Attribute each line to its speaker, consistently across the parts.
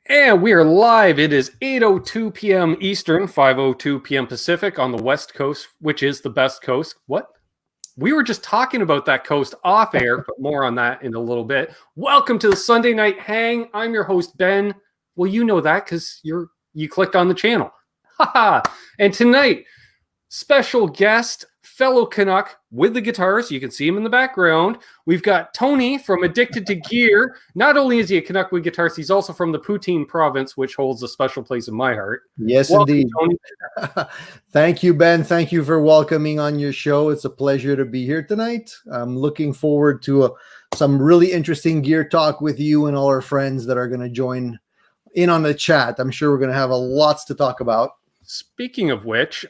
Speaker 1: And we are live. It is 8:02 p.m. Eastern, 5:02 p.m. Pacific on the West Coast, which is the best coast. What? We were just talking about that coast off air, but more on that in a little bit. Welcome to the Sunday Night Hang. I'm your host, Ben. Well, you know that because you clicked on the channel. And tonight, special guest, fellow Canuck with the guitars. You can see him in the background. We've got Tony from Addicted to Gear. Not only is he a Canuck with guitars, he's also from the Poutine province, which holds a special place in my heart.
Speaker 2: Yes, welcome, indeed. Tony. Thank you, Ben. Thank you for welcoming on your show. It's a pleasure to be here tonight. I'm looking forward to some really interesting gear talk with you and all our friends that are going to join in on the chat. I'm sure we're going to have lots to talk about.
Speaker 1: Speaking of which,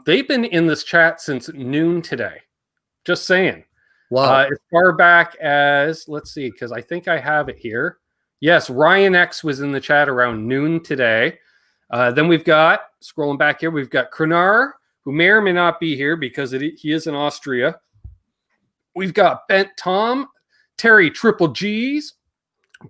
Speaker 1: they've been in this chat since noon today. Just saying.
Speaker 2: Wow.
Speaker 1: As far back as, let's see, because I think I have it here. Yes, Ryan X was in the chat around noon today. Then we've got, scrolling back here, we've got Krenar, who may or may not be here because he is in Austria. We've got Bent Tom, Terry Triple G's,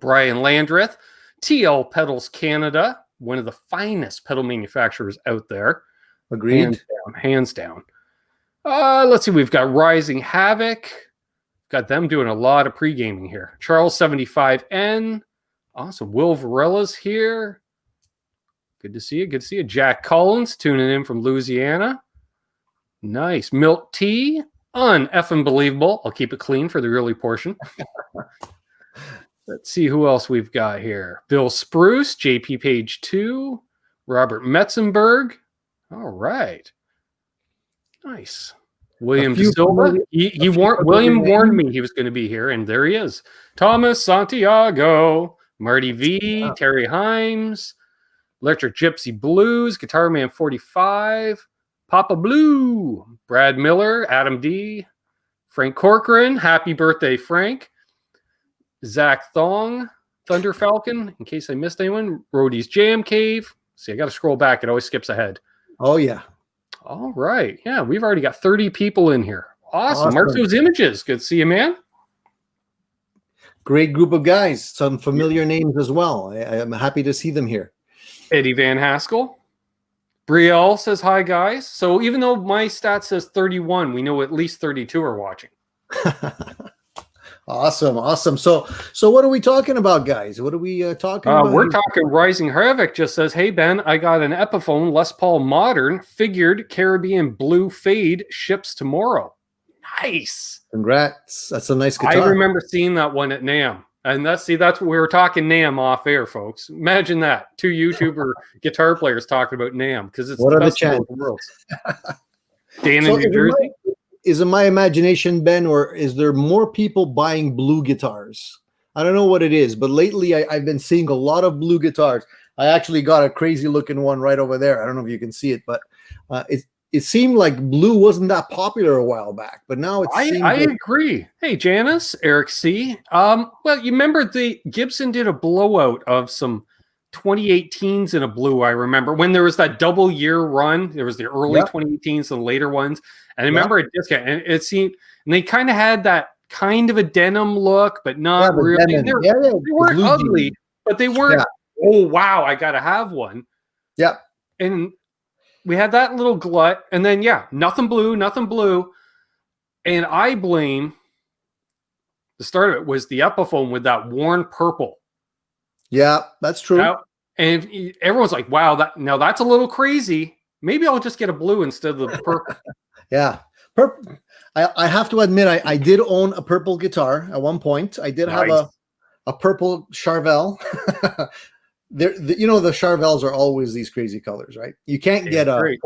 Speaker 1: Brian Landreth, TL Pedals Canada, one of the finest pedal manufacturers out there.
Speaker 2: Agreed.
Speaker 1: Hands down. Let's see. We've got Rising Havoc. Got them doing a lot of pre-gaming here. Charles 75N. Awesome. Will Varella's here. Good to see you. Good to see you. Jack Collins tuning in from Louisiana. Nice. Milt T. Effing believable. I'll keep it clean for the early portion. Let's see who else we've got here. Bill Spruce, JP Page 2, Robert Metzenberg. All right. Nice. William Silva. William warned me he was going to be here, and there he is. Thomas Santiago, Marty V, Terry Himes, Electric Gypsy Blues, Guitar Man 45, Papa Blue, Brad Miller, Adam D, Frank Corcoran. Happy birthday, Frank. Zach Thong, Thunder Falcon, in case I missed anyone. Roddy's Jam Cave. See, I got to scroll back. It always skips ahead.
Speaker 2: Oh, yeah.
Speaker 1: All right. Yeah, we've already got 30 people in here. Awesome. Mark those images. Good to see you, man.
Speaker 2: Great group of guys. Some familiar names as well. I'm happy to see them here.
Speaker 1: Eddie Van Haskell. Brielle says, hi, guys. So even though my stat says 31, we know at least 32 are watching.
Speaker 2: Awesome. So what are we talking about, guys? What are we talking about?
Speaker 1: We're talking Rising Havoc just says, hey, Ben, I got an Epiphone Les Paul Modern figured Caribbean Blue Fade, ships tomorrow. Nice.
Speaker 2: Congrats. That's a nice guitar.
Speaker 1: I remember seeing that one at NAMM. And that's what we were talking NAMM off air, folks. Imagine that. Two YouTuber guitar players talking about NAMM because it's the best of both worlds. Dan in New Jersey.
Speaker 2: Is it my imagination, Ben, or is there more people buying blue guitars? I don't know what it is, but lately I've been seeing a lot of blue guitars. I actually got a crazy looking one right over there. I don't know if you can see it, but it seemed like blue wasn't that popular a while back, but now it's.
Speaker 1: I agree. Hey, Janice, Eric C. Well, you remember the Gibson did a blowout of some 2018s in a blue. I remember when there was that double year run. There was the early 2018s and later ones. And I remember a discount, and it seemed, and they kind of had that kind of a denim look, but not really. They weren't ugly, but they weren't. Oh wow, I gotta have one.
Speaker 2: Yeah,
Speaker 1: and we had that little glut, and then nothing blue, and I blame the start of it was the Epiphone with that worn purple.
Speaker 2: Yeah, that's true.
Speaker 1: And everyone's like, "Wow, that's a little crazy. Maybe I'll just get a blue instead of the purple."
Speaker 2: Yeah. I have to admit, I did own a purple guitar at one point. I did have a purple Charvel. The Charvels are always these crazy colors, right? You can't get a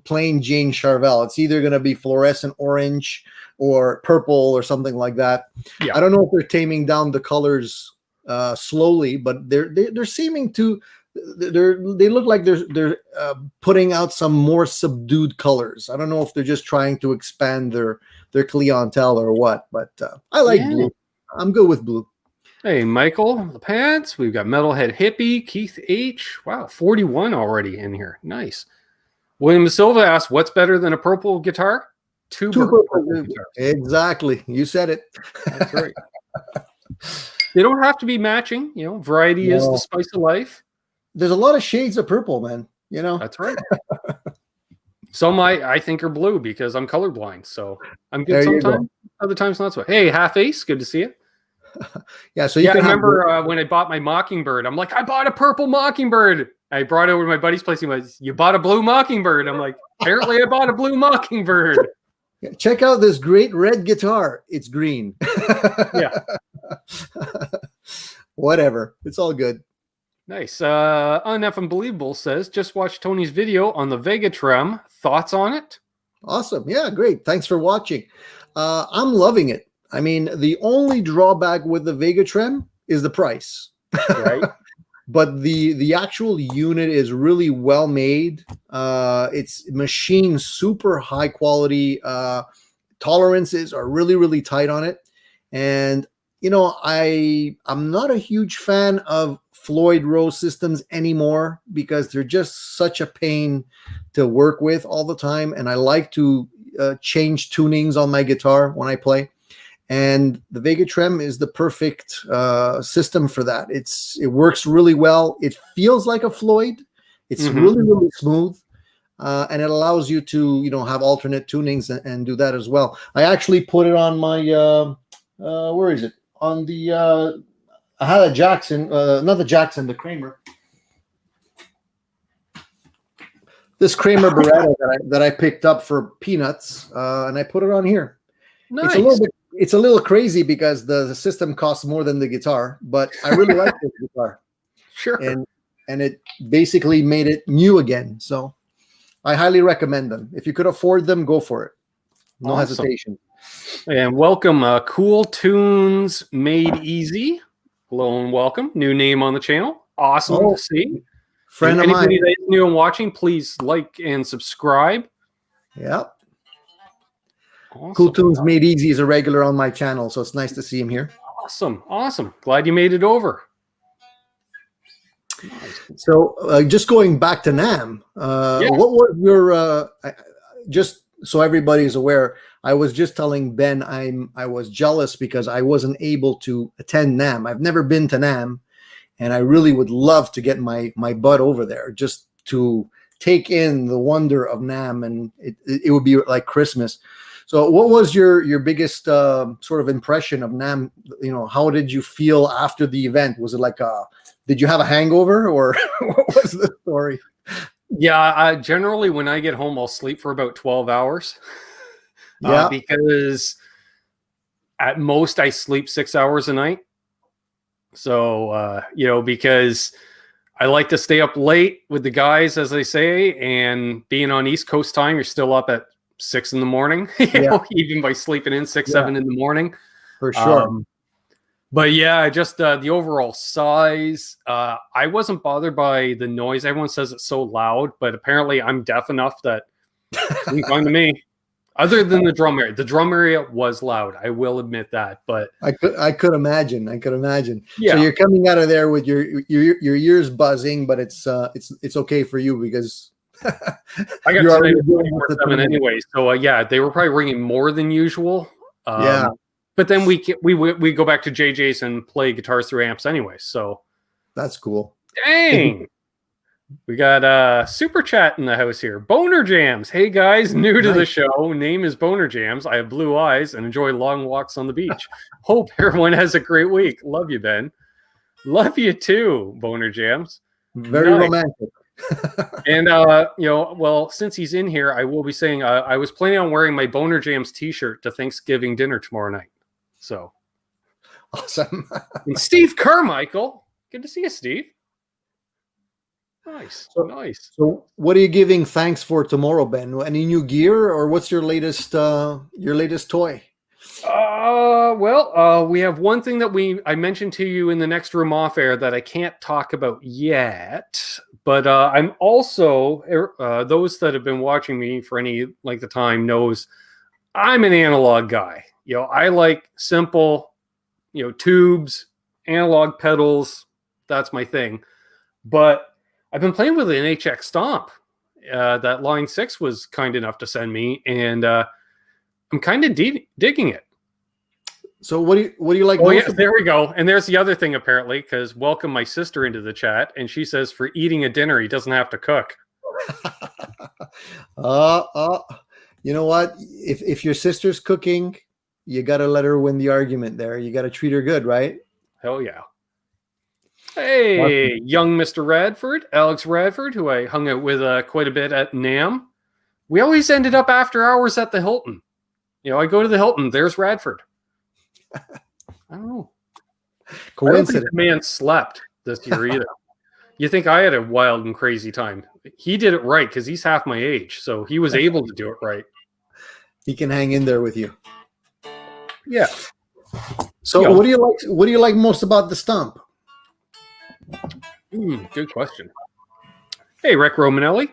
Speaker 2: plain Jane Charvel. It's either going to be fluorescent orange or purple or something like that. Yeah. I don't know if they're taming down the colors slowly, but they're seeming to. They look like they're putting out some more subdued colors. I don't know if they're just trying to expand their clientele or what, but I like blue. I'm good with blue.
Speaker 1: Hey, Michael, the pants. We've got Metalhead Hippie, Keith H. Wow, 41 already in here. Nice. William Silva asked, what's better than a purple guitar? Two purple guitars.
Speaker 2: Exactly. You said it.
Speaker 1: That's right. They don't have to be matching. Variety is the spice of life.
Speaker 2: There's a lot of shades of purple, man.
Speaker 1: That's right. Some I think are blue because I'm colorblind, so I'm good sometimes. Other times not so. Hey, Half Ace, good to see you.
Speaker 2: Yeah, so you can
Speaker 1: remember when I bought my Mockingbird. I'm like, I bought a purple Mockingbird. I brought it over to my buddy's place. He was, you bought a blue Mockingbird. I'm like, apparently I bought a blue Mockingbird.
Speaker 2: Yeah, check out this great red guitar. It's green.
Speaker 1: Yeah.
Speaker 2: Whatever. It's all good.
Speaker 1: Nice. Unbelievable says, just watched Tony's video on the Vega Trem. Thoughts on it?
Speaker 2: Awesome. Yeah, great. Thanks for watching. I'm loving it. I mean, the only drawback with the Vega Trem is the price.
Speaker 1: Right.
Speaker 2: But the actual unit is really well made. It's machined super high quality. Tolerances are really, really tight on it. And, I'm not a huge fan of Floyd Rose systems anymore because they're just such a pain to work with all the time. And I like to change tunings on my guitar when I play. And the Vega Trem is the perfect system for that. It works really well. It feels like a Floyd. It's really, really smooth. And it allows you to, have alternate tunings and do that as well. I actually put it on my, where is it? On the, I had a Jackson, not the Jackson, the Kramer. This Kramer Beretta that I picked up for peanuts, and I put it on here.
Speaker 1: Nice.
Speaker 2: It's a little crazy because the system costs more than the guitar, but I really like this guitar.
Speaker 1: Sure.
Speaker 2: And it basically made it new again. So I highly recommend them. If you could afford them, go for it. No hesitation.
Speaker 1: And welcome, Cool Tunes Made Easy. Hello and welcome. New name on the channel. Awesome to see.
Speaker 2: Friend of mine.
Speaker 1: Anybody that is new and watching, please like and subscribe.
Speaker 2: Yep.
Speaker 1: Awesome.
Speaker 2: Cool Tunes Made Easy is a regular on my channel, so it's nice to see him here.
Speaker 1: Awesome. Glad you made it over.
Speaker 2: Nice. So just going back to NAMM, what was your, just so everybody's aware, I was just telling Ben I was jealous because I wasn't able to attend NAMM. I've never been to NAMM, and I really would love to get my butt over there just to take in the wonder of NAMM, and it would be like Christmas. So what was your biggest sort of impression of NAMM? How did you feel after the event? Was it like did you have a hangover, or what was the story?
Speaker 1: Yeah, generally when I get home, I'll sleep for about 12 hours. Yeah. Because at most I sleep 6 hours a night. So, because I like to stay up late with the guys, as they say, and being on East Coast time, you're still up at 6 in the morning, even by sleeping in 7 in the morning.
Speaker 2: For sure.
Speaker 1: But yeah, just the overall size. I wasn't bothered by the noise. Everyone says it's so loud, but apparently I'm deaf enough that it's fine to me. Other than the drum area. The drum area was loud. I will admit that. But
Speaker 2: I could imagine.
Speaker 1: Yeah.
Speaker 2: So you're coming out of there with your ears buzzing, but it's okay for you because
Speaker 1: I got to 24/7 anyway. So they were probably ringing more than usual. But then we go back to JJ's and play guitars through amps anyway. So
Speaker 2: that's cool.
Speaker 1: Dang. We got Super Chat in the house here. Boner Jams. Hey guys, new to the show. Name is Boner Jams. I have blue eyes and enjoy long walks on the beach. Hope everyone has a great week. Love you, Ben. Love you too, Boner Jams.
Speaker 2: Very romantic.
Speaker 1: And since he's in here, I will be saying I was planning on wearing my Boner Jams t-shirt to Thanksgiving dinner tomorrow night. So
Speaker 2: awesome.
Speaker 1: And Steve Carmichael. Good to see you, Steve. Nice.
Speaker 2: So what are you giving thanks for tomorrow, Ben? Any new gear, or what's your latest toy?
Speaker 1: We have one thing that I mentioned to you in the next room off air that I can't talk about yet, but I'm also those that have been watching me for any length of time knows I'm an analog guy. I like simple, tubes, analog pedals. That's my thing. But I've been playing with an HX Stump that Line 6 was kind enough to send me, and I'm kind of digging it.
Speaker 2: So what do you like?
Speaker 1: Oh, yeah, there we go. And there's the other thing, apparently, because welcome my sister into the chat, and she says for eating a dinner, he doesn't have to cook.
Speaker 2: You know what? If your sister's cooking, you got to let her win the argument there. You got to treat her good, right?
Speaker 1: Hell yeah. Hey, young Mr. Radford, Alex Radford, who I hung out with quite a bit at NAMM. We always ended up after hours at the Hilton. You know, I go to the Hilton, there's Radford. I don't know. Coincidence. I don't think the man slept this year either. You think I had a wild and crazy time. He did it right because he's half my age, so he was able to do it right.
Speaker 2: He can hang in there with you.
Speaker 1: Yeah.
Speaker 2: So what do you like? What do you like most about the Stump?
Speaker 1: Good question. Hey, Rick Romanelli.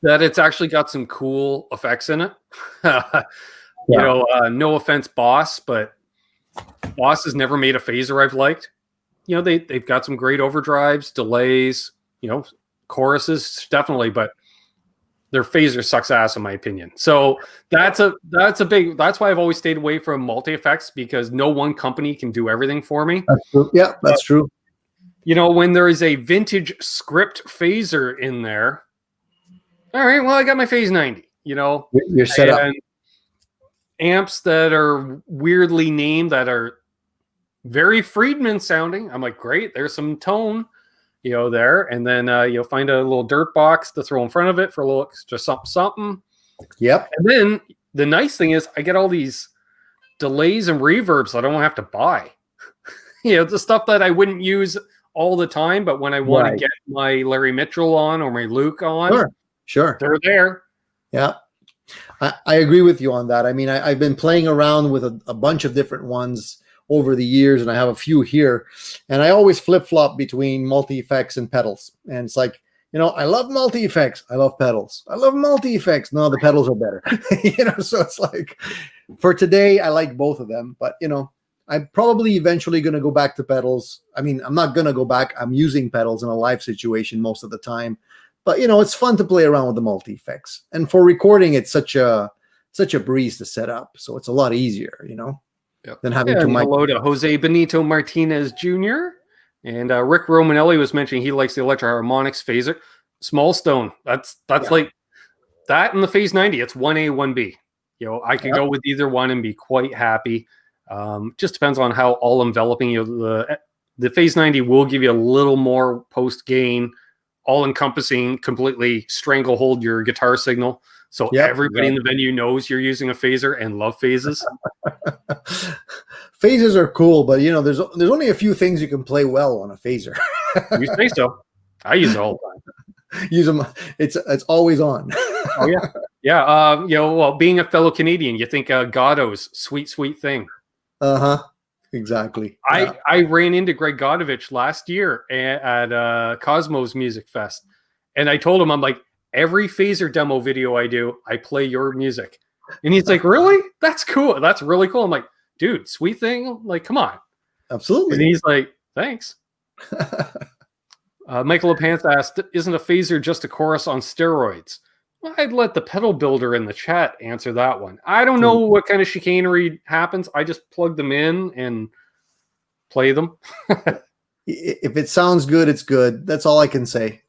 Speaker 1: That it's actually got some cool effects in it. You know, no offense, Boss, but Boss has never made a phaser I've liked. You know, they've got some great overdrives, delays, you know, choruses, definitely, but their phaser sucks ass in my opinion. So that's why I've always stayed away from multi-effects, because no one company can do everything for me.
Speaker 2: That's true. Yeah, that's true.
Speaker 1: You know, when there is a vintage script phaser in there, all right, well, I got my Phase 90, you know.
Speaker 2: You're set up.
Speaker 1: Amps that are weirdly named, that are very Friedman sounding. I'm like, great, there's some tone, you know, there. And then you'll find a little dirt box to throw in front of it for a little extra something.
Speaker 2: Yep.
Speaker 1: And then the nice thing is I get all these delays and reverbs that I don't have to buy. You know, the stuff that I wouldn't use all the time, but when I want to get my Larry Mitchell on or my Luke on,
Speaker 2: sure,
Speaker 1: they're there.
Speaker 2: Yeah. I agree with you on that. I mean, I've been playing around with a bunch of different ones over the years, and I have a few here, and I always flip-flop between multi-effects and pedals. And it's like, you know, I love multi-effects. I love pedals. I love multi-effects. No, the pedals are better. You know, so it's like, for today, I like both of them. But, you know, I'm probably eventually going to go back to pedals. I mean, I'm not going to go back. I'm using pedals in a live situation most of the time. But, you know, it's fun to play around with the multi-effects. And for recording, it's such a breeze to set up. So it's a lot easier, you know, than having to...
Speaker 1: Hello to Jose Benito Martinez Jr. And Rick Romanelli was mentioning he likes the Electro Harmonix phaser. Small Stone. That's like that and the Phase 90. It's 1A, 1B. You know, I could go with either one and be quite happy. Just depends on how all enveloping the Phase 90 will give you a little more post gain, all encompassing, completely stranglehold your guitar signal. So everybody in the venue knows you're using a phaser and love phases.
Speaker 2: Phasers are cool, but you know, there's only a few things you can play well on a phaser.
Speaker 1: You say so. I use it all the
Speaker 2: time. Use them. It's always on.
Speaker 1: Oh yeah. Yeah. You know, well, being a fellow Canadian, you think Gatto's sweet thing.
Speaker 2: Exactly.
Speaker 1: I ran into Greg Godovich last year at Cosmos Music Fest, and I told him, I'm like, every phaser demo video I do, I play your music. And he's like, really? That's cool. That's really cool. I'm like, dude, sweet thing. Like, come on.
Speaker 2: Absolutely.
Speaker 1: And he's like, thanks. Michael LePanthe asked, isn't a phaser just a chorus on steroids? Well, I'd let the pedal builder in the chat answer that one. I don't know what kind of chicanery happens. I just plug them in and play them.
Speaker 2: If it sounds good, it's good. That's all I can say.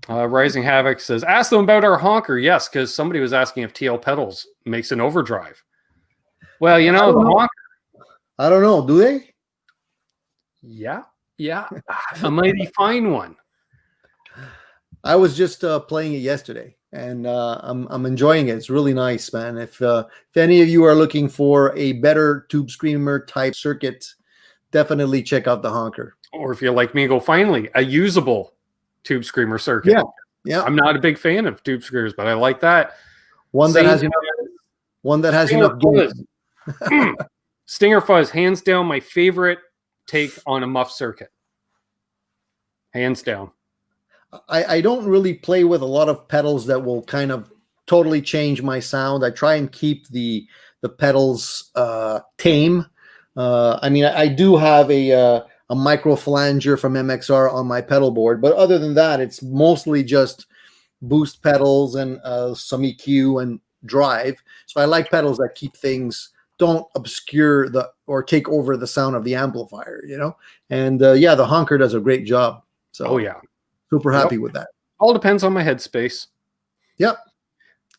Speaker 1: Rising Havoc says, ask them about our honker. Yes, because somebody was asking if TL Pedals makes an overdrive. Well, you know, the honker.
Speaker 2: I don't know. Do they?
Speaker 1: Yeah. A mighty fine one.
Speaker 2: I was just playing it yesterday, and I'm enjoying it. It's really nice, man. If any of you are looking for a better Tube Screamer type circuit, definitely check out the honker.
Speaker 1: Or if you're like me, go finally a usable Tube Screamer circuit.
Speaker 2: Yeah.
Speaker 1: I'm not a big fan of Tube Screamers, but I like that.
Speaker 2: One that has enough gain.
Speaker 1: Stinger Fuzz, hands down, my favorite take on a muff circuit. Hands down.
Speaker 2: I don't really play with a lot of pedals that will kind of totally change my sound. I try and keep the pedals tame. I mean, I do have a micro flanger from MXR on my pedal board, but other than that, it's mostly just boost pedals and some EQ and drive. So I like pedals that keep things, don't obscure or take over the sound of the amplifier, you know? And yeah, the honker does a great job. So
Speaker 1: oh yeah,
Speaker 2: super happy with that.
Speaker 1: All depends on my headspace.
Speaker 2: Yep.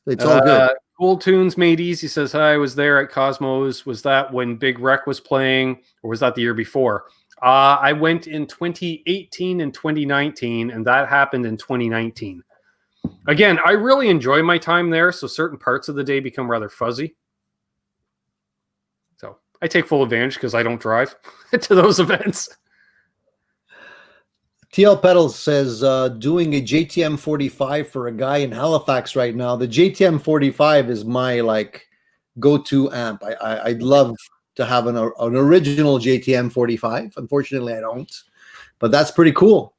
Speaker 2: It's all good.
Speaker 1: Cool Tunes Made Easy says, hi, I was there at Cosmos. Was that when Big Wreck was playing, or was that the year before? I went in 2018 and 2019, and that happened in 2019. Again, I really enjoy my time there, so certain parts of the day become rather fuzzy. So I take full advantage because I don't drive to those events.
Speaker 2: TL Pedals says, doing a JTM 45 for a guy in Halifax right now. The JTM 45 is my like go-to amp. I'd love to have an original JTM 45. Unfortunately, I don't, but that's pretty cool.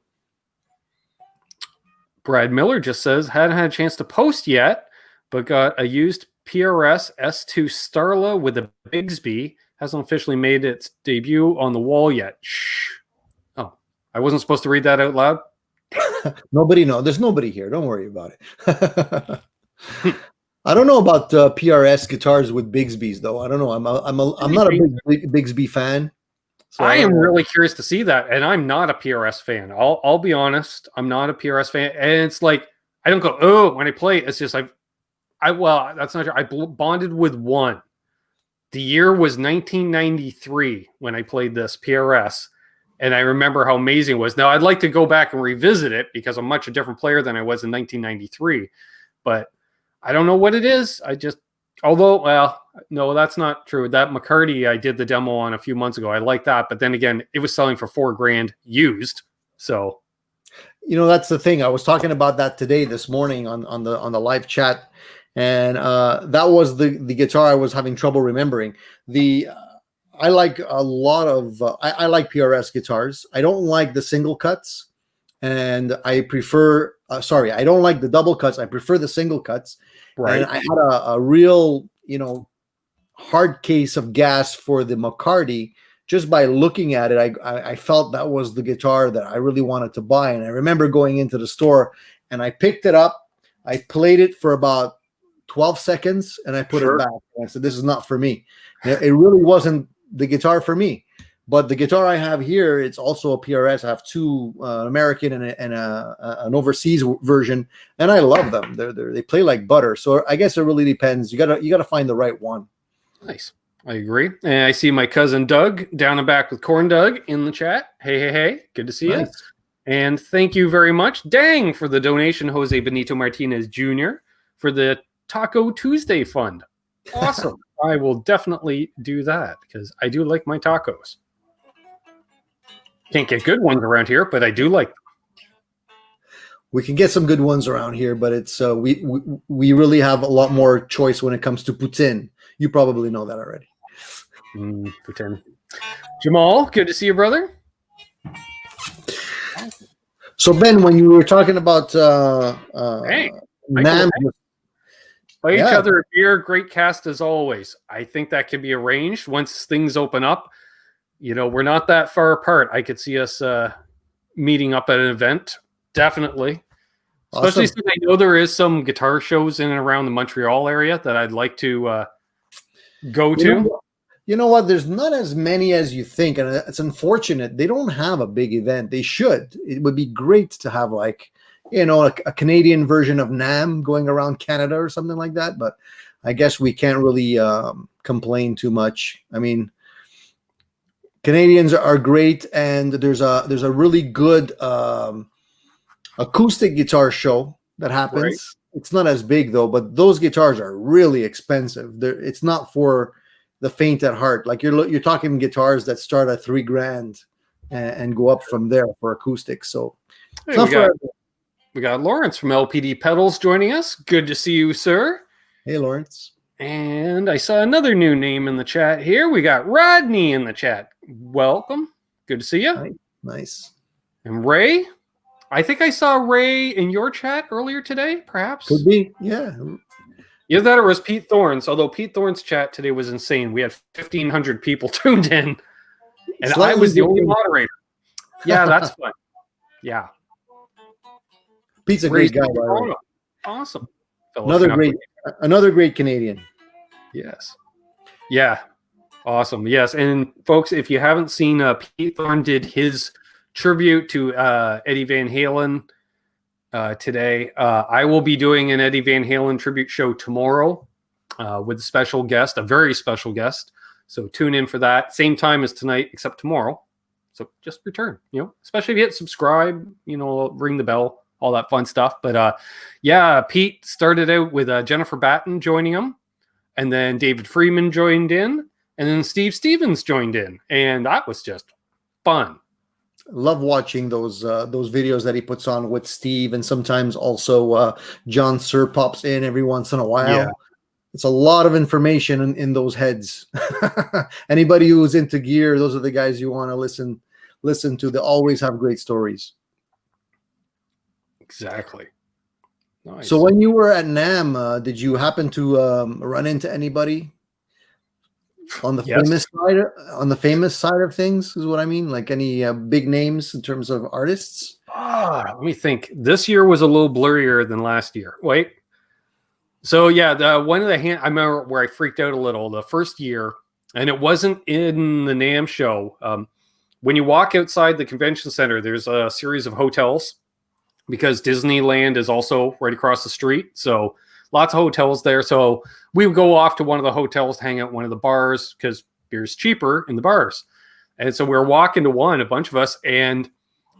Speaker 2: Brad
Speaker 1: Miller just says, hadn't had a chance to post yet, but got a used PRS S2 Starla with a Bigsby. Hasn't officially made its debut on the wall yet. Shh. Oh, I wasn't supposed to read that out loud.
Speaker 2: Nobody knows. There's nobody here. Don't worry about it. I don't know about PRS guitars with Bigsbys though. I don't know. I'm not a big Bigsby fan.
Speaker 1: So I am really curious to see that, and I'm not a PRS fan. I'll be honest. I'm not a PRS fan, and it's like I don't go when I play. It's just well, that's not true. I bonded with one. The year was 1993 when I played this PRS, and I remember how amazing it was. Now I'd like to go back and revisit it because I'm much a different player than I was in 1993, but I don't know what it is. Well, no, that's not true. That McCarty I did the demo on a few months ago. I like that, but then again, it was selling for $4,000 used. So,
Speaker 2: you know, that's the thing. I was talking about that this morning on the live chat, and that was the guitar I was having trouble remembering. I like a lot of I like PRS guitars. I don't like the single cuts, and I prefer. I don't like the double cuts. I prefer the single cuts. Right. And I had a real, hard case of gas for the McCarty. Just by looking at it, I felt that was the guitar that I really wanted to buy. And I remember going into the store and I picked it up. I played it for about 12 seconds and I put it back. And I said, this is not for me. It really wasn't the guitar for me. But the guitar I have here, it's also a PRS. I have two, American and an overseas version, and I love them. They play like butter. So I guess it really depends. You gotta find the right one.
Speaker 1: Nice, I agree. And I see my cousin Doug down and back with Corn Doug in the chat. Hey, good to see you. And thank you very much, Dang, for the donation, Jose Benito Martinez Jr. for the Taco Tuesday Fund. Awesome. I will definitely do that because I do like my tacos. Can't get good ones around here, but I do like them.
Speaker 2: We can get some good ones around here, but it's we really have a lot more choice when it comes to poutine. You probably know that already.
Speaker 1: Poutine. Jamal, good to see you, brother.
Speaker 2: So Ben, when you were talking about NAMM,
Speaker 1: buy each other a beer, great cast as always. I think that can be arranged once things open up. We're not that far apart. I could see us meeting up at an event, definitely. Especially since I know there is some guitar shows in and around the Montreal area that I'd like to go to.
Speaker 2: You know what? There's not as many as you think, and it's unfortunate. They don't have a big event. They should. It would be great to have a Canadian version of NAMM going around Canada or something like that, but I guess we can't really complain too much. I mean, Canadians are great, and there's a really good acoustic guitar show that happens. Right. It's not as big though, but those guitars are really expensive. It's not for the faint at heart. Like you're talking guitars that start at $3,000 and go up from there for acoustics. So
Speaker 1: we got Lawrence from LPD Pedals joining us. Good to see you, sir.
Speaker 2: Hey, Lawrence.
Speaker 1: And I saw another new name in the chat here. We got Rodney in the chat. Welcome. Good to see you.
Speaker 2: Nice.
Speaker 1: And Ray. I think I saw Ray in your chat earlier today, perhaps.
Speaker 2: Could be, yeah.
Speaker 1: Either that or it was Pete Thorne's, although Pete Thorne's chat today was insane. We had 1,500 people tuned in, and I was the only moderator. Yeah, that's fun. Yeah.
Speaker 2: Pete's a great guy.
Speaker 1: Awesome.
Speaker 2: Another great Another great Canadian.
Speaker 1: Yes. Yeah. Awesome. Yes. And folks, if you haven't seen, Pete Thorne did his tribute to Eddie Van Halen today. I will be doing an Eddie Van Halen tribute show tomorrow with a special guest, a very special guest. So tune in for that. Same time as tonight, except tomorrow. So just return, especially if you hit subscribe, ring the bell, all that fun stuff. But yeah, Pete started out with Jennifer Batten joining him, and then David Freeman joined in, and then Steve Stevens joined in, and that was just fun.
Speaker 2: Love watching those videos that he puts on with Steve, and sometimes also John Sir pops in every once in a while. Yeah. It's a lot of information in those heads. Anybody who's into gear, those are the guys you want to listen to. They always have great stories.
Speaker 1: Exactly. Nice.
Speaker 2: So when you were at NAMM, did you happen to run into anybody on the famous side of things? Is what I mean. Like any big names in terms of artists?
Speaker 1: Let me think. This year was a little blurrier than last year. Wait. So yeah, I remember where I freaked out a little the first year, and it wasn't in the NAMM show. When you walk outside the convention center, there's a series of hotels because Disneyland is also right across the street. So lots of hotels there. So we would go off to one of the hotels to hang out at one of the bars because beer's cheaper in the bars. And so we were walking to one, a bunch of us, and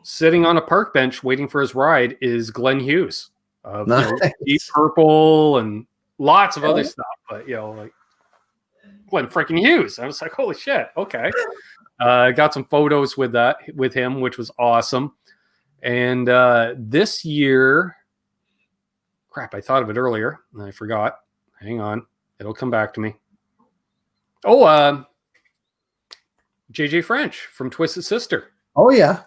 Speaker 1: sitting on a park bench waiting for his ride is Glenn Hughes. Nice. Deep Purple and lots of other stuff, but like Glenn freaking Hughes. I was like, holy shit, okay. Got some photos with him, which was awesome. And this year, crap, I thought of it earlier and I forgot. Hang on, it'll come back to me. Oh, JJ French from Twisted Sister.
Speaker 2: Oh yeah.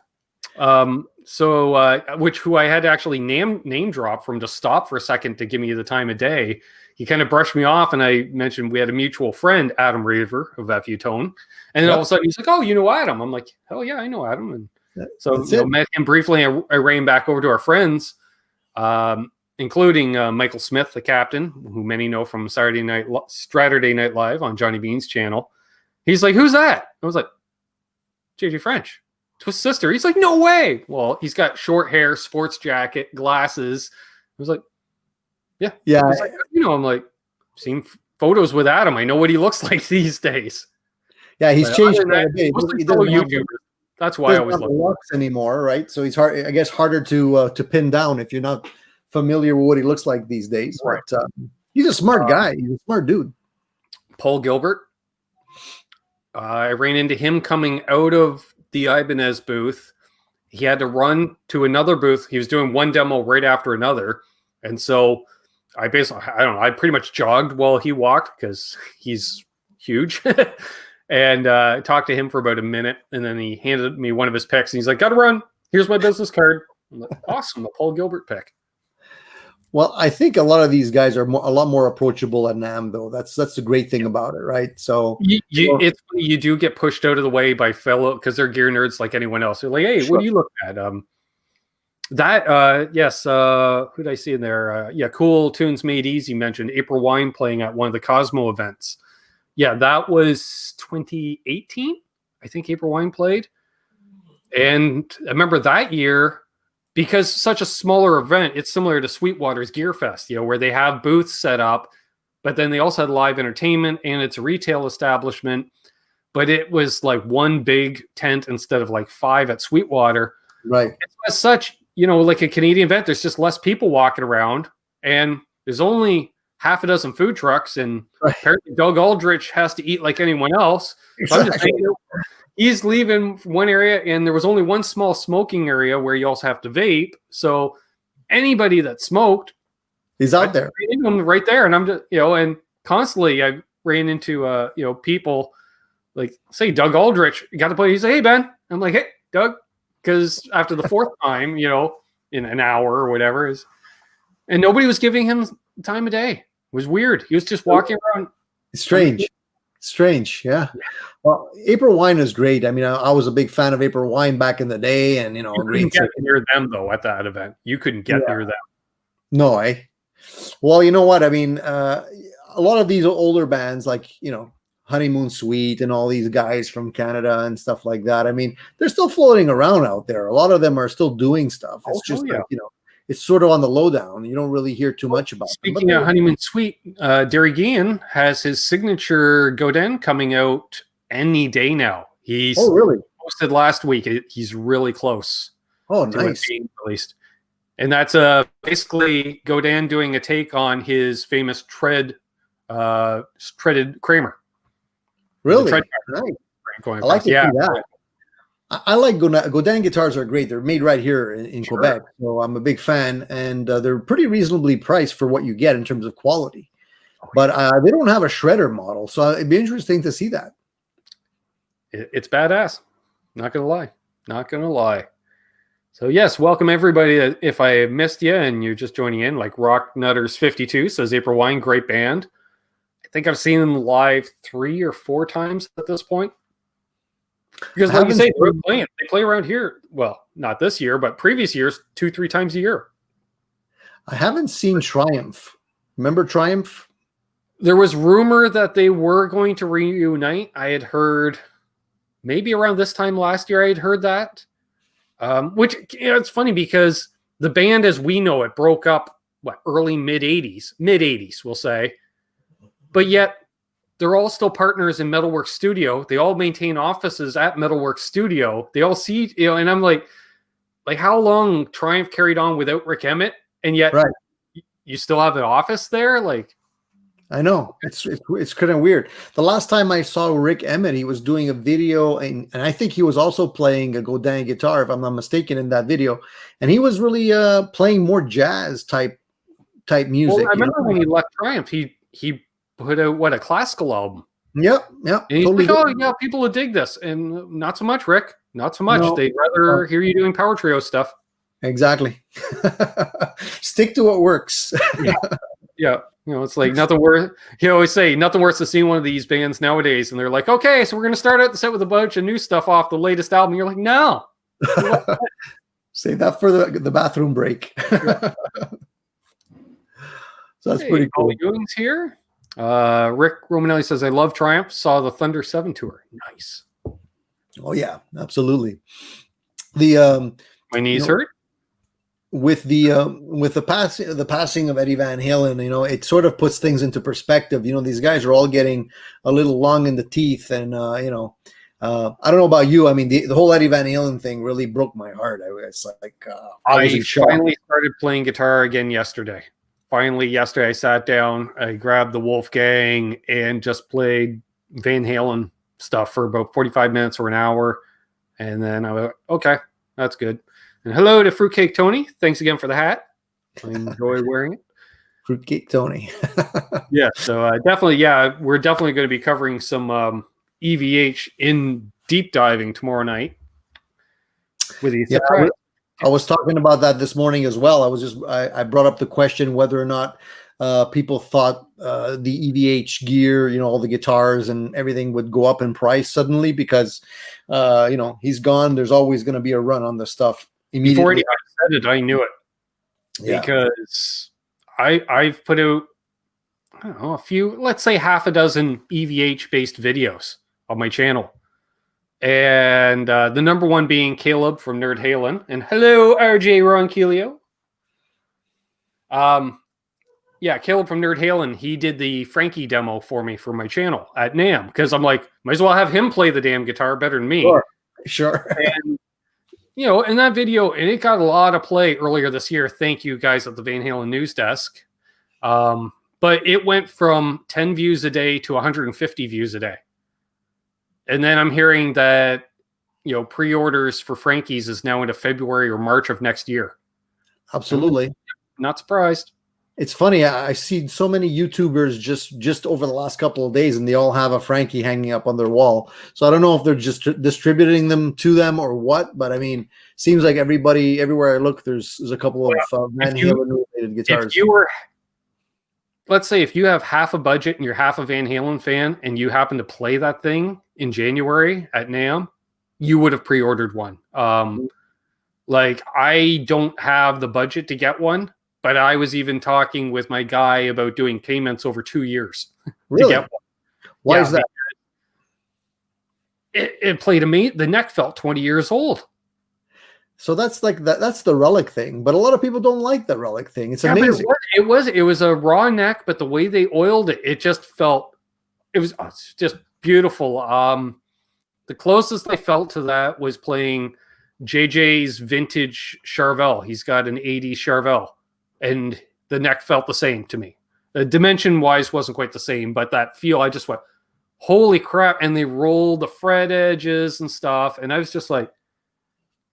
Speaker 1: Who I had to actually name drop from to stop for a second to give me the time of day. He kind of brushed me off, and I mentioned we had a mutual friend, Adam Reaver of FU Tone, and then all of a sudden he's like, "Oh, you know Adam?" I'm like, "Hell yeah, I know Adam." And so met him briefly. I ran back over to our friends, including Michael Smith, the captain, who many know from Saturday Night Live on Johnny Bean's channel. He's like, "Who's that?" I was like, "JJ French. Twisted Sister." He's like, "No way." Well, he's got short hair, sports jacket, glasses. I was like, yeah. Like, I'm like, seen photos with Adam. I know what he looks like these days.
Speaker 2: Yeah, he's changed quite a bit.
Speaker 1: That's why I always love
Speaker 2: Deluxe anymore, right? So he's harder to pin down if you're not familiar with what he looks like these days. Right. But he's a smart guy. He's a smart dude.
Speaker 1: Paul Gilbert. I ran into him coming out of the Ibanez booth. He had to run to another booth. He was doing one demo right after another. And so I pretty much jogged while he walked because he's huge. And talked to him for about a minute. And then he handed me one of his picks. And he's like, "Gotta run. Here's my business card." I'm like, awesome. The Paul Gilbert pick.
Speaker 2: Well, I think a lot of these guys are a lot more approachable at NAMM, though. That's the great thing about it, right? So
Speaker 1: you do get pushed out of the way by fellow because they're gear nerds like anyone else. They're like, "Hey, what do you look at?" Yes. Who did I see in there? Cool Tunes Made Easy mentioned April Wine playing at one of the Cosmo events. Yeah, that was 2018. I think April Wine played, and I remember that year. Because such a smaller event, it's similar to Sweetwater's Gear Fest, where they have booths set up, but then they also had live entertainment and it's a retail establishment. But it was like one big tent instead of like 5 at Sweetwater.
Speaker 2: Right.
Speaker 1: As such, like a Canadian event, there's just less people walking around, and there's only half a dozen food trucks, and apparently Doug Aldrich has to eat like anyone else. So I'm just saying, he's leaving one area, and there was only one small smoking area where you also have to vape. So anybody that smoked,
Speaker 2: he's out there,
Speaker 1: right there. And I'm just, and constantly I ran into, people like, say, Doug Aldrich got to play. He's like, "Hey, Ben." I'm like, "Hey, Doug," because after the fourth time, in an hour or whatever, and nobody was giving him time of day. It was weird. He was just walking around.
Speaker 2: Strange, yeah. Well, April Wine is great. I mean, I was a big fan of April Wine back in the day, and
Speaker 1: you couldn't get near them though at that event. You couldn't get near them.
Speaker 2: No, Well, you know what? I mean, a lot of these older bands, like, Honeymoon Suite and all these guys from Canada and stuff like that. I mean, they're still floating around out there. A lot of them are still doing stuff. It's just like, it's sort of on the lowdown. You don't really hear too much about them.
Speaker 1: Speaking of Honeymoon Suite, Derry Guillen has his signature Godin coming out any day now. He's
Speaker 2: really
Speaker 1: posted last week. He's really close.
Speaker 2: Oh, nice.
Speaker 1: Being released. And that's basically Godin doing a take on his famous treaded Kramer.
Speaker 2: Really? Nice. I like to see that. I like Godin guitars are great. They're made right here in Quebec, so I'm a big fan, and they're pretty reasonably priced for what you get in terms of quality. But they don't have a shredder model, so it'd be interesting to see that.
Speaker 1: It's badass. Not gonna lie. So yes, welcome everybody. If I missed you and you're just joining in, like Rock Nutters 52 says, April Wine, great band. I think I've seen them live 3 or 4 times at this point. Because like you say, they play around here. Well, not this year, but previous years, 2-3 times a year.
Speaker 2: I haven't seen Triumph. Remember Triumph?
Speaker 1: There was rumor that they were going to reunite. I had heard maybe around this time last year, I had heard that. Which, it's funny because the band as we know it broke up, early mid-80s, we'll say. But yet, they're all still partners in Metalworks Studio. They all maintain offices at Metalworks Studio. They all see, and I'm like how long Triumph carried on without Rick Emmett, and yet you still have an office there? Like,
Speaker 2: I know it's kind of weird. The last time I saw Rick Emmett, he was doing a video, and I think he was also playing a Godin guitar, if I'm not mistaken, in that video. And he was really playing more jazz type music.
Speaker 1: Well, I remember when he left Triumph, he put out a classical album.
Speaker 2: Yep.
Speaker 1: And he's totally like, yeah, people would dig this, and not so much, Rick. Not so much. No, they'd rather hear you doing power trio stuff.
Speaker 2: Exactly. Stick to what works.
Speaker 1: Yeah. It's like nothing worse. You always say nothing worse than seeing one of these bands nowadays, and they're like, okay, so we're going to start out the set with a bunch of new stuff off the latest album. You're like, no.
Speaker 2: Save that for the bathroom break. So that's pretty cool.
Speaker 1: Ewing's here. Rick Romanelli says, I love Triumph. Saw the Thunder 7 tour. Nice.
Speaker 2: Oh yeah, absolutely. The
Speaker 1: my knees hurt.
Speaker 2: With the passing of Eddie Van Halen, it sort of puts things into perspective. These guys are all getting a little long in the teeth, and I don't know about you. I mean, the whole Eddie Van Halen thing really broke my heart. It's like
Speaker 1: I finally started playing guitar again yesterday. Yesterday I sat down, I grabbed the Wolfgang and just played Van Halen stuff for about 45 minutes or an hour, and then I was like, okay, that's good. And hello to Fruitcake Tony. Thanks again for the hat. I enjoy wearing it.
Speaker 2: Fruitcake Tony.
Speaker 1: Yeah, so definitely, we're definitely going to be covering some EVH in deep diving tomorrow night with you.
Speaker 2: I was talking about that this morning as well. I brought up the question whether or not people thought the EVH gear, all the guitars and everything would go up in price suddenly because, he's gone. There's always going to be a run on the stuff.
Speaker 1: Before I said it, I knew it. Yeah. Because I've put out, I don't know, let's say half a dozen EVH-based videos on my channel. And the number one being Caleb from Nerd Halen. And hello, RJ Ronquillo. Caleb from Nerd Halen, he did the Frankie demo for me for my channel at NAMM. Because I'm like, might as well have him play the damn guitar better than me.
Speaker 2: Sure.
Speaker 1: And in that video, and it got a lot of play earlier this year. Thank you guys at the Van Halen News Desk. But it went from 10 views a day to 150 views a day. And then I'm hearing that, pre-orders for Frankie's is now into February or March of next year.
Speaker 2: Absolutely.
Speaker 1: Not surprised.
Speaker 2: It's funny. I see so many YouTubers just over the last couple of days, and they all have a Frankie hanging up on their wall. So I don't know if they're just distributing them to them or what, but I mean, seems like everywhere I look, there's a couple of Van Halen related guitars.
Speaker 1: Let's say if you have half a budget and you're half a Van Halen fan and you happen to play that thing in January at NAMM, you would have pre-ordered one. Like I don't have the budget to get one. But I was even talking with my guy about doing payments over 2 years
Speaker 2: Really?
Speaker 1: to get one.
Speaker 2: Why is that?
Speaker 1: It played the neck felt 20 years old.
Speaker 2: So that's like that's the relic thing, but a lot of people don't like the relic thing. It's amazing.
Speaker 1: It was a raw neck, but the way they oiled it, it just felt it's just beautiful. The closest I felt to that was playing JJ's vintage Charvel. He's got an 80 Charvel, and the neck felt the same to me. Dimension wise wasn't quite the same, but that feel, I just went, holy crap. And they rolled the fret edges and stuff. And I was just like,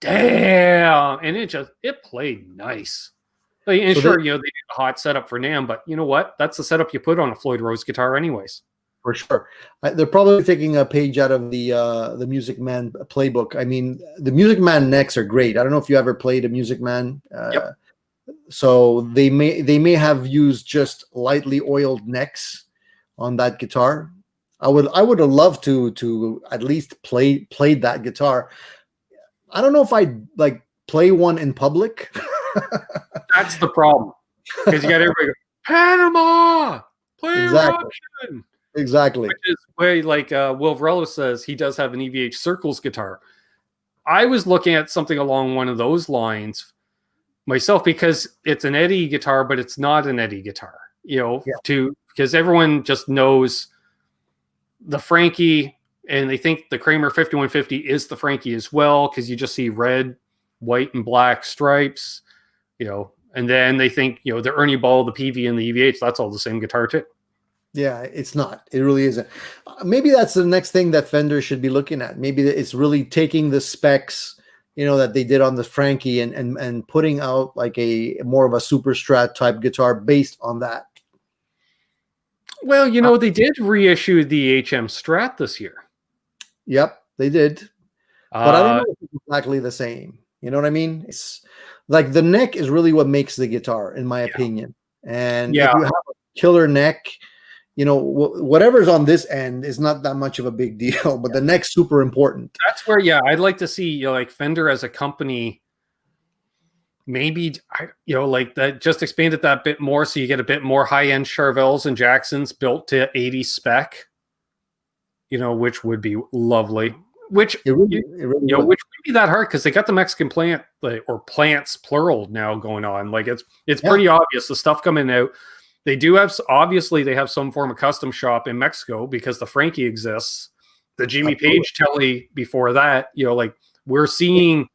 Speaker 1: damn. And it played nice. And so sure, they did a hot setup for NAMM, but you know what? That's the setup you put on a Floyd Rose guitar anyways.
Speaker 2: For sure. They're probably taking a page out of the Music Man playbook. I mean, the Music Man necks are great. I don't know if you ever played a Music Man.
Speaker 1: Yep.
Speaker 2: So they may have used just lightly oiled necks on that guitar. I would have loved to at least played that guitar. I don't know if I'd like play one in public.
Speaker 1: That's the problem, because you got everybody go, Panama, play Russian.
Speaker 2: Exactly.
Speaker 1: Which is way like Will Varello says he does have an EVH Circles guitar. I was looking at something along one of those lines myself, because it's an Eddie guitar, but it's not an Eddie guitar, because everyone just knows the Frankie, and they think the Kramer 5150 is the Frankie as well, because you just see red, white, and black stripes, and then they think, the Ernie Ball, the PV, and the EVH, that's all the same guitar too.
Speaker 2: Yeah, it's not. It really isn't. Maybe that's the next thing that Fender should be looking at. Maybe it's really taking the specs, that they did on the Frankie and putting out like a more of a super Strat type guitar based on that.
Speaker 1: Well, they did reissue the HM Strat this year.
Speaker 2: Yep, they did. But I don't know if it's exactly the same. You know what I mean? It's like the neck is really what makes the guitar, in my opinion. And if you have a killer neck, whatever's on this end is not that much of a big deal, but the neck's super important.
Speaker 1: That's where, I'd like to see, like Fender as a company, maybe, like that, just expanded that bit more, so you get a bit more high-end Charvels and Jacksons built to 80 spec, which would be lovely. Which it really which wouldn't be that hard, because they got the Mexican plant, or plants plural now going on. Like it's pretty obvious the stuff coming out. They do have, obviously, they have some form of custom shop in Mexico, because the Frankie exists. The Jimmy Page telly before that, like we're seeing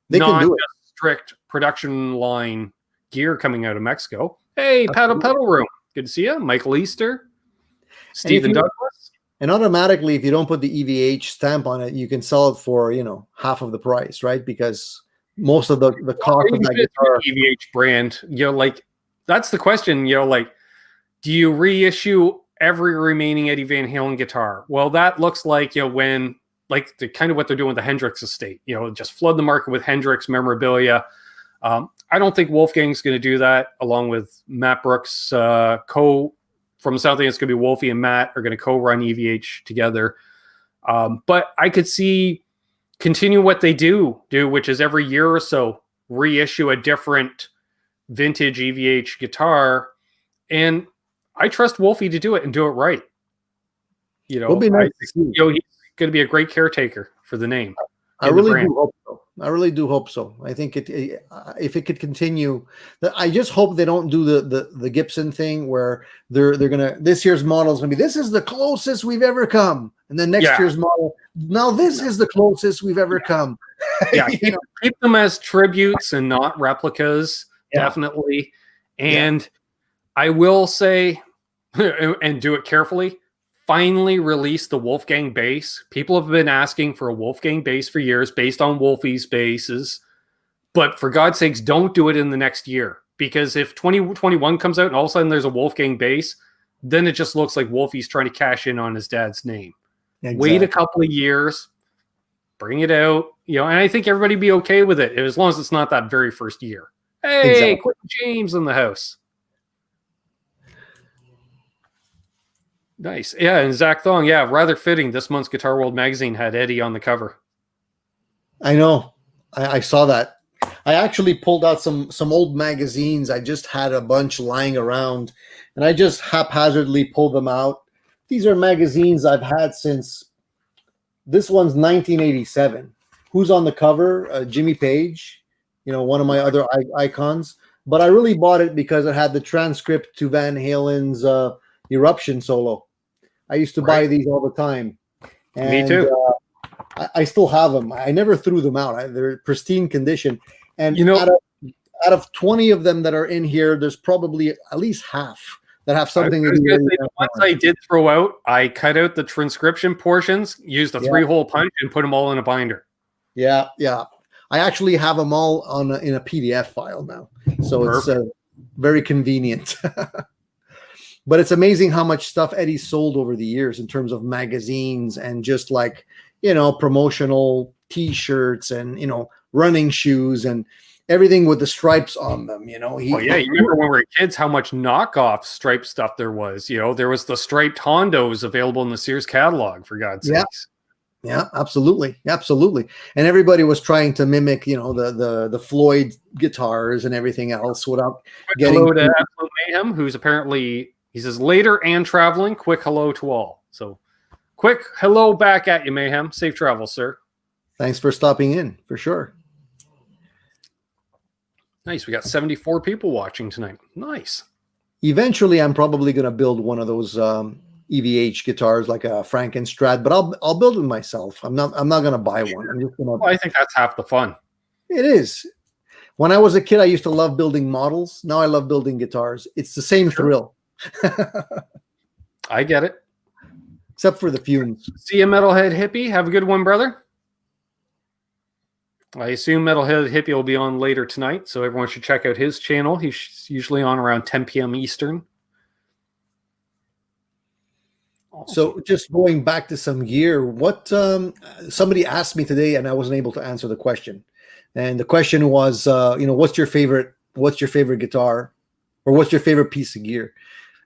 Speaker 1: not just strict production line gear coming out of Mexico. Hey, Pedal Room, good to see you. Michael Easter, Stephen Douglas.
Speaker 2: And automatically, if you don't put the EVH stamp on it, you can sell it for half of the price, right? Because most of the cost of that guitar,
Speaker 1: EVH brand, like. That's the question, like, do you reissue every remaining Eddie Van Halen guitar? Well, that looks like, when, like, the kind of what they're doing with the Hendrix estate, just flood the market with Hendrix memorabilia. I don't think Wolfgang's going to do that, along with Matt Brooks. From the South End, it's going to be Wolfie and Matt are going to co-run EVH together. But I could see continue what they do, which is every year or so reissue a different vintage EVH guitar, and I trust Wolfie to do it and do it right. It'll be nice. He's going to be a great caretaker for the name.
Speaker 2: I really do hope so. I really do hope so. I think if it could continue, I just hope they don't do the Gibson thing where they're gonna, this year's model is gonna be, this is the closest we've ever come, and then next year's model, now this is the closest we've ever come.
Speaker 1: Keep them as tributes and not replicas. Definitely. And I will say, and do it carefully, finally release the Wolfgang bass. People have been asking for a Wolfgang bass for years based on Wolfie's basses. But for God's sakes, don't do it in the next year. Because if 2021 comes out and all of a sudden there's a Wolfgang bass, then it just looks like Wolfie's trying to cash in on his dad's name. Exactly. Wait a couple of years, bring it out, and I think everybody be okay with it, as long as it's not that very first year. Hey, Quentin James in the house. Nice. Yeah, and Zach Thong, rather fitting. This month's Guitar World magazine had Eddie on the cover.
Speaker 2: I know. I saw that. I actually pulled out some old magazines. I just had a bunch lying around, and I just haphazardly pulled them out. These are magazines I've had since, this one's 1987. Who's on the cover? Jimmy Page, one of my other icons. But I really bought it because it had the transcript to Van Halen's Eruption solo. I used to buy these all the time. And,
Speaker 1: me too.
Speaker 2: I still have them. I never threw them out. They're pristine condition. And out of 20 of them that are in here, there's probably at least half that have something to do with it.
Speaker 1: The ones I did throw out, I cut out the transcription portions, used a 3-hole punch, and put them all in a binder.
Speaker 2: Yeah. I actually have them all in a PDF file now. So Perfect. It's very convenient. But it's amazing how much stuff Eddie sold over the years in terms of magazines and just like, promotional T-shirts and, running shoes and everything with the stripes on them, you remember when we were kids how much knockoff stripe stuff there was. There was the striped Hondos available in the Sears catalog, for God's sakes. Yeah, absolutely. And everybody was trying to mimic, the Floyd guitars and everything else without getting.
Speaker 1: Hello to Absolute Mayhem, who's apparently, he says, later and traveling. Quick hello to all. So quick hello back at you, Mayhem. Safe travel, sir.
Speaker 2: Thanks for stopping in, for sure.
Speaker 1: Nice. We got 74 people watching tonight. Nice.
Speaker 2: Eventually, I'm probably going to build one of those EVH guitars, like a Franken Strat, but I'll build it myself. I'm not going to buy one. I'm just going to.
Speaker 1: Well, I think that's half the fun.
Speaker 2: It is. When I was a kid, I used to love building models. Now I love building guitars. It's the same thrill.
Speaker 1: I get it.
Speaker 2: Except for the fumes.
Speaker 1: See you, Metalhead Hippie. Have a good one, brother. I assume Metalhead Hippie will be on later tonight, so everyone should check out his channel. He's usually on around 10 p.m. Eastern.
Speaker 2: Awesome. So just going back to some gear, what somebody asked me today, and I wasn't able to answer the question. And the question was, what's your favorite guitar, or what's your favorite piece of gear?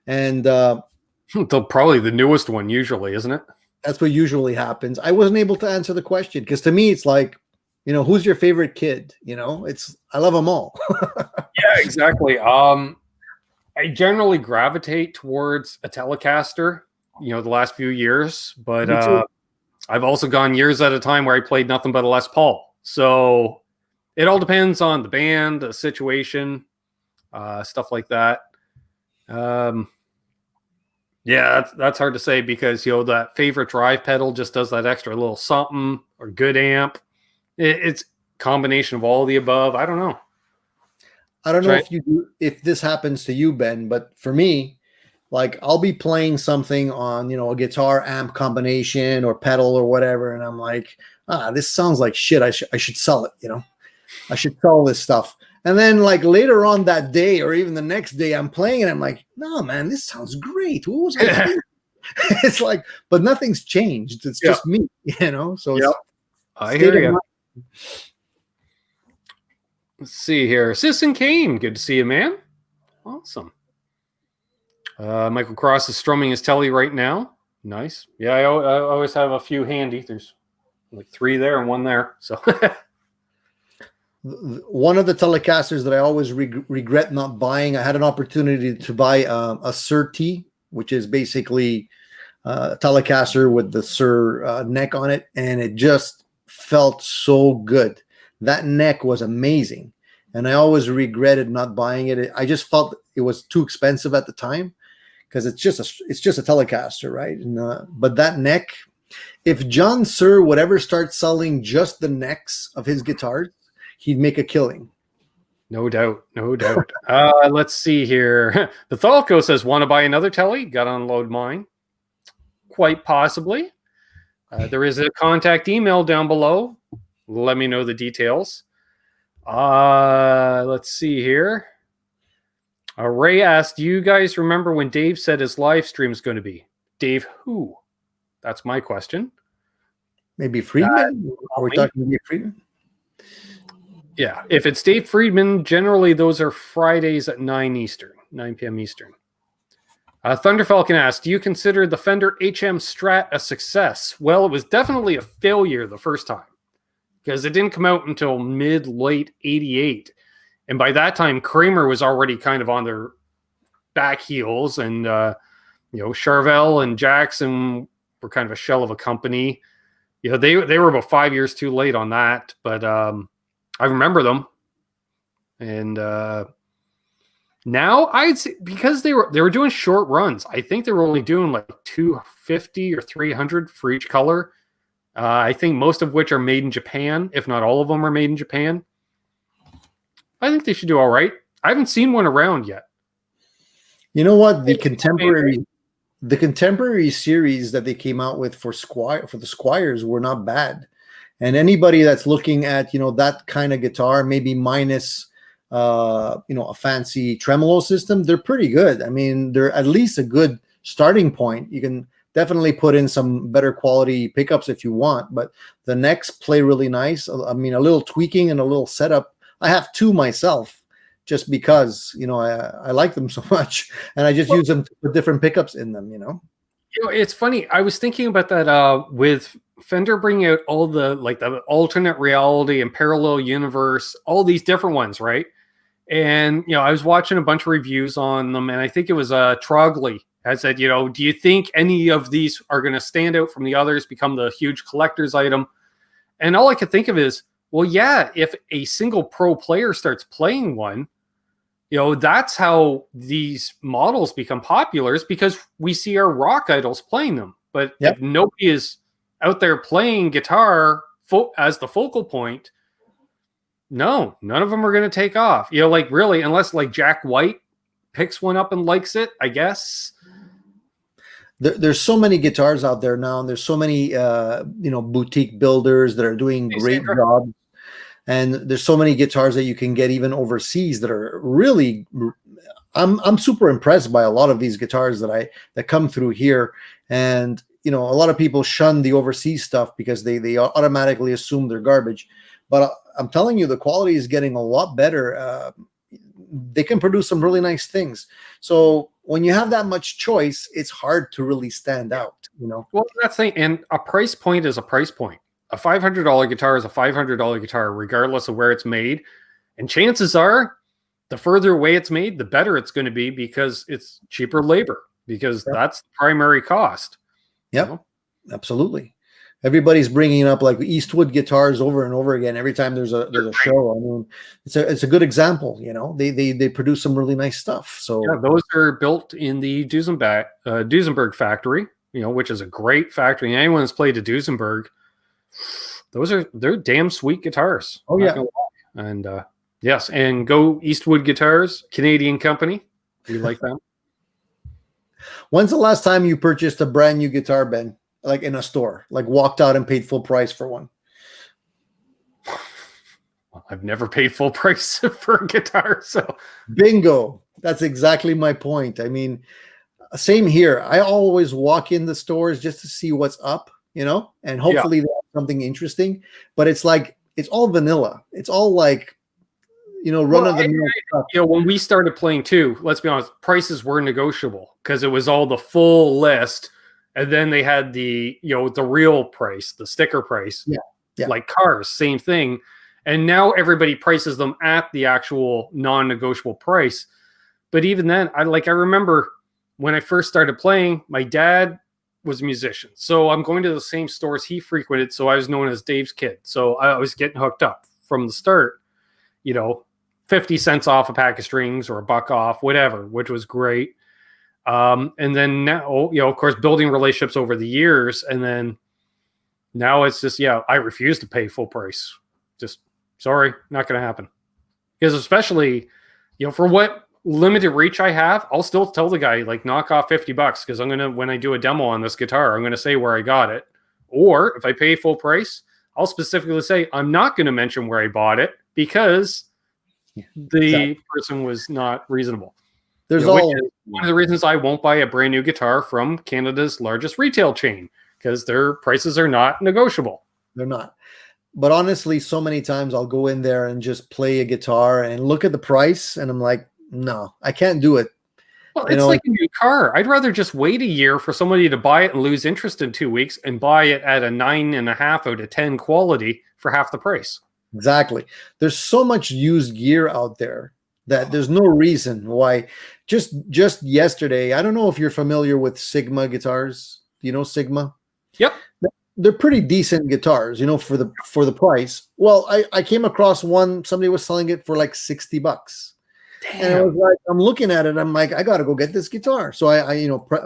Speaker 2: And
Speaker 1: probably the newest one, usually, isn't it?
Speaker 2: That's what usually happens. I wasn't able to answer the question because to me, it's like, who's your favorite kid? I love them all.
Speaker 1: Yeah, exactly. I generally gravitate towards a Telecaster, the last few years, but I've also gone years at a time where I played nothing but a Les Paul. So it all depends on the band, the situation, stuff like that. Yeah, that's hard to say because, that favorite drive pedal just does that extra little something, or good amp. It's a combination of all the above. I don't know.
Speaker 2: I don't know if this happens to you, Ben, but for me, like I'll be playing something on, a guitar amp combination or pedal or whatever, and I'm like, this sounds like shit. I should sell it, I should sell this stuff. And then like later on that day or even the next day, I'm playing and I'm like, no, man, this sounds great. What was I thinking? It's like, but nothing's changed. It's just me, So it's
Speaker 1: I hear you. Let's see here. Sisson Kane, good to see you, man. Awesome. Michael Cross is strumming his telly right now. Nice. Yeah, I always have a few handy. There's like 3 there and 1 there. So
Speaker 2: one of the Telecasters that I always regret not buying, I had an opportunity to buy a Sir T, which is basically a Telecaster with the Sir neck on it, and it just felt so good. That neck was amazing, and I always regretted not buying it. I just felt it was too expensive at the time because it's just a Telecaster, right? And, but that neck, if John Sir would ever start selling just the necks of his guitars, he'd make a killing.
Speaker 1: No doubt. Let's see here. The Thalco says, want to buy another telly? Got to unload mine. Quite possibly. There is a contact email down below. Let me know the details. Let's see here. Ray asked, do you guys remember when Dave said his live stream is going to be? Dave who? That's my question.
Speaker 2: Maybe Friedman? Are we talking Dave Friedman?
Speaker 1: Yeah, if it's Dave Friedman, generally those are Fridays at 9 p.m. Eastern. Thunder Falcon asked, do you consider the Fender HM Strat a success? Well, it was definitely a failure the first time. because it didn't come out until late 88. And by that time, Kramer was already kind of on their back heels, and Charvel and Jackson were kind of a shell of a company. They were about 5 years too late on that, but I remember them. And now I'd say, because they were doing short runs, I think they were only doing like 250 or 300 for each color. I think most of which are made in Japan, if not all of them are made in Japan. I think they should do all right. I haven't seen one around yet.
Speaker 2: You know what? The contemporary series that they came out with for the Squires were not bad. And anybody that's looking at, that kind of guitar, maybe minus a fancy tremolo system, they're pretty good. I mean, they're at least a good starting point. You can definitely put in some better quality pickups if you want, but the necks play really nice. I mean, a little tweaking and a little setup. I have two myself just because, I like them so much, and I just use them to put different pickups in them,
Speaker 1: It's funny. I was thinking about that with Fender bringing out all the alternate reality and parallel universe, all these different ones, right? And, I was watching a bunch of reviews on them, and I think it was Trogley had said, do you think any of these are going to stand out from the others, become the huge collector's item? And all I could think of is, well, yeah, if a single pro player starts playing one, that's how these models become popular, is because we see our rock idols playing them. But if nobody is out there playing guitar as the focal point, no, none of them are going to take off. Really, unless like Jack White picks one up and likes it, I guess.
Speaker 2: There's so many guitars out there now, and there's so many boutique builders that are doing great jobs. And there's so many guitars that you can get even overseas that are really, I'm super impressed by a lot of these guitars that come through here. And, a lot of people shun the overseas stuff because they automatically assume they're garbage. But I'm telling you, the quality is getting a lot better. They can produce some really nice things. So when you have that much choice, it's hard to really stand out,
Speaker 1: Well, that's the thing. And a price point is a price point. A $500 guitar is a $500 guitar, regardless of where it's made. And chances are, the further away it's made, the better it's going to be, because it's cheaper labor, because that's the primary cost.
Speaker 2: Yep, absolutely. Everybody's bringing up like Eastwood guitars over and over again every time there's a show. I mean, it's a good example. They produce some really nice stuff. So
Speaker 1: those are built in the Duesenberg factory, which is a great factory. And anyone that's played a Duesenberg, they're damn sweet guitars.
Speaker 2: Oh yeah.
Speaker 1: And yes, and go Eastwood Guitars, Canadian company. Do you like them?
Speaker 2: When's the last time you purchased a brand new guitar, Ben? Like in a store, like walked out and paid full price for one?
Speaker 1: Well, I've never paid full price for a guitar, so
Speaker 2: bingo. That's exactly my point. I mean, same here. I always walk in the stores just to see what's up, and hopefully they have something interesting. But it's like, it's all vanilla. It's all like, run of the mill stuff.
Speaker 1: When we started playing too, let's be honest, prices were negotiable because it was all the full list. And then they had the real price, the sticker price, like cars, same thing. And now everybody prices them at the actual non-negotiable price. But even then, I remember when I first started playing, my dad was a musician. So I'm going to the same stores he frequented. So I was known as Dave's kid. So I was getting hooked up from the start, 50 cents off a pack of strings or $1 off, whatever, which was great. And then now, of course, building relationships over the years. And then now it's just, I refuse to pay full price. Just sorry, not going to happen. Because especially, for what limited reach I have, I'll still tell the guy, like, knock off $50 because when I do a demo on this guitar, I'm going to say where I got it. Or if I pay full price, I'll specifically say, I'm not going to mention where I bought it because the person was not reasonable.
Speaker 2: There's
Speaker 1: one of the reasons I won't buy a brand new guitar from Canada's largest retail chain, because their prices are not negotiable.
Speaker 2: They're not. But honestly, so many times I'll go in there and just play a guitar and look at the price, and I'm like, no, I can't do it.
Speaker 1: Well, it's like a new car. I'd rather just wait a year for somebody to buy it and lose interest in 2 weeks and buy it at a 9.5 out of 10 quality for half the price.
Speaker 2: Exactly. There's so much used gear out there that there's no reason why. Just yesterday, I don't know if you're familiar with Sigma guitars. Do you know Sigma?
Speaker 1: Yep.
Speaker 2: They're pretty decent guitars, for the price. Well, I came across one. Somebody was selling it for like $60. Damn. And I was like, I'm looking at it. I'm like, I got to go get this guitar. So I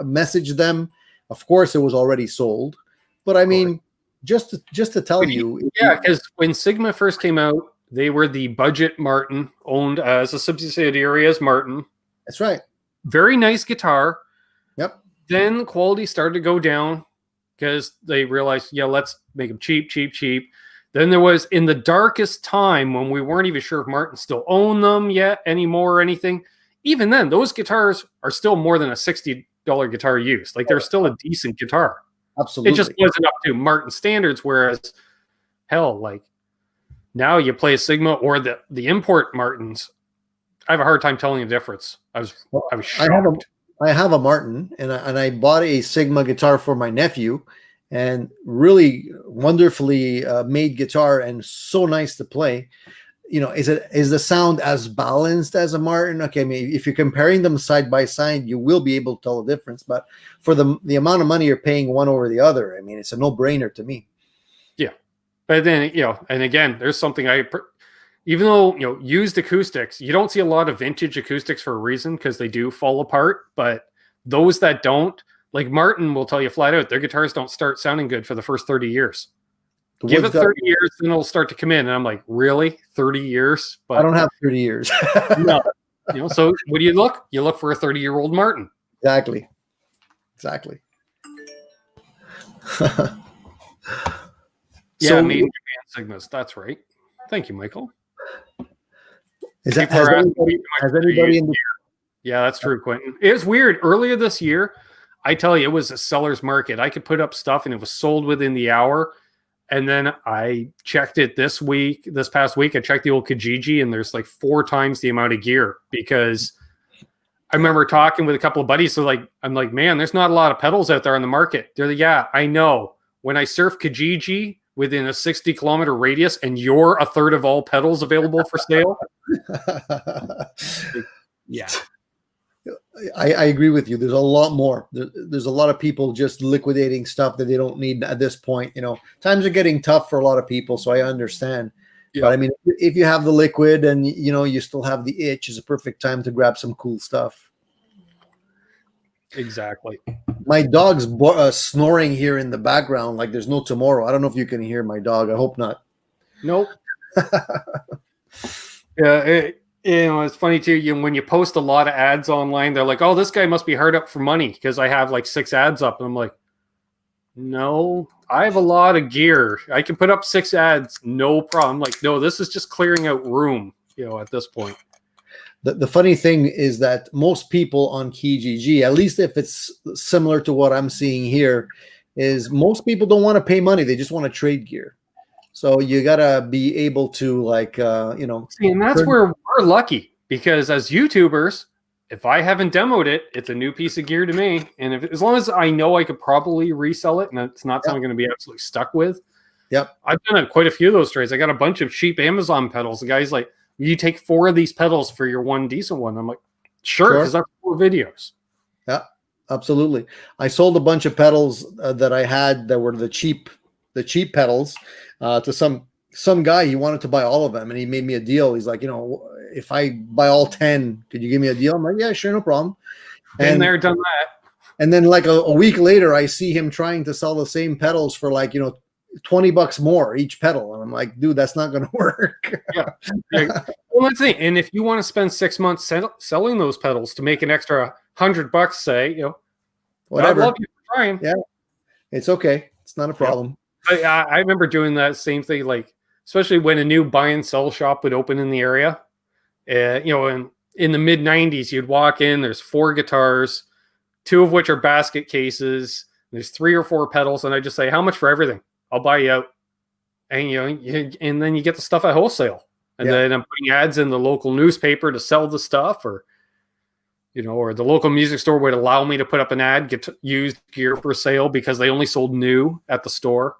Speaker 2: messaged them. Of course, it was already sold. But I mean, just to tell you.
Speaker 1: Yeah, because when Sigma first came out, they were the budget Martin, owned as a subsidiary as Martin.
Speaker 2: That's right.
Speaker 1: Very nice guitar.
Speaker 2: Yep.
Speaker 1: Then quality started to go down because they realized, let's make them cheap. Then there was, in the darkest time when we weren't even sure if Martin still owned them yet anymore or anything. Even then, those guitars are still more than a $60 guitar used. Like, they're still a decent guitar.
Speaker 2: Absolutely.
Speaker 1: It just wasn't up to Martin standards, whereas, hell, like, now you play a Sigma or the import Martins. I have a hard time telling the difference. I was shocked.
Speaker 2: I have a Martin, and I bought a Sigma guitar for my nephew, and really wonderfully made guitar and so nice to play. Is the sound as balanced as a Martin? Okay, I mean, if you're comparing them side by side, you will be able to tell the difference. But for the amount of money you're paying one over the other, I mean, it's a no-brainer to me.
Speaker 1: Yeah, but then and again, there's something even though used acoustics, you don't see a lot of vintage acoustics for a reason, because they do fall apart. But those that don't, like Martin will tell you flat out, their guitars don't start sounding good for the first 30 years. Give it 30 years, then it'll start to come in. And I'm like, really? 30 years? But
Speaker 2: I don't have 30 years.
Speaker 1: No. So what do you look? You look for a 30-year-old Martin.
Speaker 2: Exactly.
Speaker 1: Yeah, made in Japan Sigmas. That's right. Thank you, Michael.
Speaker 2: Has anybody in the...
Speaker 1: Yeah, that's true, Quentin. It was weird. Earlier this year, I tell you, it was a seller's market. I could put up stuff and it was sold within the hour. And then I checked it this past week. I checked the old Kijiji, and there's like 4 times the amount of gear, because I remember talking with a couple of buddies. So I'm like, man, there's not a lot of pedals out there on the market. They're like, yeah, I know. When I surf Kijiji within a 60-kilometer radius, and you're a third of all pedals available for sale. Yeah.
Speaker 2: I agree with you. There's a lot more. There's a lot of people just liquidating stuff that they don't need at this point. Times are getting tough for a lot of people, so I understand. Yeah. But I mean, if you have the liquid and you still have the itch, is a perfect time to grab some cool stuff.
Speaker 1: Exactly.
Speaker 2: My dog's snoring here in the background like there's no tomorrow. I don't know if you can hear my dog. I hope not.
Speaker 1: Nope. Yeah. It's funny too. When you post a lot of ads online, they're like, "Oh, this guy must be hard up for money because I have like 6 ads up." And I'm like, "No, I have a lot of gear. I can put up 6 ads, no problem." Like, no, this is just clearing out room. At this point.
Speaker 2: The funny thing is that most people on Kijiji, at least if it's similar to what I'm seeing here, is most people don't want to pay money. They just want to trade gear. So you gotta be able to See,
Speaker 1: and that's where we're lucky, because as YouTubers, if I haven't demoed it, it's a new piece of gear to me. And as long as I know I could probably resell it, and it's not something I'm going to be absolutely stuck with.
Speaker 2: Yep.
Speaker 1: I've done quite a few of those trades. I got a bunch of cheap Amazon pedals. The guy's like, "You take 4 of these pedals for your one decent one." I'm like, sure, because that's 4 videos.
Speaker 2: Yeah, absolutely. I sold a bunch of pedals that I had that were the cheap pedals to some guy. He wanted to buy all of them, and he made me a deal. He's like, if I buy all 10, could you give me a deal? I'm like, yeah, sure, no problem.
Speaker 1: Been there, done that.
Speaker 2: And then like a week later, I see him trying to sell the same pedals for like, $20 more each pedal. And I'm like, dude, that's not going to work.
Speaker 1: Yeah. Well, let's see. And if you want to spend 6 months selling those pedals to make an extra $100, say,
Speaker 2: whatever.
Speaker 1: I love you for trying.
Speaker 2: Yeah. It's okay. It's not a problem.
Speaker 1: I remember doing that same thing, like, especially when a new buy and sell shop would open in the area. In the mid 90s, you'd walk in, there's 4 guitars, 2 of which are basket cases. There's 3 or 4 pedals. And I just say, how much for everything? I'll buy you out. And, and then you get the stuff at wholesale. And then I'm putting ads in the local newspaper to sell the stuff, or, or the local music store would allow me to put up an ad, get used gear for sale because they only sold new at the store.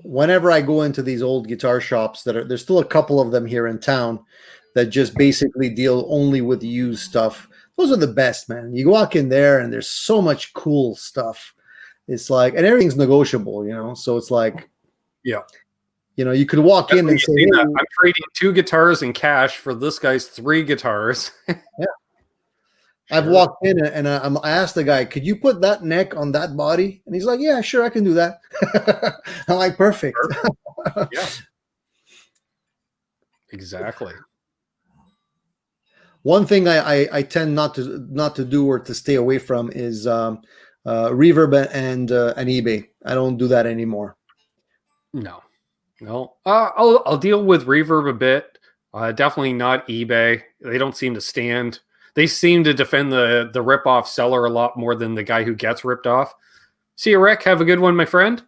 Speaker 2: Whenever I go into these old guitar shops there's still a couple of them here in town that just basically deal only with used stuff. Those are the best, man. You walk in there and there's so much cool stuff. It's like, and everything's negotiable, so it's like,
Speaker 1: yeah,
Speaker 2: you could walk in and say, hey,
Speaker 1: I'm trading 2 guitars in cash for this guy's 3 guitars.
Speaker 2: Yeah. I've walked in and I asked the guy, could you put that neck on that body? And he's like, yeah, sure, I can do that. I'm like, perfect.
Speaker 1: Yeah. Exactly.
Speaker 2: One thing I tend not to do or to stay away from is reverb and eBay. I don't do that anymore.
Speaker 1: No. I'll deal with reverb a bit. Definitely not eBay. They don't seem to stand. They seem to defend the rip-off seller a lot more than the guy who gets ripped off. See you, Rick. Have a good one, my friend.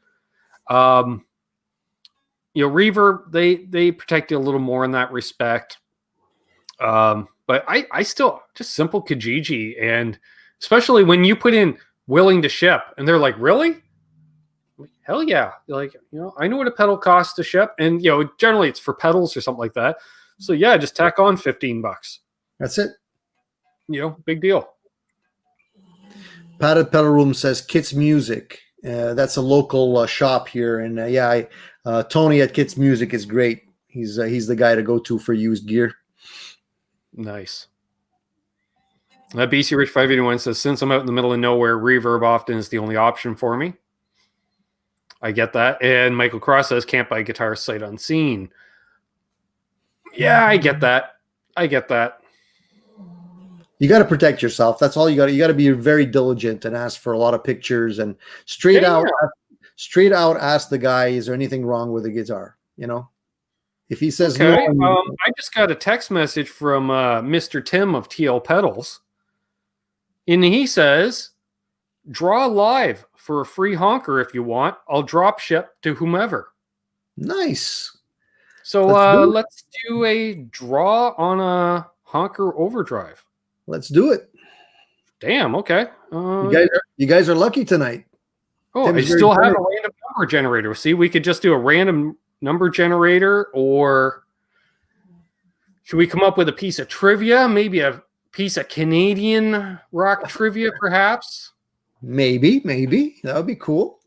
Speaker 1: Reverb, they protect you a little more in that respect. But I still just simple Kijiji, and especially when you put in willing to ship, and they're like, really? Hell yeah. Like, I know what a pedal costs to ship, and generally it's for pedals or something like that. So yeah, just tack on $15.
Speaker 2: That's it.
Speaker 1: Big deal.
Speaker 2: Padded Pedal Room says Kits Music. That's a local shop here, and Tony at Kits Music is great. He's the guy to go to for used gear.
Speaker 1: Nice. BC Rich 581 says, since I'm out in the middle of nowhere, reverb often is the only option for me. I get that. And Michael Cross says, can't buy guitar sight unseen. Yeah, I get that.
Speaker 2: You got to protect yourself. That's all you got. You got to be very diligent and ask for a lot of pictures and straight out ask the guy, is there anything wrong with the guitar? If he says no.
Speaker 1: I just got a text message from Mr. Tim of TL Pedals. And he says, draw live for a free honker if you want. I'll drop ship to whomever.
Speaker 2: Nice.
Speaker 1: So let's do a draw on a honker overdrive.
Speaker 2: Let's do it.
Speaker 1: Damn, okay.
Speaker 2: You guys are lucky tonight.
Speaker 1: Oh, I still have a random number generator. See, we could just do a random number generator, or should we come up with a piece of trivia? Maybe a piece of Canadian rock trivia, perhaps?
Speaker 2: Maybe. That would be cool.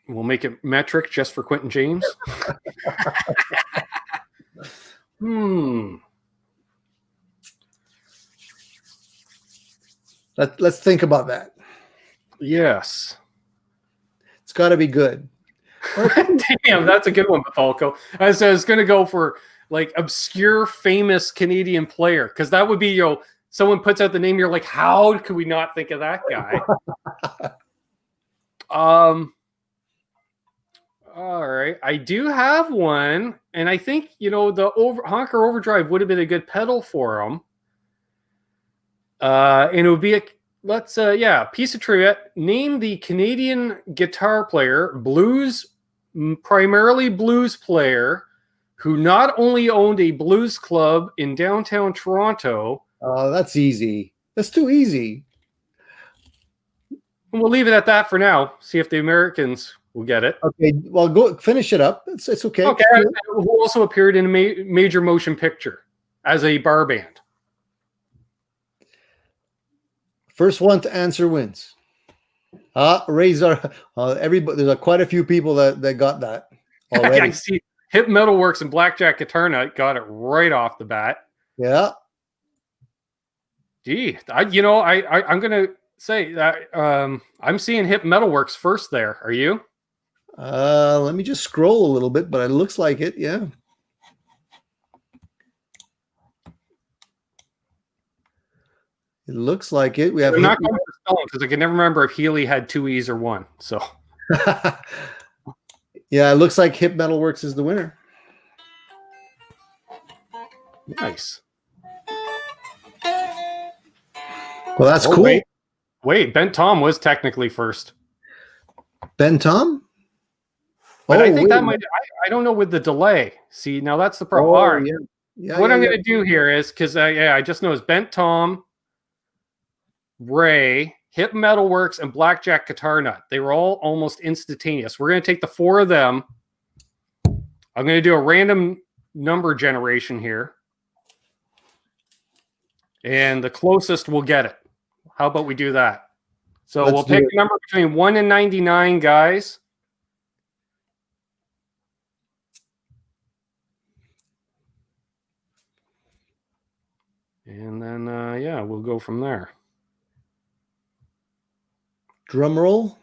Speaker 1: We'll make it metric just for Quentin James.
Speaker 2: Let's think about that.
Speaker 1: Yes.
Speaker 2: It's got to be good.
Speaker 1: Damn, that's a good one, Bethalco. I was going to go for like obscure, famous Canadian player, because that would be, someone puts out the name, you're like, how could we not think of that guy? All right. I do have one, and I think, the honker overdrive would have been a good pedal for him. And it would be piece of trivia. Name the Canadian guitar player, primarily blues player, who not only owned a blues club in downtown Toronto.
Speaker 2: Oh, that's easy. That's too easy.
Speaker 1: We'll leave it at that for now. See if the Americans will get it.
Speaker 2: Okay, well, go finish it up. It's okay.
Speaker 1: Okay, who also appeared in a major motion picture as a bar band.
Speaker 2: First one to answer wins. Razor. Everybody. There's quite a few people that got that already.
Speaker 1: I see. Hip Metalworks and Blackjack Guitar Nut got it right off the bat.
Speaker 2: Yeah.
Speaker 1: Gee, I'm gonna say that I'm seeing Hip Metalworks first there. Are you?
Speaker 2: Let me just scroll a little bit, but it looks like it. Yeah. It looks like it. We have.
Speaker 1: I'm not going for spelling because I can never remember if Healy had 2 E's or 1. So.
Speaker 2: Yeah, it looks like Hip Metalworks is the winner.
Speaker 1: Nice.
Speaker 2: Well, that's cool.
Speaker 1: Wait, Ben Tom was technically first.
Speaker 2: Ben Tom?
Speaker 1: But I think that might. I don't know with the delay. See, now that's the problem.
Speaker 2: Oh,
Speaker 1: All right.
Speaker 2: Yeah.
Speaker 1: what I'm going to do here is, because I just know it's Bent Tom, Ray, Hip Metalworks, and Blackjack Guitar Nut. They were all almost instantaneous. We're going to take the 4 of them. I'm going to do a random number generation here. And the closest will get it. How about we do that? So we'll pick a number between 1 and 99, guys. And then, yeah, we'll go from there.
Speaker 2: Drum roll.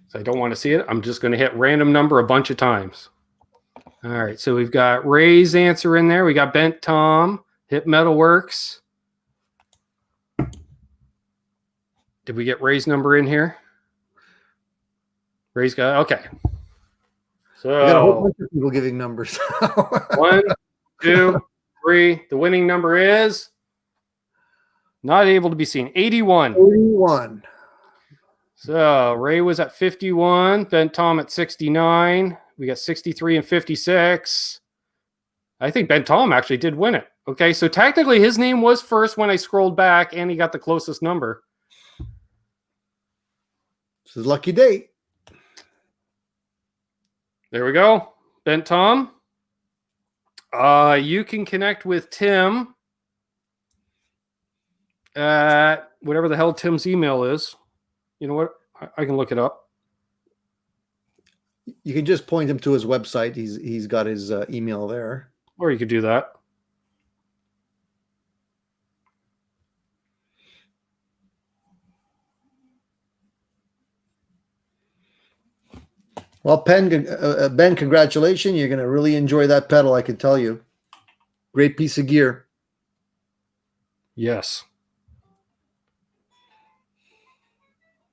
Speaker 1: So I don't want to see it. I'm just going to hit random number a bunch of times. All right, so we've got Ray's answer in there. We got Bent Tom, Hip Metalworks. Did we get Ray's number in here? Ray's got, okay. So
Speaker 2: we got a whole bunch of people giving numbers.
Speaker 1: 1, 2, 3. The winning number is not able to be seen. 81.
Speaker 2: 81.
Speaker 1: So Ray was at 51. Bent Tom at 69. We got 63 and 56. I think Bent Tom actually did win it. Okay, so technically his name was first when I scrolled back, and he got the closest number.
Speaker 2: This is lucky day.
Speaker 1: There we go. Bent Tom. You can connect with Tim at whatever the hell Tim's email is. You know what? I can look it up.
Speaker 2: You can just point him to his website. He's got his email there.
Speaker 1: Or you could do that.
Speaker 2: Well, Ben, congratulations. You're going to really enjoy that pedal, I can tell you. Great piece of gear.
Speaker 1: Yes.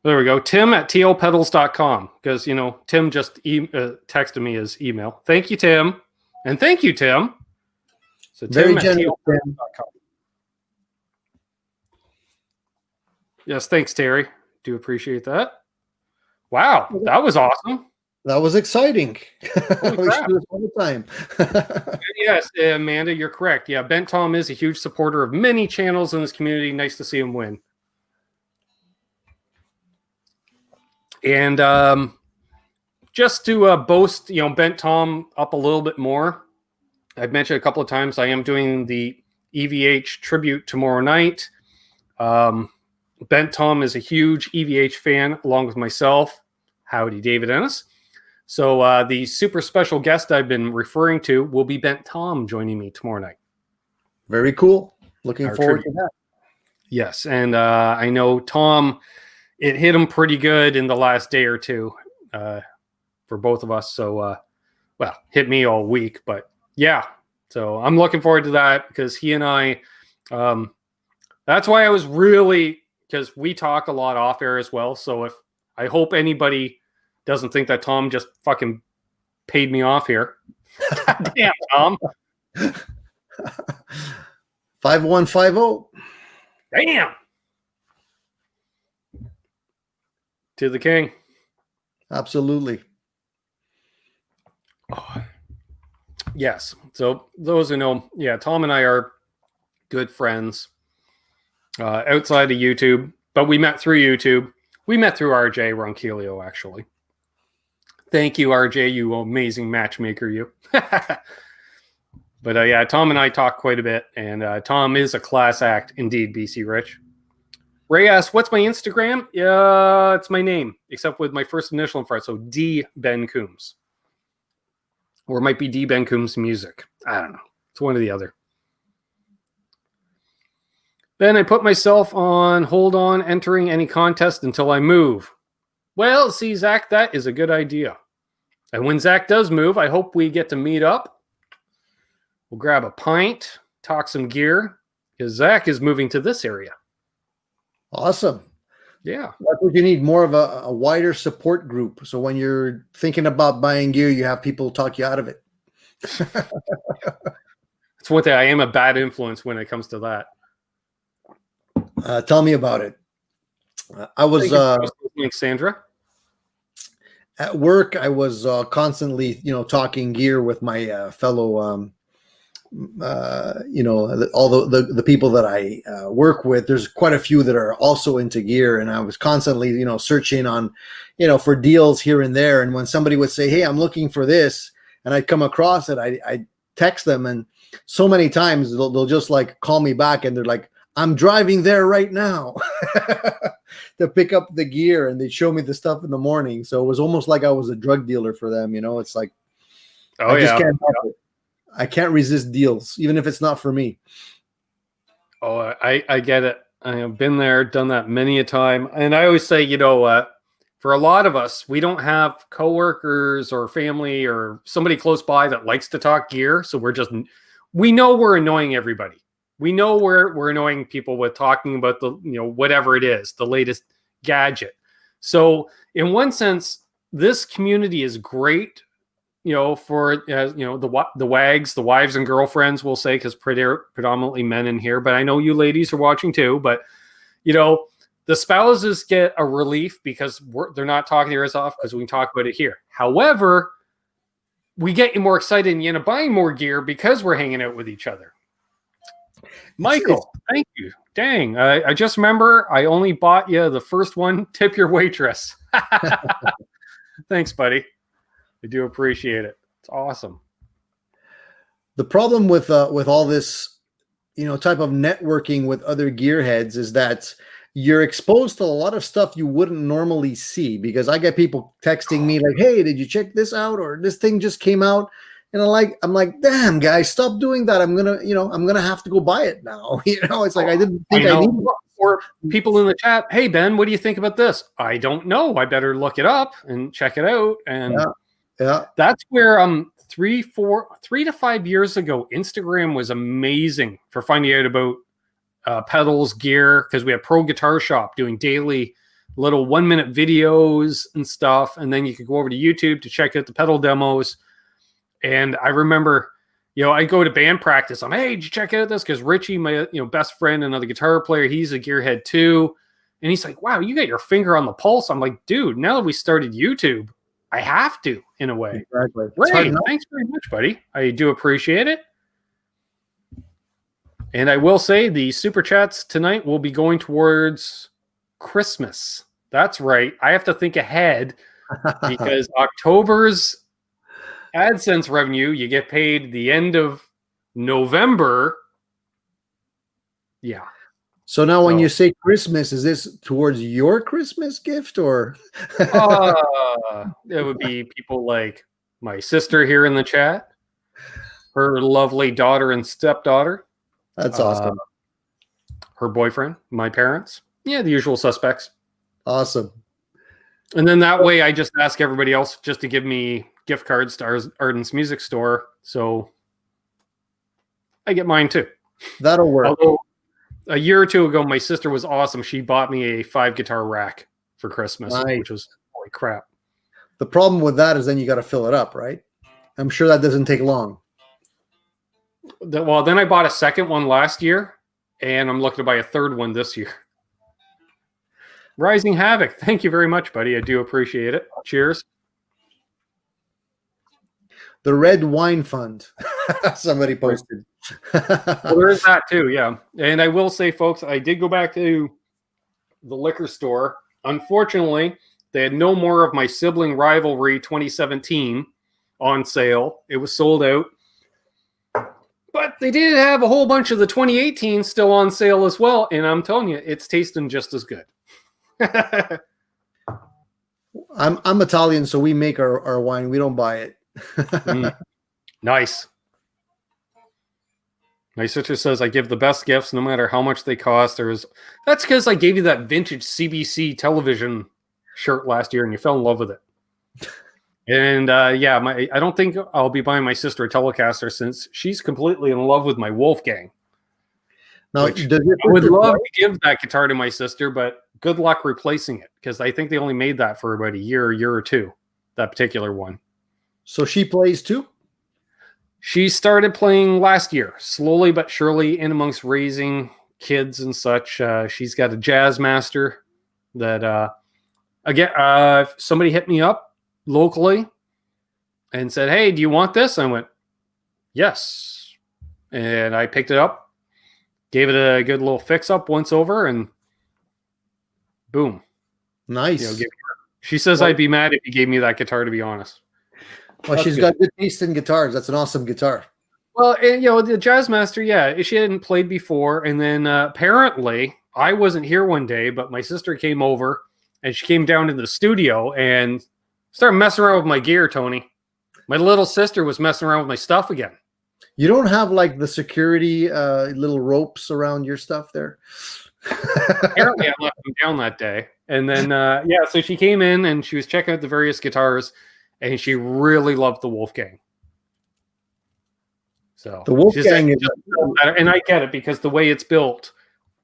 Speaker 1: There we go. Tim at tlpedals.com. Because, you know, Tim just texted me his email. Thank you, Tim. And thank you, Tim. So
Speaker 2: Very
Speaker 1: Tim
Speaker 2: generous,
Speaker 1: at tlpedals.com. Yes, thanks, Terry. Do appreciate that. Wow, that was awesome.
Speaker 2: That was exciting. We should do this all the time.
Speaker 1: Yes, Amanda, you're correct. Yeah, Bent Tom is a huge supporter of many channels in this community. Nice to see him win. And just to boast, you know, Bent Tom up a little bit more. I've mentioned a couple of times I am doing the EVH tribute tomorrow night. Bent Tom is a huge EVH fan, along with myself. Howdy, David Ennis. So the super special guest I've been referring to will be Bent Tom joining me tomorrow night.
Speaker 2: Very cool. Looking forward to that.
Speaker 1: Yes, and I know Tom, it hit him pretty good in the last day or two for both of us. So, well, hit me all week, but yeah. So I'm looking forward to that because he and I, that's why I was really, because we talk a lot off air as well. So if I hope anybody doesn't think that Tom just fucking paid me off here. Damn, Tom.
Speaker 2: 5150.
Speaker 1: Damn. To the king.
Speaker 2: Absolutely.
Speaker 1: Oh. Yes. So those who know, yeah, Tom and I are good friends outside of YouTube, but we met through YouTube. We met through RJ Ronquillo, actually. Thank you, RJ, you amazing matchmaker, you. But yeah, Tom and I talk quite a bit, and Tom is a class act indeed, BC Rich. Ray asks, what's my Instagram? Yeah, it's my name, except with my first initial in front, so D Ben Coombs. Or it might be D Ben Coombs Music. I don't know. It's one or the other. Ben, I put myself on hold on entering any contest until I move. Well, see, Zach, that is a good idea. And when Zach does move, I hope we get to meet up. We'll grab a pint, talk some gear, because Zach is moving to this area.
Speaker 2: Awesome.
Speaker 1: Yeah.
Speaker 2: That's what you need, more of a wider support group. So when you're thinking about buying gear, you have people talk you out of it.
Speaker 1: That's one thing. I am a bad influence when it comes to that.
Speaker 2: Tell me about it. I was
Speaker 1: like Sandra.
Speaker 2: At work. I was constantly, talking gear with my fellow, all the people that I work with. There's quite a few that are also into gear, and I was constantly, searching on, for deals here and there. And when somebody would say, "Hey, I'm looking for this," and I'd come across it, I text them, and so many times they'll just like call me back, and they're like, "I'm driving there right now." To pick up the gear, and they show me the stuff in the morning. So it was almost like I was a drug dealer for them. It's like, I just can't help it. I can't resist deals, even if it's not for me.
Speaker 1: Oh, I get it. I have been there, done that many a time. And I always say, for a lot of us, we don't have coworkers or family or somebody close by that likes to talk gear. So we know we're annoying everybody. We know we're annoying people with talking about the, whatever it is, the latest gadget. So in one sense, this community is great, for, the wags, the wives and girlfriends, we'll say, because predominantly men in here, but I know you ladies are watching too, but, the spouses get a relief because they're not talking to us off because we can talk about it here. However, we get you more excited and you end up buying more gear because we're hanging out with each other. Michael, thank you. Dang, I just remember I only bought you the first one. Tip your waitress. Thanks, buddy. I do appreciate it. It's awesome.
Speaker 2: The problem with all this, type of networking with other gearheads is that you're exposed to a lot of stuff you wouldn't normally see, because I get people texting me like, "Hey, did you check this out?" Or "This thing just came out." And I'm like, "Damn, guys, stop doing that. I'm gonna have to go buy it now." It's like I didn't think I needed it.
Speaker 1: Or people in the chat, "Hey Ben, what do you think about this?" I don't know. I better look it up and check it out. And that's where 3 to 5 years ago, Instagram was amazing for finding out about pedals, gear, because we had Pro Guitar Shop doing daily little 1-minute videos and stuff, and then you could go over to YouTube to check out the pedal demos. And I remember, I go to band practice. I'm, "Hey, did you check out this?" Because Richie, my best friend, another guitar player, he's a gearhead too. And he's like, "Wow, you got your finger on the pulse." I'm like, "Dude, now that we started YouTube, I have to, in a way."
Speaker 2: Exactly.
Speaker 1: Ray, thanks very much, buddy. I do appreciate it. And I will say the super chats tonight will be going towards Christmas. That's right. I have to think ahead because October's AdSense revenue, you get paid the end of November. Yeah.
Speaker 2: So now when you say Christmas, is this towards your Christmas gift or?
Speaker 1: It would be people like my sister here in the chat, her lovely daughter and stepdaughter.
Speaker 2: That's awesome.
Speaker 1: Her boyfriend, my parents. Yeah, the usual suspects.
Speaker 2: Awesome.
Speaker 1: And then that way I just ask everybody else just to give me gift cards to Ardens Music Store. So I get mine too.
Speaker 2: That'll work.
Speaker 1: Although a year or two ago, my sister was awesome. She bought me a 5-guitar rack for Christmas, which was holy crap.
Speaker 2: The problem with that is then you got to fill it up, right? I'm sure that doesn't take long.
Speaker 1: Well, then I bought a second one last year, and I'm looking to buy a third one this year. Rising Havoc, thank you very much, buddy. I do appreciate it. Cheers.
Speaker 2: The Red Wine Fund. Somebody posted.
Speaker 1: Well, there is that too, yeah. And I will say, folks, I did go back to the liquor store. Unfortunately, they had no more of my Sibling Rivalry 2017 on sale. It was sold out. But they did have a whole bunch of the 2018 still on sale as well. And I'm telling you, it's tasting just as good.
Speaker 2: I'm Italian, so we make our wine. We don't buy it.
Speaker 1: Nice. My sister says I give the best gifts no matter how much they cost. That's because I gave you that vintage CBC television shirt last year and you fell in love with it. And I don't think I'll be buying my sister a Telecaster since she's completely in love with my Wolfgang. Now, I would love to give that guitar to my sister, but good luck replacing it because I think they only made that for about a year or two, that particular one.
Speaker 2: So she plays too?
Speaker 1: She started playing last year, slowly but surely, in amongst raising kids and such. She's got a Jazz Master that again, somebody hit me up locally and said, "Hey, do you want this?" I went, "Yes," and I picked it up, gave it a good little fix up once over, and boom,
Speaker 2: nice.
Speaker 1: She says I'd be mad if you gave me that guitar, to be honest.
Speaker 2: Well, she's got good taste in guitars. That's an awesome guitar.
Speaker 1: Well, and, the Jazzmaster, she hadn't played before, and then apparently I wasn't here one day, but my sister came over, and she came down to the studio and started messing around with my gear, Tony. My little sister was messing around with my stuff again.
Speaker 2: You don't have like the security little ropes around your stuff there?
Speaker 1: Apparently I left them down that day. And then, so she came in and she was checking out the various guitars, and she really loved the Wolfgang. So
Speaker 2: the Wolfgang is
Speaker 1: better. And I get it because the way it's built,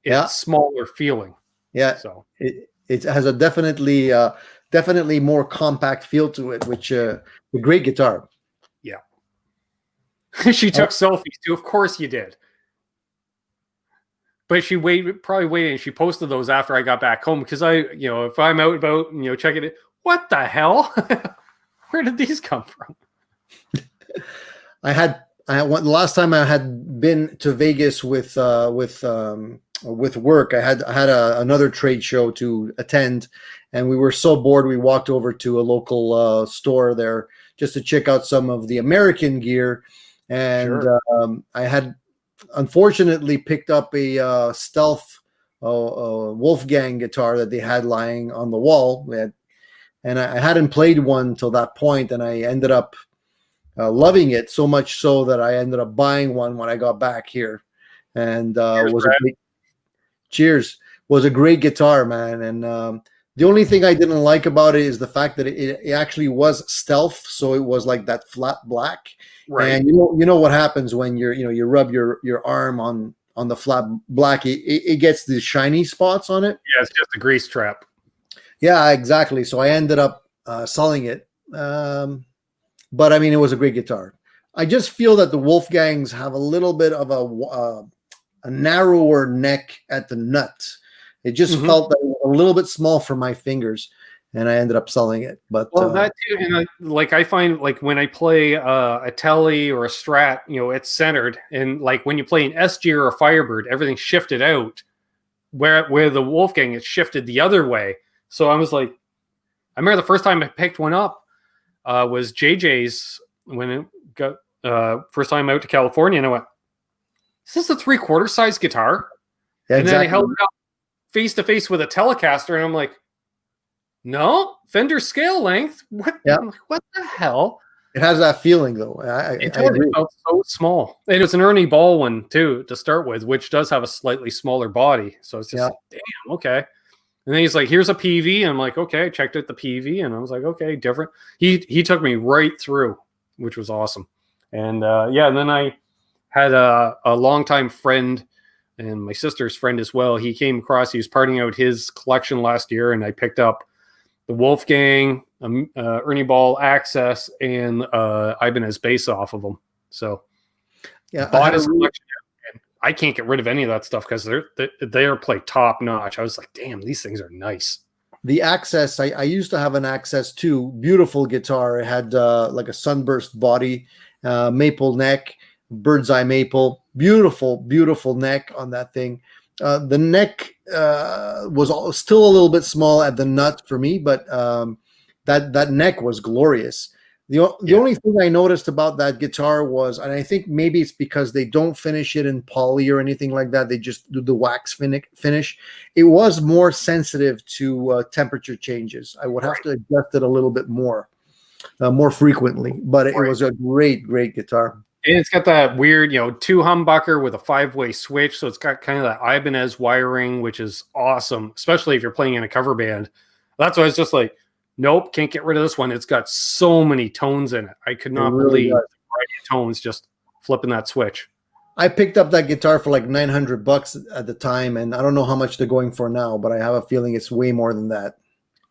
Speaker 1: it's smaller feeling.
Speaker 2: Yeah. So it has a definitely more compact feel to it, which a great guitar.
Speaker 1: Yeah. She took selfies too. Of course you did. But she probably waited, and she posted those after I got back home because if I'm out about and checking it, what the hell? Where did these come from?
Speaker 2: I went last time I had been to Vegas with work. I had another trade show to attend, and we were so bored we walked over to a local store there just to check out some of the American gear, and I had unfortunately picked up a Stealth Wolfgang guitar that they had lying on the wall, and I hadn't played one until that point, and I ended up loving it so much so that I ended up buying one when I got back here, and was a great guitar, man. And the only thing I didn't like about it is the fact that it actually was Stealth, so it was like that flat black. Right. And you know what happens when you rub your arm on the flat black, it gets the shiny spots on it.
Speaker 1: Yeah, it's just a grease trap.
Speaker 2: Yeah, exactly. So I ended up selling it. But I mean, it was a great guitar. I just feel that the Wolfgangs have a little bit of a narrower neck at the nut. It just felt that a little bit small for my fingers, and I ended up selling it. But
Speaker 1: that too, and I find like when I play a Tele or a Strat, it's centered, and like when you play an SG or a Firebird, everything's shifted out. Where the Wolfgang is shifted the other way. So I was like, I remember the first time I picked one up was JJ's when it got first time out to California, and I went, "Is this a 3/4 size guitar?"
Speaker 2: Yeah,
Speaker 1: and then I held it up face to face with a Telecaster, and I'm like, "No, Fender scale length. What?
Speaker 2: Yeah.
Speaker 1: Like, what the hell?"
Speaker 2: It has that feeling though.
Speaker 1: It felt so small, and it's an Ernie Ball one too to start with, which does have a slightly smaller body. So it's just like, damn, okay. And then he's like, "Here's a PV," and I'm like, "Okay." I checked out the PV, and I was like, "Okay, different." He took me right through, which was awesome. And and then I had a longtime friend and my sister's friend as well. He came across. He was partying out his collection last year, and I picked up the Wolfgang, Ernie Ball Access, and Ibanez bass off of them. So
Speaker 2: yeah,
Speaker 1: bought his collection. I can't get rid of any of that stuff because they're play top notch. I was like, damn, these things are nice.
Speaker 2: The Access, I used to have an Access too. Beautiful guitar. It had like a sunburst body, maple neck, bird's eye maple. Beautiful, beautiful neck on that thing. The neck was still a little bit small at the nut for me, but that neck was glorious. The only thing I noticed about that guitar was, and I think maybe it's because they don't finish it in poly or anything like that, they just do the wax finish. It was more sensitive to temperature changes. I would have to adjust it a little bit more frequently, but it was a great, great guitar.
Speaker 1: And it's got that weird, 2 humbucker with a 5-way switch. So it's got kind of that Ibanez wiring, which is awesome, especially if you're playing in a cover band. That's why I was just like, nope, can't get rid of this one. It's got so many tones in it. I could not believe the variety of tones just flipping that switch.
Speaker 2: I picked up that guitar for like $900 at the time, and I don't know how much they're going for now, but I have a feeling it's way more than that.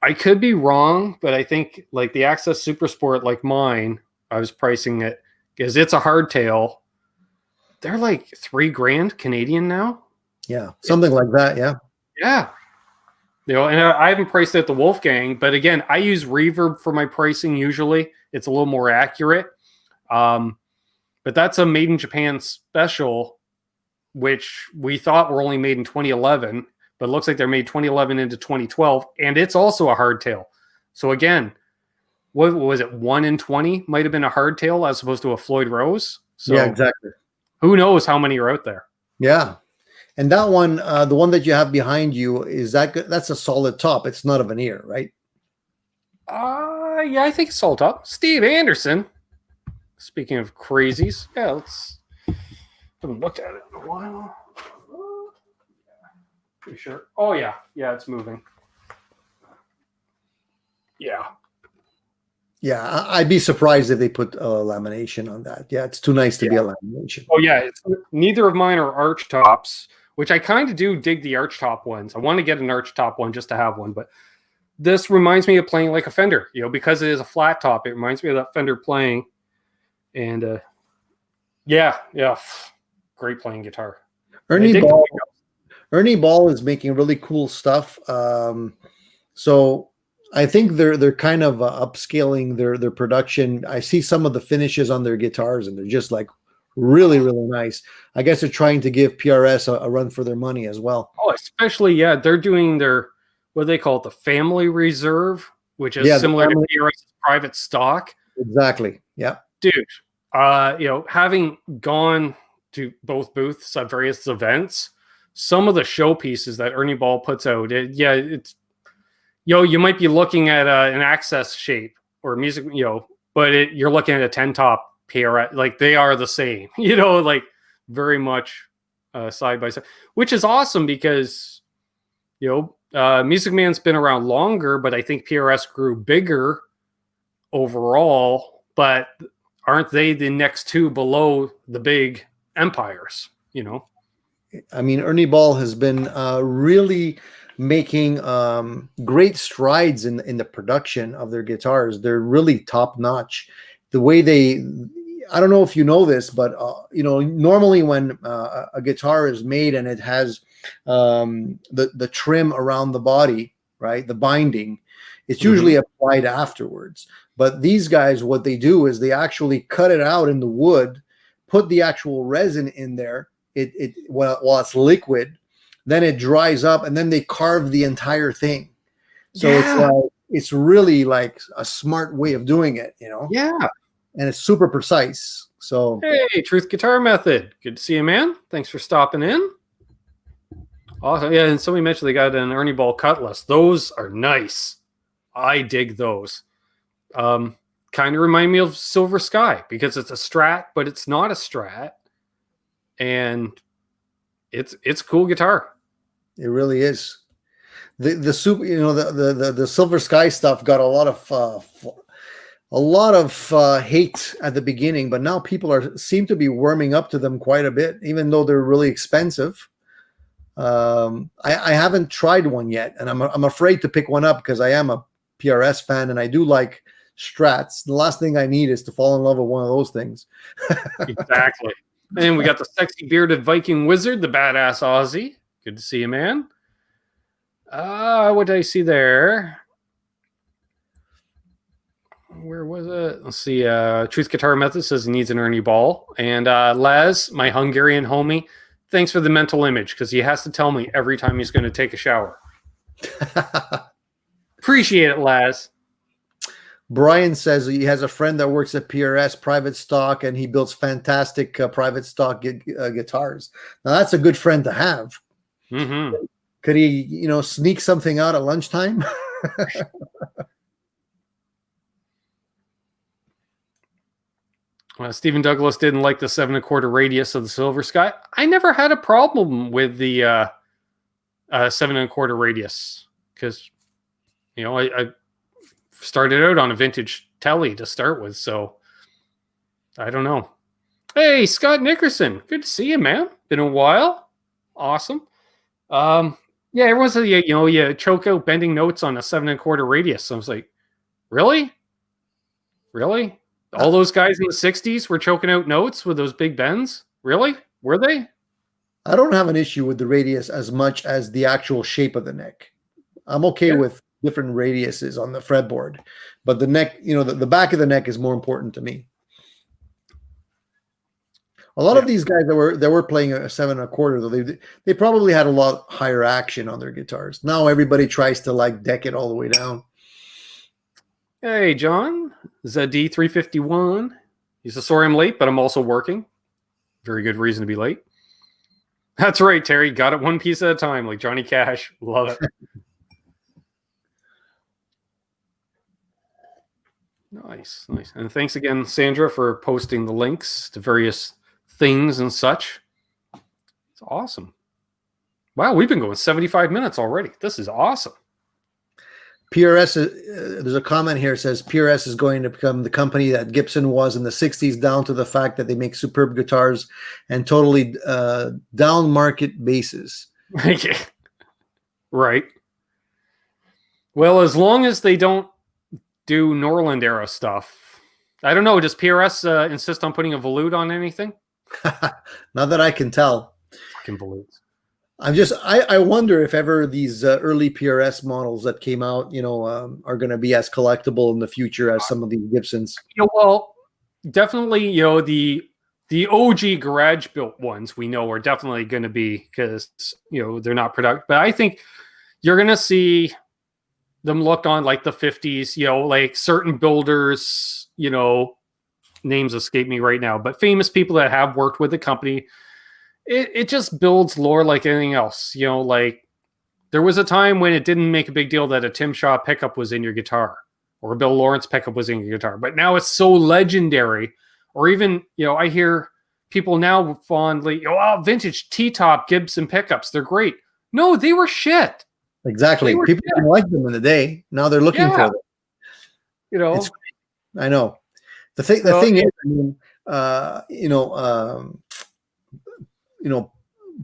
Speaker 1: I could be wrong, but I think like the Access Super Sport, like mine, I was pricing it because it's a hardtail. They're like $3,000 Canadian now.
Speaker 2: Yeah, something like that. Yeah.
Speaker 1: Yeah. You know, and I haven't priced it at the Wolfgang, but again, I use Reverb for my pricing usually. It's a little more accurate. But that's a made in Japan special, which we thought were only made in 2011, but it looks like they're made 2011 into 2012, and it's also a hardtail. So again, what was it? 1 in 20 might have been a hardtail as opposed to a Floyd Rose. So
Speaker 2: yeah, exactly.
Speaker 1: Who knows how many are out there?
Speaker 2: Yeah. And that one, the one that you have behind you, is that's a solid top. It's not a veneer, right?
Speaker 1: Yeah, I think it's solid top. Steve Anderson. Speaking of crazies, yeah, haven't looked at it in a while. Pretty sure. Oh yeah, it's moving. Yeah.
Speaker 2: Yeah, I'd be surprised if they put lamination on that. Yeah, it's too nice to be a lamination.
Speaker 1: Oh yeah, neither of mine are arch tops, which I kind of do dig the arch top ones. I want to get an arch top one just to have one, but this reminds me of playing like a Fender, you know, because it is a flat top. It reminds me of that Fender playing, and yeah, great playing guitar.
Speaker 2: Ernie Ball is making really cool stuff. So I think they're kind of upscaling their production. I see some of the finishes on their guitars, and they're just like really, really nice. I guess they're trying to give PRS a run for their money as well.
Speaker 1: Oh, especially, yeah, they're doing their, what do they call it, the Family Reserve, which is similar to PRS's private stock.
Speaker 2: Exactly. Yeah.
Speaker 1: Dude, you know, having gone to both booths at various events, some of the showpieces that Ernie Ball puts out, it's, you know, you might be looking at an Access shape or music, you know, but you're looking at a 10 top PRS, like they are the same, you know, like very much side by side, which is awesome because, you know, Music Man's been around longer, but I think PRS grew bigger overall, but aren't they the next two below the big empires, you know?
Speaker 2: I mean, Ernie Ball has been really making great strides in the production of their guitars. They're really top notch. The way I don't know if you know this, but you know, normally when a guitar is made and it has the trim around the body, right, the binding, it's usually applied afterwards. But these guys, what they do is they actually cut it out in the wood, put the actual resin in there. While it's liquid, then it dries up, and then they carve the entire thing. So it's really like a smart way of doing it, you know?
Speaker 1: Yeah.
Speaker 2: And it's super precise. So
Speaker 1: hey, Truth Guitar Method. Good to see you, man. Thanks for stopping in. Awesome. Yeah, and somebody mentioned they got an Ernie Ball Cutlass. Those are nice. I dig those. Kind of remind me of Silver Sky because it's a Strat, but it's not a Strat. And it's a cool guitar.
Speaker 2: It really is. The super, you know, the Silver Sky stuff got a lot of hate at the beginning, but now people seem to be warming up to them quite a bit, even though they're really expensive. I haven't tried one yet, and I'm afraid to pick one up because I am a PRS fan and I do like Strats. The last thing I need is to fall in love with one of those things.
Speaker 1: Exactly. And we got the sexy bearded Viking wizard, the badass Aussie. Good to see you, man. What did I see there? Where was it? Let's see. Truth Guitar Method says he needs an Ernie Ball. And Les, my Hungarian homie, thanks for the mental image because he has to tell me every time he's going to take a shower. Appreciate it, Les.
Speaker 2: Brian says he has a friend that works at PRS private stock, and he builds fantastic private stock guitars. Now that's a good friend to have.
Speaker 1: Mm-hmm.
Speaker 2: Could he, you know, sneak something out at lunchtime?
Speaker 1: Stephen Douglas didn't like the 7 1/4 radius of the Silver Sky. I never had a problem with the 7 1/4 radius because, you know, I started out on a vintage Telly to start with, so I don't know. Hey, Scott Nickerson, good to see you, man. Been a while. Awesome. Yeah, everyone says you choke out bending notes on a 7 1/4 radius. So I was like, really? All those guys in the 60s were choking out notes with those big bends? Really? Were they?
Speaker 2: I don't have an issue with the radius as much as the actual shape of the neck. I'm okay with different radiuses on the fretboard, but the neck, you know, the back of the neck is more important to me. A lot of these guys that were playing a 7 1/4, though, they probably had a lot higher action on their guitars. Now everybody tries to like deck it all the way down.
Speaker 1: Hey, John, ZD351. He says, sorry I'm late, but I'm also working. Very good reason to be late. That's right, Terry. Got it one piece at a time, like Johnny Cash. Love it. Nice, nice. And thanks again, Sandra, for posting the links to various things and such. It's awesome. Wow, we've been going 75 minutes already. This is awesome.
Speaker 2: PRS, there's a comment here that says PRS is going to become the company that Gibson was in the 60s, down to the fact that they make superb guitars and totally down market basses.
Speaker 1: Right. Well, as long as they don't do Norland era stuff. I don't know. Does PRS insist on putting a volute on anything?
Speaker 2: Not that I can tell.
Speaker 1: Fucking volutes.
Speaker 2: I wonder if ever these early PRS models that came out, you know, are going to be as collectible in the future as some of these Gibsons.
Speaker 1: You know, well, definitely, you know, the OG garage built ones we know are definitely going to be, because, you know, they're not productive. But I think you're going to see them looked on like the 50s, you know, like certain builders, you know, names escape me right now, but famous people that have worked with the company. It just builds lore like anything else. You know, like there was a time when it didn't make a big deal that a Tim Shaw pickup was in your guitar or a Bill Lawrence pickup was in your guitar. But now it's so legendary. Or even, you know, I hear people now fondly, oh, vintage T-top Gibson pickups. They're great. No, they were shit.
Speaker 2: Exactly. People didn't like them in the day. Now they're looking for them.
Speaker 1: You know,
Speaker 2: I know. The thing is, I mean,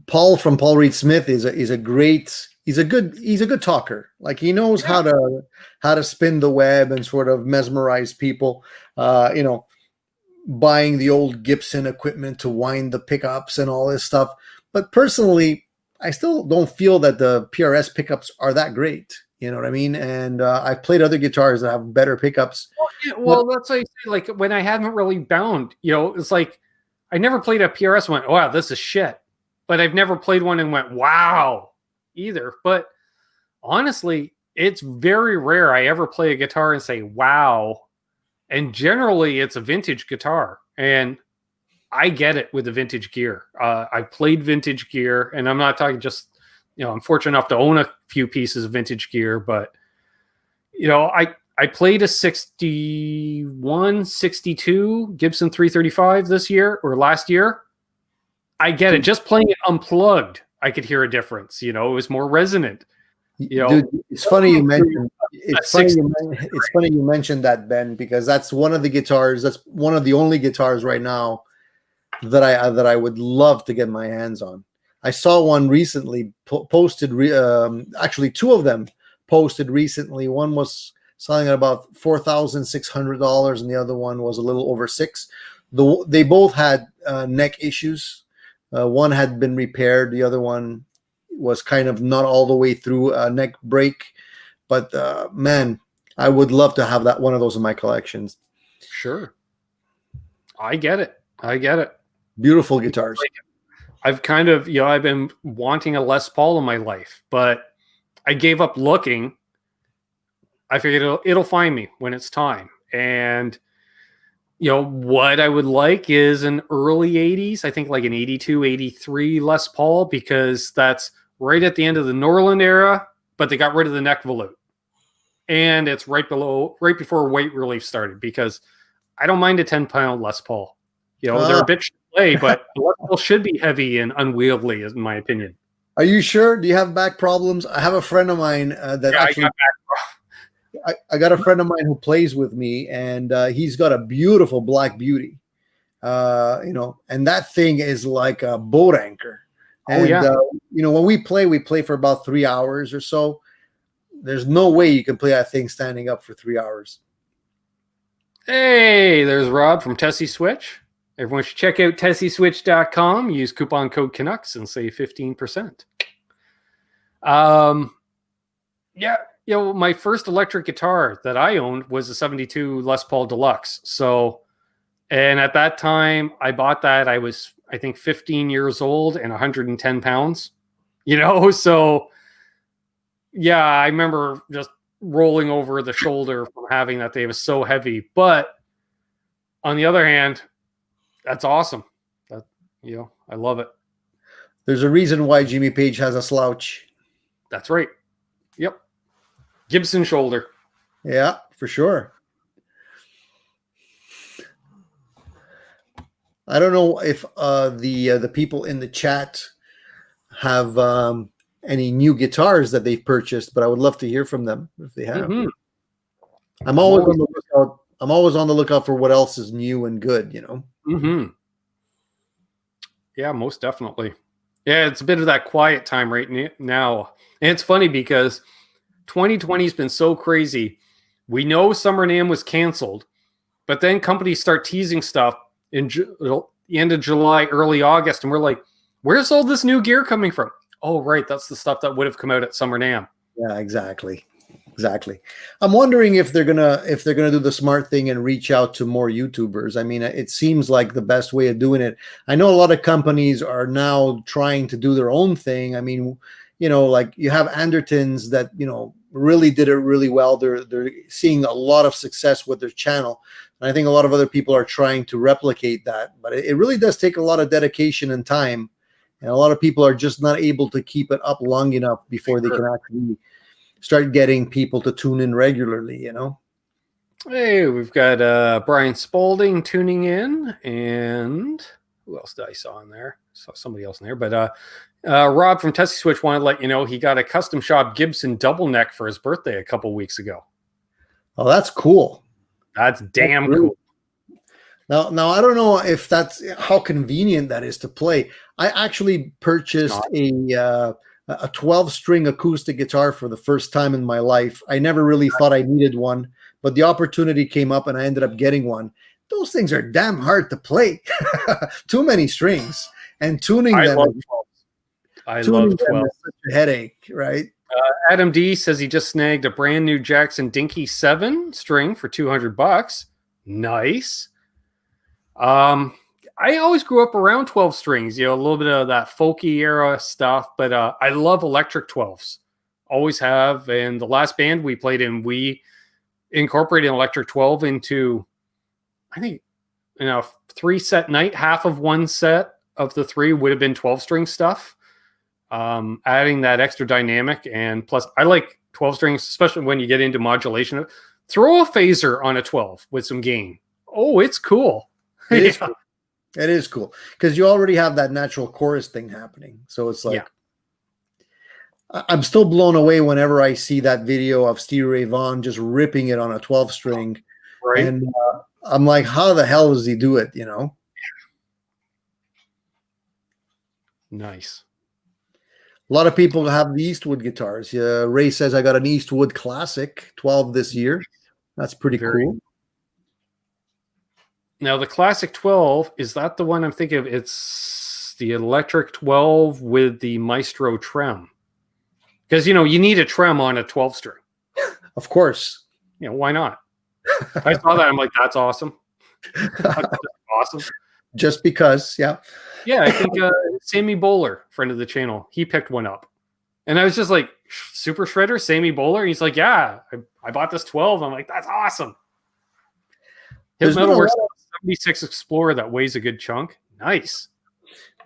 Speaker 2: Paul from Paul Reed Smith is a good talker. Like, he knows how to spin the web and sort of mesmerize people. You know, buying the old Gibson equipment to wind the pickups and all this stuff. But personally, I still don't feel that the PRS pickups are that great. You know what I mean? And I've played other guitars that have better pickups.
Speaker 1: Well, that's like, when I haven't really bound, you know, it's like I never played a PRS and went, oh, wow, this is shit. But I've never played one and went, wow, either. But honestly, it's very rare I ever play a guitar and say, wow. And generally, it's a vintage guitar. And I get it with the vintage gear. I've played vintage gear, and I'm not talking just, you know, I'm fortunate enough to own a few pieces of vintage gear, but, you know, I played a 61, 62 Gibson 335 this year or last year. I get it. Just playing it unplugged, I could hear a difference. You know, it was more resonant. You know,
Speaker 2: dude, it's funny you mentioned. It's funny you mentioned that, Ben, because that's one of the guitars. That's one of the only guitars right now that I would love to get my hands on. I saw one recently posted. Actually, two of them posted recently. One was selling at about $4,600, and the other one was a little over $6,000. They both had neck issues. One had been repaired. The other one was kind of not all the way through a neck break. But man, I would love to have one of those in my collections.
Speaker 1: Sure. I get it.
Speaker 2: Beautiful guitars.
Speaker 1: I've kind of, you know, I've been wanting a Les Paul in my life, but I gave up looking. I figured it'll find me when it's time. And, you know, what I would like is an early 80s, I think like an 82, 83 Les Paul, because that's right at the end of the Norland era, but they got rid of the neck volute. And it's right before weight relief started, because I don't mind a 10-pound Les Paul. You know, they're a bitch to play, but the Les Paul should be heavy and unwieldy, in my opinion.
Speaker 2: Are you sure? Do you have back problems? I have a friend of mine I got a friend of mine who plays with me, and he's got a beautiful Black Beauty. You know, and that thing is like a boat anchor. And, you know, when we play for about 3 hours or so. There's no way you can play that thing standing up for 3 hours.
Speaker 1: Hey, there's Rob from Tesi Switch. Everyone should check out tesiswitch.com. Use coupon code Canucks and save 15%. Yeah, my first electric guitar that I owned was a 72 Les Paul Deluxe. So, and at that time I bought that, I was, I think, 15 years old and 110 pounds, so yeah, I remember just rolling over the shoulder from having that thing. It was so heavy. But on the other hand, that's awesome. That, I love it.
Speaker 2: There's a reason why Jimmy Page has a slouch.
Speaker 1: That's right. Yep. Gibson shoulder.
Speaker 2: Yeah, for sure. I don't know if the people in the chat have any new guitars that they've purchased, but I would love to hear from them if they have. Mm-hmm. I'm always on the lookout. I'm always on the lookout for what else is new and good,
Speaker 1: Mm-hmm. Yeah, most definitely. Yeah, it's a bit of that quiet time right now. And it's funny because 2020 has been so crazy. We know Summer NAMM was canceled, but then companies start teasing stuff in the end of July, early August, and we're like, where's all this new gear coming from? Oh, right, that's the stuff that would have come out at Summer NAMM.
Speaker 2: Yeah, exactly. I'm wondering if they're gonna do the smart thing and reach out to more YouTubers. I mean, it seems like the best way of doing it. I know a lot of companies are now trying to do their own thing. I mean, like you have Andertons that really did it really well. They're seeing a lot of success with their channel, and I think a lot of other people are trying to replicate that. But it really does take a lot of dedication and time, and a lot of people are just not able to keep it up long enough before they can actually start getting people to tune in regularly,
Speaker 1: Hey, we've got Brian Spalding tuning in, and who else did I saw in there? Saw somebody else in there, but Rob from Tesi Switch wanted to let you know he got a custom shop Gibson double neck for his birthday a couple weeks ago.
Speaker 2: Oh, that's cool.
Speaker 1: That's damn cool.
Speaker 2: Now I don't know if that's how convenient that is to play. I actually purchased a 12-string acoustic guitar for the first time in my life. I never really thought I needed one, but the opportunity came up and I ended up getting one. Those things are damn hard to play. Too many strings, and tuning them.
Speaker 1: I love 12.
Speaker 2: Is such a headache, right?
Speaker 1: Adam D says he just snagged a brand new Jackson Dinky 7 string for $200. Nice. I always grew up around 12 strings, a little bit of that folky era stuff, but I love electric 12s. Always have. And the last band we played in, we incorporated an electric 12 into, I think, 3-set night. Half of one set of the 3 would have been 12-string stuff. Adding that extra dynamic, and plus I like 12 strings, especially when you get into modulation. Throw a phaser on a 12 with some gain. Oh, it's cool.
Speaker 2: It is cool. It is cool because you already have that natural chorus thing happening. So it's like, I'm still blown away whenever I see that video of Stevie Ray Vaughan just ripping it on a 12-string.
Speaker 1: Right.
Speaker 2: And I'm like, how the hell does he do it?
Speaker 1: Nice.
Speaker 2: A lot of people have the Eastwood guitars. Ray says I got an Eastwood Classic 12 this year. That's pretty cool.
Speaker 1: Now, the Classic 12, is that the one I'm thinking of? It's the electric 12 with the Maestro trem. Because, you need a trem on a 12-string.
Speaker 2: Of course.
Speaker 1: Why not? I saw that. I'm like, that's awesome. That's awesome.
Speaker 2: Just because, yeah.
Speaker 1: Yeah, I think Sammy Bowler, friend of the channel, he picked one up. And I was just like, Super Shredder, Sammy Bowler? He's like, yeah, I bought this 12. I'm like, that's awesome. His Metalworks 76 Explorer that weighs a good chunk. Nice.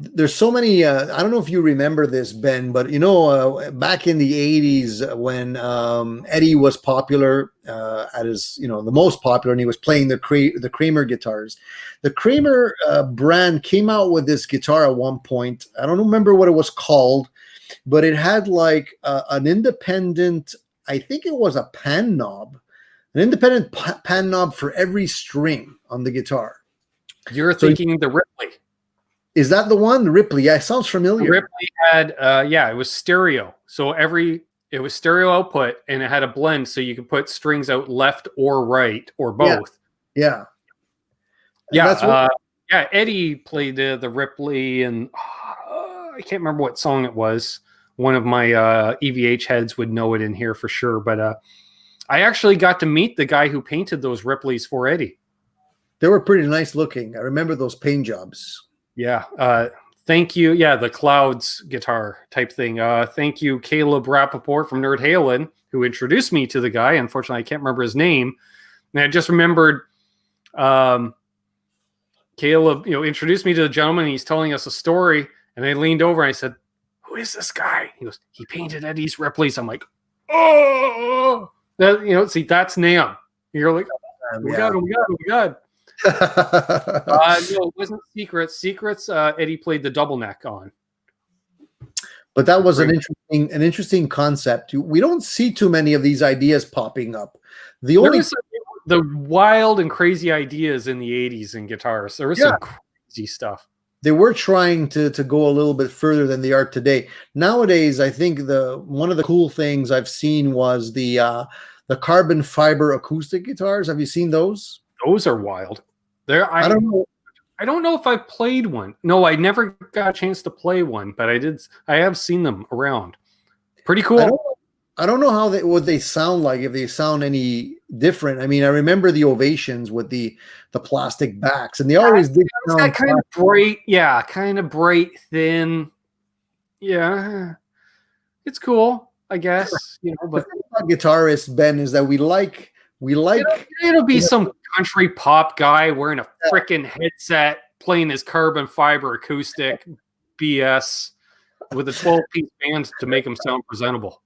Speaker 2: There's so many, I don't know if you remember this, Ben, but back in the 80s when Eddie was popular at his, the most popular, and he was playing the Kramer guitars. The Kramer brand came out with this guitar at one point. I don't remember what it was called, but it had like an independent, I think it was a pan knob, an independent pan knob for every string on the guitar.
Speaker 1: You're thinking the Ripley.
Speaker 2: Is that the one? The Ripley? Yeah, it sounds familiar.
Speaker 1: The Ripley had, it was stereo. So it was stereo output, and it had a blend, so you could put strings out left or right or both.
Speaker 2: Yeah.
Speaker 1: Eddie played the Ripley, and I can't remember what song it was. one of my EVH heads would know it in here for sure. But I actually got to meet the guy who painted those Ripleys for Eddie.
Speaker 2: They were pretty nice looking. I remember those paint jobs.
Speaker 1: Yeah. Thank you. Yeah, the Clouds guitar type thing. Thank you, Caleb Rappaport from Nerd Halen, who introduced me to the guy. Unfortunately, I can't remember his name. And I just remembered Caleb, introduced me to the gentleman. And he's telling us a story. And I leaned over and I said, "Who is this guy?" He goes, "He painted Eddie's Ripley's." I'm like, "Oh, see, that's Nam." You're like, we got him. No, it wasn't Secrets. Secrets, Eddie played the double neck on.
Speaker 2: But that was an interesting concept. We don't see too many of these ideas popping up.
Speaker 1: The wild and crazy ideas in the 80s in guitars. There was some crazy stuff.
Speaker 2: They were trying to go a little bit further than they are today. Nowadays, I think one of the cool things I've seen was the carbon fiber acoustic guitars. Have you seen those? Those
Speaker 1: are wild. I don't know. I don't know if I played one. No, I never got a chance to play one, but I have seen them around. Pretty cool.
Speaker 2: I don't know what they sound like, if they sound any different. I mean, I remember the Ovations with the plastic backs, and they always did sound
Speaker 1: kind of bright. Yeah, kind of bright, thin. Yeah, it's cool, I guess. But
Speaker 2: the thing about guitarists, Ben, is that we like.
Speaker 1: It'll be some country pop guy wearing a freaking headset, playing his carbon fiber acoustic BS with a 12-piece band to make him sound presentable.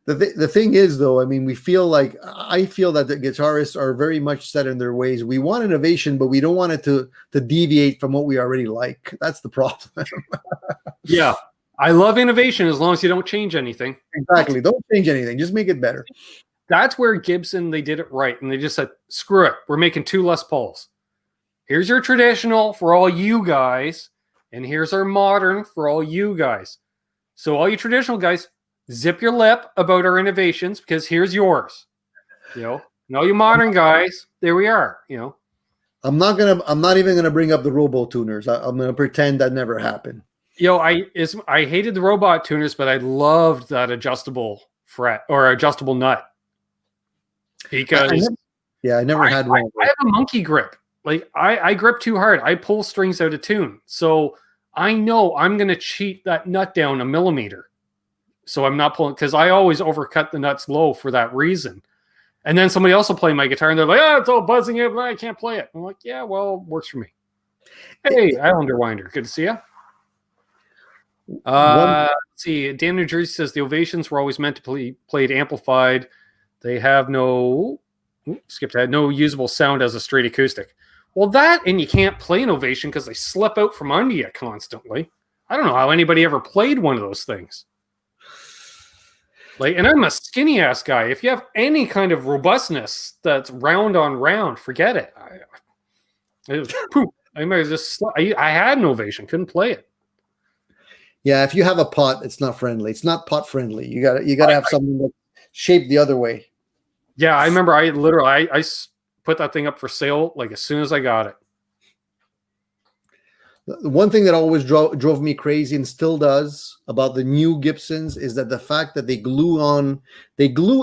Speaker 2: The thing is, though, I mean, I feel that the guitarists are very much set in their ways. We want innovation, but we don't want it to deviate from what we already like. That's the problem.
Speaker 1: Yeah. I love innovation as long as you don't change anything.
Speaker 2: Exactly. Don't change anything. Just make it better.
Speaker 1: That's where Gibson, they did it right. And they just said, screw it. We're making 2 Les Pauls. Here's your traditional for all you guys. And here's our modern for all you guys. So all you traditional guys, zip your lip about our innovations, because here's yours. And all you modern guys, there we are.
Speaker 2: I'm not even gonna bring up the robo tuners. I'm gonna pretend that never happened.
Speaker 1: I hated the robot tuners, but I loved that adjustable fret or adjustable nut. Because
Speaker 2: I never had one.
Speaker 1: I have a monkey grip. Like I grip too hard. I pull strings out of tune. So I know I'm gonna cheat that nut down a millimeter. So I'm not pulling, because I always overcut the nuts low for that reason. And then somebody else will play my guitar and they're like, it's all buzzing out, but I can't play it. I'm like, yeah, well, works for me. Hey, Islander Winder, good to see you. Let's see. Dan New Jersey says the Ovations were always meant to be played amplified. They have no usable sound as a straight acoustic. Well, and you can't play an Ovation because they slip out from under you constantly. I don't know how anybody ever played one of those things. And I'm a skinny ass guy. If you have any kind of robustness that's round on round, forget it. I had an Ovation, couldn't play it.
Speaker 2: Yeah, if you have a pot, it's not friendly. It's not pot friendly. You gotta have something that's shaped the other way.
Speaker 1: Yeah, I remember. I put that thing up for sale as soon as I got it.
Speaker 2: The one thing that always drove me crazy, and still does, about the new Gibsons is that the fact that they glue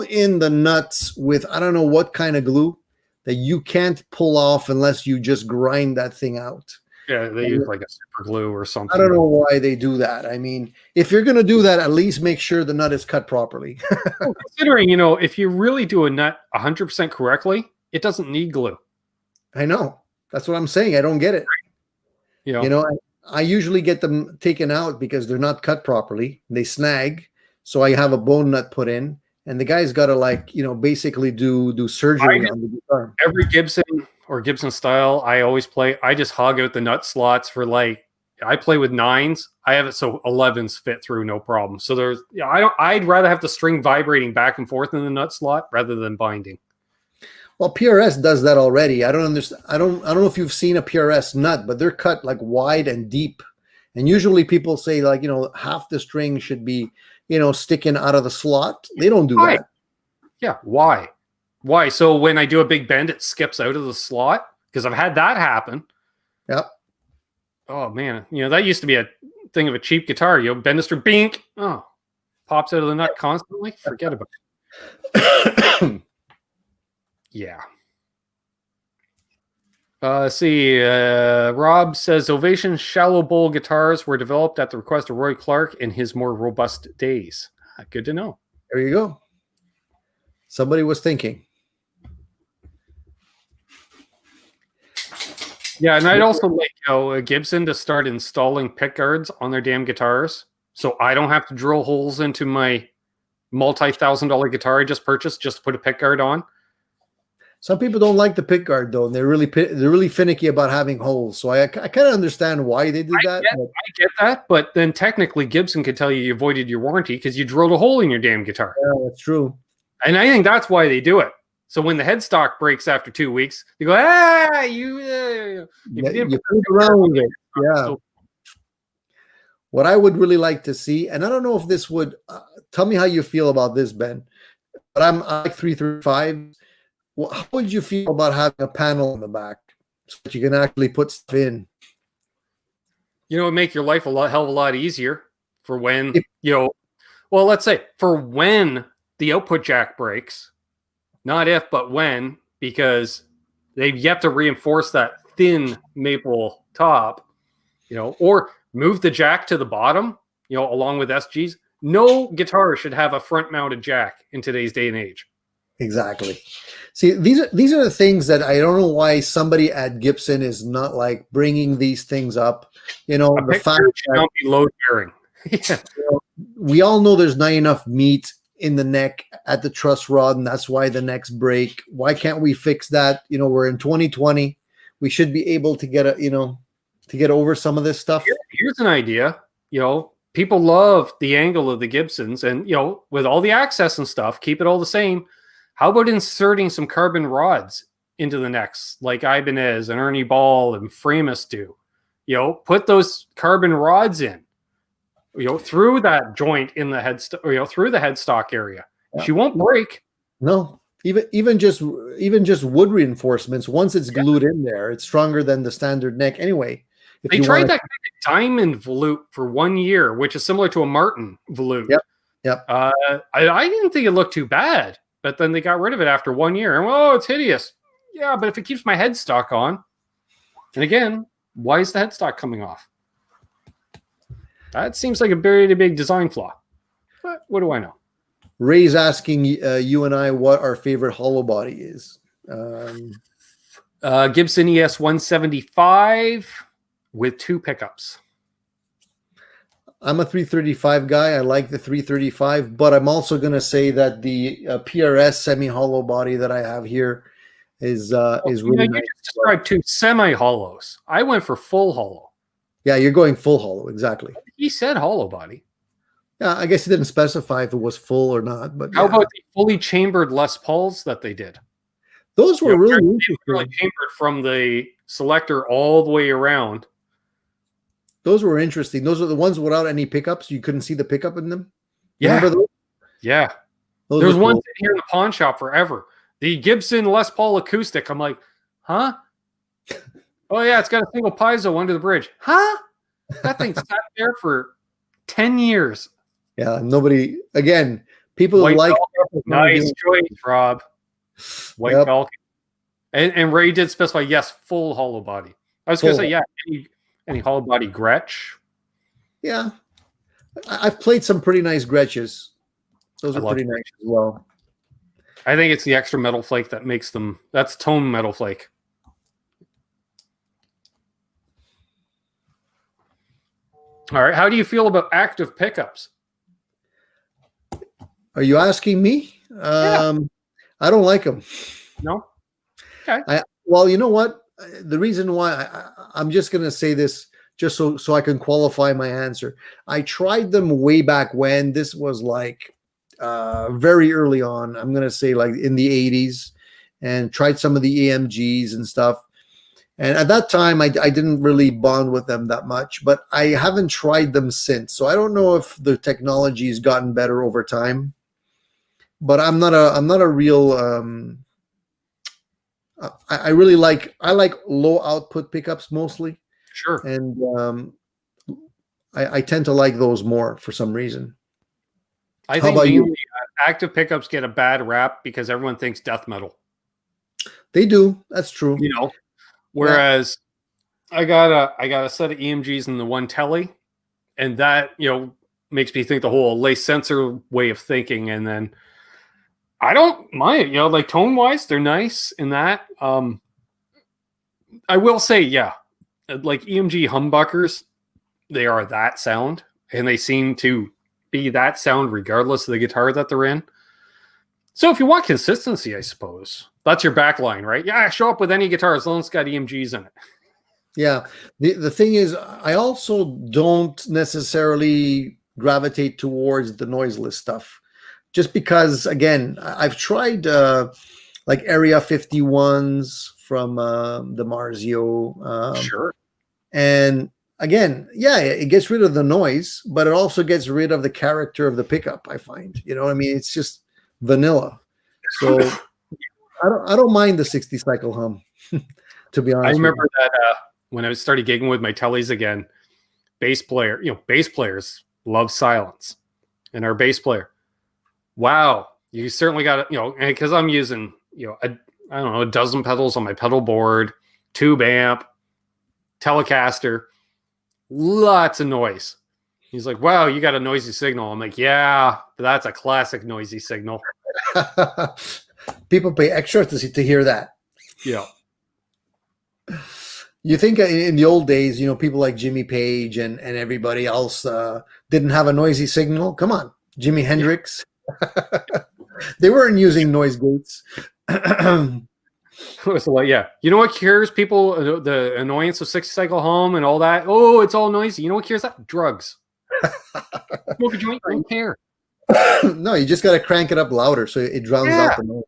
Speaker 2: in the nuts with I don't know what kind of glue that you can't pull off unless you just grind that thing out.
Speaker 1: Yeah, they use a super glue or something.
Speaker 2: I don't know why they do that. I mean, if you're going to do that, at least make sure the nut is cut properly.
Speaker 1: Well, considering, if you really do a nut 100% correctly, it doesn't need glue.
Speaker 2: I know. That's what I'm saying. I don't get it. I usually get them taken out because they're not cut properly. They snag. So I have a bone nut put in, and the guy's got to basically do surgery on the guitar.
Speaker 1: Every Gibson or Gibson style I always play, I just hog out the nut slots for I play with 9s. I have it so 11s fit through no problem. So I'd rather have the string vibrating back and forth in the nut slot rather than binding.
Speaker 2: Well, PRS does that already. I don't understand. I don't know if you've seen a PRS nut, but they're cut wide and deep. And usually people say half the string should be, sticking out of the slot. They don't do that.
Speaker 1: Yeah. Why? So when I do a big bend, it skips out of the slot? Because I've had that happen.
Speaker 2: Yep.
Speaker 1: Oh man. That used to be a thing of a cheap guitar. You know, Benister Bink. Oh, pops out of the nut constantly. Forget about it. Yeah. Rob says Ovation shallow bowl guitars were developed at the request of Roy Clark in his more robust days. Good to know.
Speaker 2: There you go. Somebody was thinking.
Speaker 1: Yeah, and I'd also like Gibson to start installing pick guards on their damn guitars, so I don't have to drill holes into my multi-$1,000 guitar I just purchased just to put a pick guard on.
Speaker 2: Some people don't like the pick guard though, and they're really finicky about having holes. So I kind of understand why they did that.
Speaker 1: I get that, but then technically Gibson could tell you avoided your warranty because you drilled a hole in your damn guitar.
Speaker 2: Yeah, that's true.
Speaker 1: And I think that's why they do it. So when the headstock breaks after 2 weeks, they go, you
Speaker 2: put around with it. Yeah. So, what I would really like to see, and I don't know if this would tell me how you feel about this, Ben, but I like 335. Well, how would you feel about having a panel in the back so that you can actually put stuff in?
Speaker 1: You know, it would make your life hell of a lot easier for when, well, let's say for when the output jack breaks, not if, but when, because they've yet to reinforce that thin maple top, or move the jack to the bottom, along with SGs. No guitar should have a front mounted jack in today's day and age.
Speaker 2: Exactly. See, these are the things that I don't know why somebody at Gibson is not like bringing these things up. The fact
Speaker 1: should not be load bearing.
Speaker 2: Yeah. We all know there's not enough meat in the neck at the truss rod, and that's why the necks break. Why can't we fix that? We're in 2020. We should be able to get to get over some of this stuff.
Speaker 1: Here's an idea. People love the angle of the Gibsons, and with all the access and stuff, keep it all the same. How about inserting some carbon rods into the necks like Ibanez and Ernie Ball and Framus do? Put those carbon rods in, through that joint in the headstock, through the headstock area. Yeah. She won't break.
Speaker 2: No, even just wood reinforcements. Once it's glued in there, it's stronger than the standard neck anyway.
Speaker 1: They tried that diamond volute for 1 year, which is similar to a Martin volute.
Speaker 2: Yep.
Speaker 1: I didn't think it looked too bad. But then they got rid of it after 1 year. And, it's hideous. Yeah, but if it keeps my headstock on, and again, why is the headstock coming off? That seems like a very big design flaw. But what do I know?
Speaker 2: Ray's asking you and I what our favorite hollow body is.
Speaker 1: Gibson ES 175 with 2 pickups.
Speaker 2: I'm a 335 guy. I like the 335, but I'm also going to say that the PRS semi-hollow body that I have here is really nice.
Speaker 1: You just described 2 semi-hollows. I went for full hollow.
Speaker 2: Yeah, you're going full hollow, exactly.
Speaker 1: He said hollow body.
Speaker 2: Yeah, I guess he didn't specify if it was full or not. But
Speaker 1: how about the fully chambered Les Pauls that they did?
Speaker 2: Those were really interesting.
Speaker 1: Really chambered from the selector all the way around.
Speaker 2: Those were interesting. Those are the ones without any pickups. You couldn't see the pickup in them.
Speaker 1: Yeah. Yeah. There's one here in the pawn shop forever. The Gibson Les Paul Acoustic. I'm like, huh? Oh, yeah, it's got a single piezo under the bridge. Huh? That thing sat there for 10 years.
Speaker 2: Yeah, nobody, again, people
Speaker 1: White
Speaker 2: like.
Speaker 1: Nice choice, Rob. White Falcon. And Ray did specify, yes, full hollow body. I was going to say, yeah, any hollow body Gretsch?
Speaker 2: Yeah. I've played some pretty nice Gretches. Those are pretty nice as well.
Speaker 1: I think it's the extra metal flake that makes them. That's tone metal flake. All right. How do you feel about active pickups?
Speaker 2: Are you asking me?
Speaker 1: Yeah.
Speaker 2: I don't like them.
Speaker 1: No? Okay.
Speaker 2: Well, you know what? The reason why I'm just going to say this just so I can qualify my answer. I tried them way back when. This was like very early on. I'm going to say like in the 80s, and tried some of the AMGs and stuff. And at that time, I didn't really bond with them that much, but I haven't tried them since. So I don't know if the technology has gotten better over time. But I'm not a real. I like low output pickups mostly.
Speaker 1: Sure.
Speaker 2: And I tend to like those more for some reason.
Speaker 1: I think mainly active pickups get a bad rap because everyone thinks death metal.
Speaker 2: They do. That's true.
Speaker 1: You know, whereas I got a set of EMGs in the one telly, and that, you know, makes me think the whole lay sensor way of thinking. And then I don't mind, you know, like tone wise, they're nice in that. I will say, yeah, like EMG humbuckers, they are that sound, and they seem to be that sound regardless of the guitar that they're in. So if you want consistency, I suppose that's your back line, right? Yeah, show up with any guitar as long as it's got EMGs in it.
Speaker 2: Yeah. The thing is, I also don't necessarily gravitate towards the noiseless stuff, just because, again, I've tried like Area 51s from the Marzio.
Speaker 1: Sure.
Speaker 2: And again, yeah, it gets rid of the noise, but it also gets rid of the character of the pickup, I find. You know, I mean, it's just vanilla. So I don't mind the 60 cycle hum, to be honest.
Speaker 1: I remember that when I started gigging with my tellies again, bass players love silence. And our bass player, wow, you certainly got it, you know, because I'm using, you know, I don't know, a dozen pedals on my pedal board, tube amp, Telecaster, lots of noise. He's like, wow, you got a noisy signal. I'm like, yeah, that's a classic noisy signal.
Speaker 2: People pay extra to hear that.
Speaker 1: Yeah.
Speaker 2: You think in the old days, you know, people like Jimmy Page and everybody else didn't have a noisy signal? Come on, Jimi Hendrix. They weren't using noise gates.
Speaker 1: So like, yeah, you know what cures people the annoyance of 60 cycle hum and all that? Oh, it's all noisy. You know what cures that? Drugs. Smoke a joint, I don't care.
Speaker 2: No, you just got to crank it up louder so it drowns out the noise.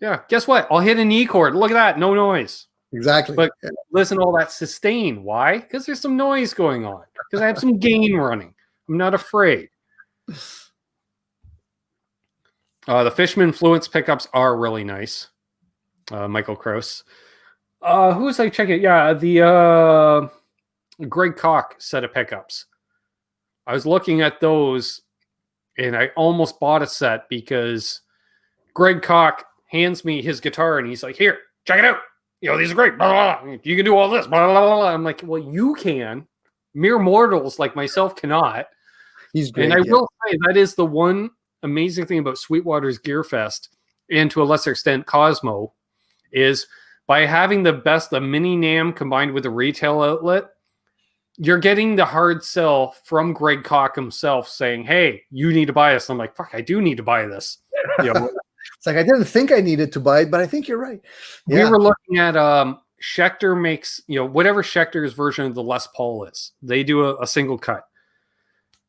Speaker 1: Yeah, guess what? I'll hit an E chord. Look at that, no noise.
Speaker 2: Exactly.
Speaker 1: But listen to all that sustain. Why? Because there's some noise going on. Because I have some gain running. I'm not afraid. The Fishman Fluence pickups are really nice. Michael Krause. Who was I checking? Yeah, the Greg Koch set of pickups. I was looking at those, and I almost bought a set because Greg Koch hands me his guitar, and he's like, "Here, check it out. You know, these are great. Blah, blah, blah. You can do all this." Blah, blah, blah. I'm like, "Well, you can. Mere mortals like myself cannot."
Speaker 2: He's great.
Speaker 1: And I will say that is the one amazing thing about Sweetwater's Gear Fest, and to a lesser extent Cosmo, is by having the mini NAMM combined with the retail outlet, you're getting the hard sell from Greg Koch himself saying, "Hey, you need to buy this." I'm like, "Fuck, I do need to buy this." You know,
Speaker 2: it's like, I didn't think I needed to buy it, but I think you're right. Yeah.
Speaker 1: We were looking at Schecter makes, you know, whatever Schecter's version of the Les Paul is. They do a single cut.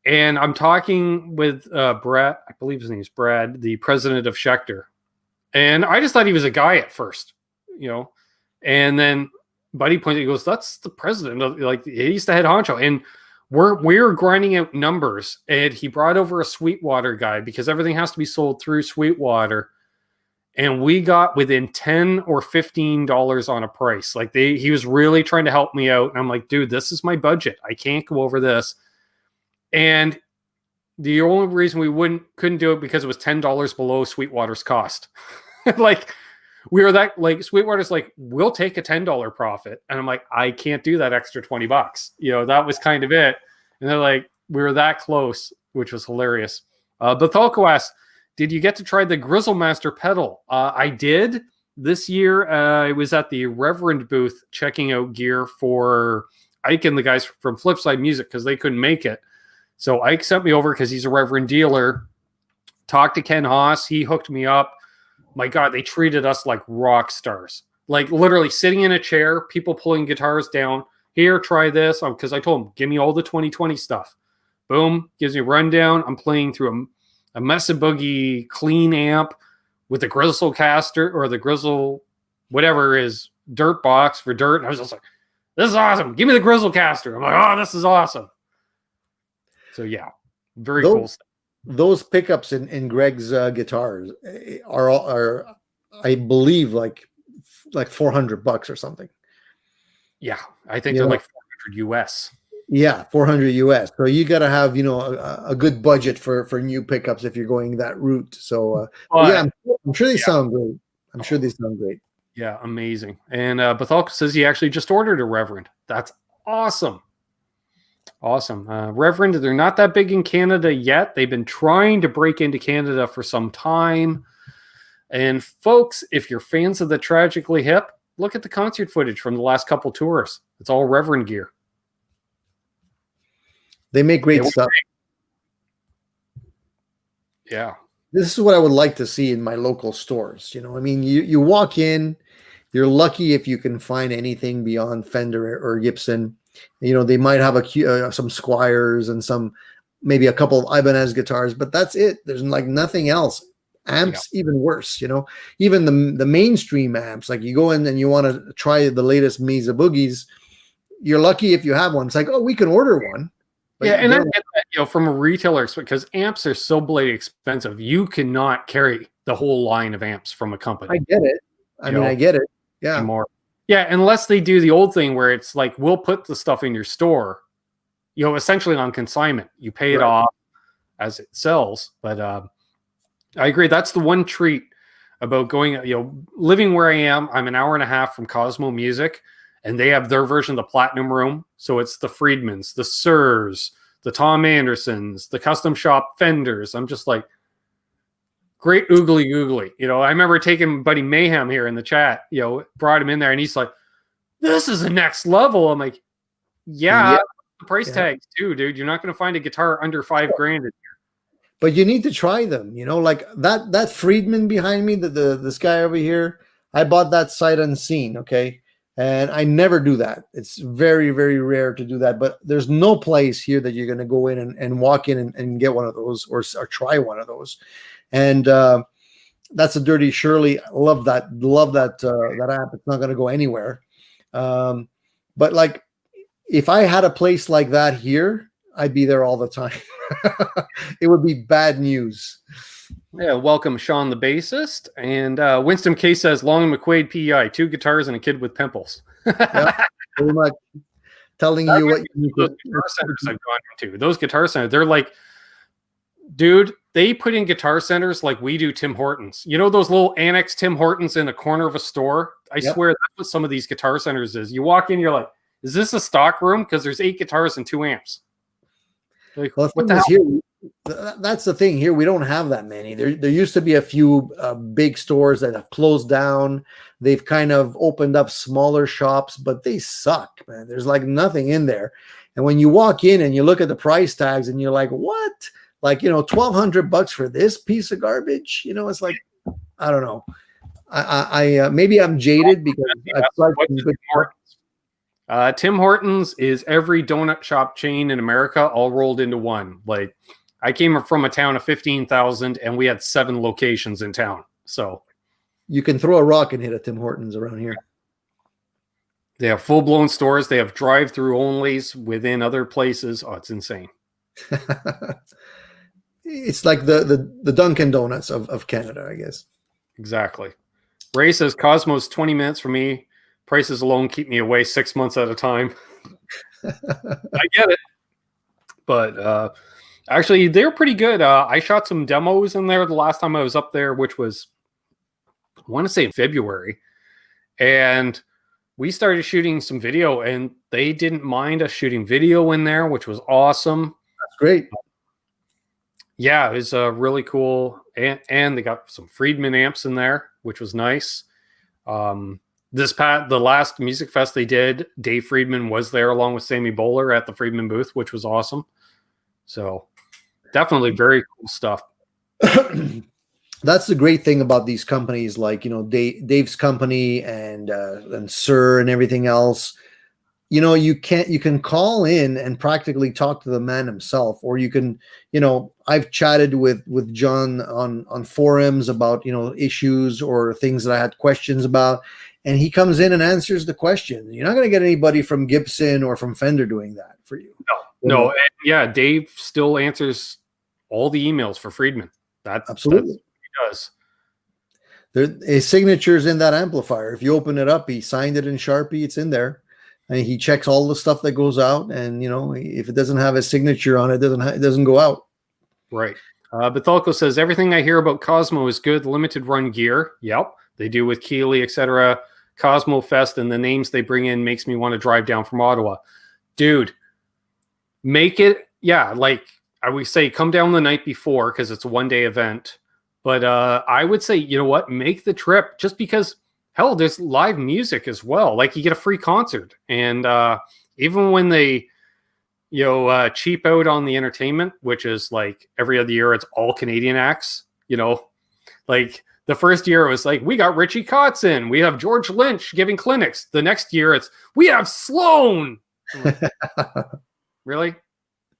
Speaker 1: And I'm talking with Brad, I believe his name is Brad, the president of Schecter. And I just thought he was a guy at first, you know. And then Buddy pointed, he goes, "That's the president of, like, he's the head honcho." And we're grinding out numbers. And he brought over a Sweetwater guy because everything has to be sold through Sweetwater. And we got within $10 or $15 on a price. Like he was really trying to help me out. And I'm like, dude, this is my budget. I can't go over this. And the only reason we couldn't do it because it was $10 below Sweetwater's cost. Like we were that, like, Sweetwater's like, "We'll take a $10 profit." And I'm like, I can't do that extra $20. You know, that was kind of it. And they're like, we were that close, which was hilarious. Bethalco asked, "Did you get to try the Grizzle Master pedal?" I did this year. I was at the Reverend booth checking out gear for Ike and the guys from Flipside Music because they couldn't make it. So Ike sent me over because he's a Reverend dealer. Talked to Ken Haas. He hooked me up. My God, they treated us like rock stars. Like literally sitting in a chair, people pulling guitars down. "Here, try this." Because I told him, "Give me all the 2020 stuff." Boom, gives me a rundown. I'm playing through a Mesa Boogie clean amp with the Grizzle caster or the Grizzle, whatever is dirt box for dirt. And I was just like, "This is awesome. Give me the Grizzle caster." I'm like, "Oh, this is awesome." So yeah, very cool stuff.
Speaker 2: Those pickups in Greg's guitars are I believe like $400 or something.
Speaker 1: Yeah, I think they're like $400 US.
Speaker 2: Yeah, 400 US. So you got to have, a good budget for new pickups if you're going that route. So, yeah, I'm sure they sound great. I'm sure they sound great.
Speaker 1: Yeah, amazing. And Bethalka says he actually just ordered a Reverend. That's awesome. Awesome. Reverend, they're not that big in Canada yet. They've been trying to break into Canada for some time. And folks, if you're fans of the Tragically Hip, look at the concert footage from the last couple tours. It's all Reverend gear.
Speaker 2: They make great stuff.
Speaker 1: Yeah.
Speaker 2: This is what I would like to see in my local stores. I mean, you walk in, you're lucky if you can find anything beyond Fender or Gibson. They might have some Squires and maybe a couple of Ibanez guitars, but that's it. There's like nothing else. Amps, even worse, even the mainstream amps, like you go in and you want to try the latest Mesa Boogies, you're lucky if you have one. It's like, oh, we can order one.
Speaker 1: Yeah, and I get that, from a retailer, because amps are so bloody expensive. You cannot carry the whole line of amps from a company.
Speaker 2: I get it. I get it. Yeah.
Speaker 1: Anymore. Yeah, unless they do the old thing where it's like, we'll put the stuff in your store, essentially on consignment. You pay it off as it sells. But I agree. That's the one treat about going, living where I am. I'm an hour and a half from Cosmo Music, and they have their version of the Platinum Room. So it's the Friedmans, the Sirs, the Tom Andersons, the Custom Shop Fenders. I'm just like, great oogly googly. I remember taking Buddy Mayhem here in the chat, brought him in there, and he's like, this is the next level. I'm like, yeah. The price tags too, dude. You're not going to find a guitar under $5,000 in here.
Speaker 2: But you need to try them, like that Friedman behind me, this guy over here. I bought that sight unseen, okay? And I never do that. It's very, very rare to do that. But there's no place here that you're going to go in and walk in and get one of those or try one of those. And that's a Dirty Shirley. Love that app. It's not going to go anywhere. But like, if I had a place like that here, I'd be there all the time. It would be bad news.
Speaker 1: Yeah, welcome Sean the bassist. And Winston K says, Long and McQuaid PEI, 2 guitars and a kid with pimples.
Speaker 2: Yeah, pretty much telling you what you need
Speaker 1: to. Guitar centers I've gone into. Those guitar centers, they're like, dude, they put in guitar centers like we do Tim Hortons. Those little annex Tim Hortons in a corner of a store? I swear that's what some of these guitar centers is. You walk in, you're like, is this a stock room? Because there's 8 guitars and 2 amps. Like,
Speaker 2: well, what the hell? Here, that's the thing. Here we don't have that many. There used to be a few big stores that have closed down. They've kind of opened up smaller shops, but they suck, man. There's like nothing in there. And when you walk in and you look at the price tags and you're like, what? Like, $1,200 for this piece of garbage? It's like, I don't know. I maybe I'm jaded because I've tried some good
Speaker 1: Tim Hortons is every donut shop chain in America all rolled into one. Like, I came from a town of 15,000 and we had 7 locations in town. So
Speaker 2: you can throw a rock and hit a Tim Hortons around here.
Speaker 1: They have full-blown stores. They have drive-through onlys within other places. Oh, it's insane.
Speaker 2: It's like the Dunkin' Donuts of Canada, I guess.
Speaker 1: Exactly. Ray says, Cosmos 20 minutes for me. Prices alone keep me away 6 months at a time. I get it. But actually, they're pretty good. I shot some demos in there the last time I was up there, which was, I want to say in February. And we started shooting some video, and they didn't mind us shooting video in there, which was awesome.
Speaker 2: That's great.
Speaker 1: Yeah, it was really cool. And they got some Friedman amps in there, which was nice. The last music fest they did, Dave Friedman was there along with Sammy Bowler at the Friedman booth, which was awesome. So definitely very cool stuff.
Speaker 2: That's the great thing about these companies, like, Dave's company and Sir and everything else. You can call in and practically talk to the man himself, or you can, I've chatted with John on forums about, issues or things that I had questions about, and he comes in and answers the question. You're not going to get anybody from Gibson or from Fender doing that for you.
Speaker 1: No. And yeah, Dave still answers all the emails for Friedman.
Speaker 2: Absolutely.
Speaker 1: That's what he does.
Speaker 2: His signature's in that amplifier. If you open it up, he signed it in Sharpie. It's in there. and he checks all the stuff that goes out, and if it doesn't have his signature on it, it doesn't go out.
Speaker 1: Right. Bethalco says everything I hear about Cosmo is good. Limited run gear. Yep, they do with Keeley, etc. Cosmo Fest, and the names they bring in makes me want to drive down from Ottawa. Dude, make it. Yeah, like I would say, come down the night before because it's a one-day event. But I would say, you know what? Make the trip just because. Hell, there's live music as well. Like you get a free concert, and even when they, cheap out on the entertainment, which is like every other year, it's all Canadian acts. Like the first year it was like we got Richie Kotzen, we have George Lynch giving clinics. The next year it's we have Sloan. Like, really?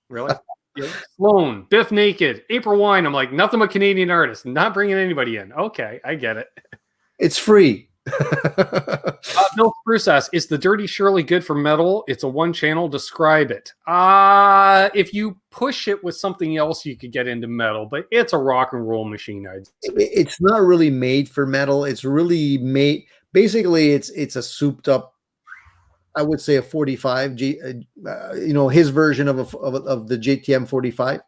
Speaker 1: Yeah. Sloan, Biff Naked, April Wine. I'm like nothing but Canadian artists, not bringing anybody in. Okay, I get it.
Speaker 2: It's free.
Speaker 1: Bill Spruce asks, is the Dirty Shirley good for metal? It's a one channel. Describe it. If you push it with something else, you could get into metal, but it's a rock and roll machine.
Speaker 2: It's not really made for metal. It's really made. Basically, it's a souped up. I would say a 45. His version of the JTM 45.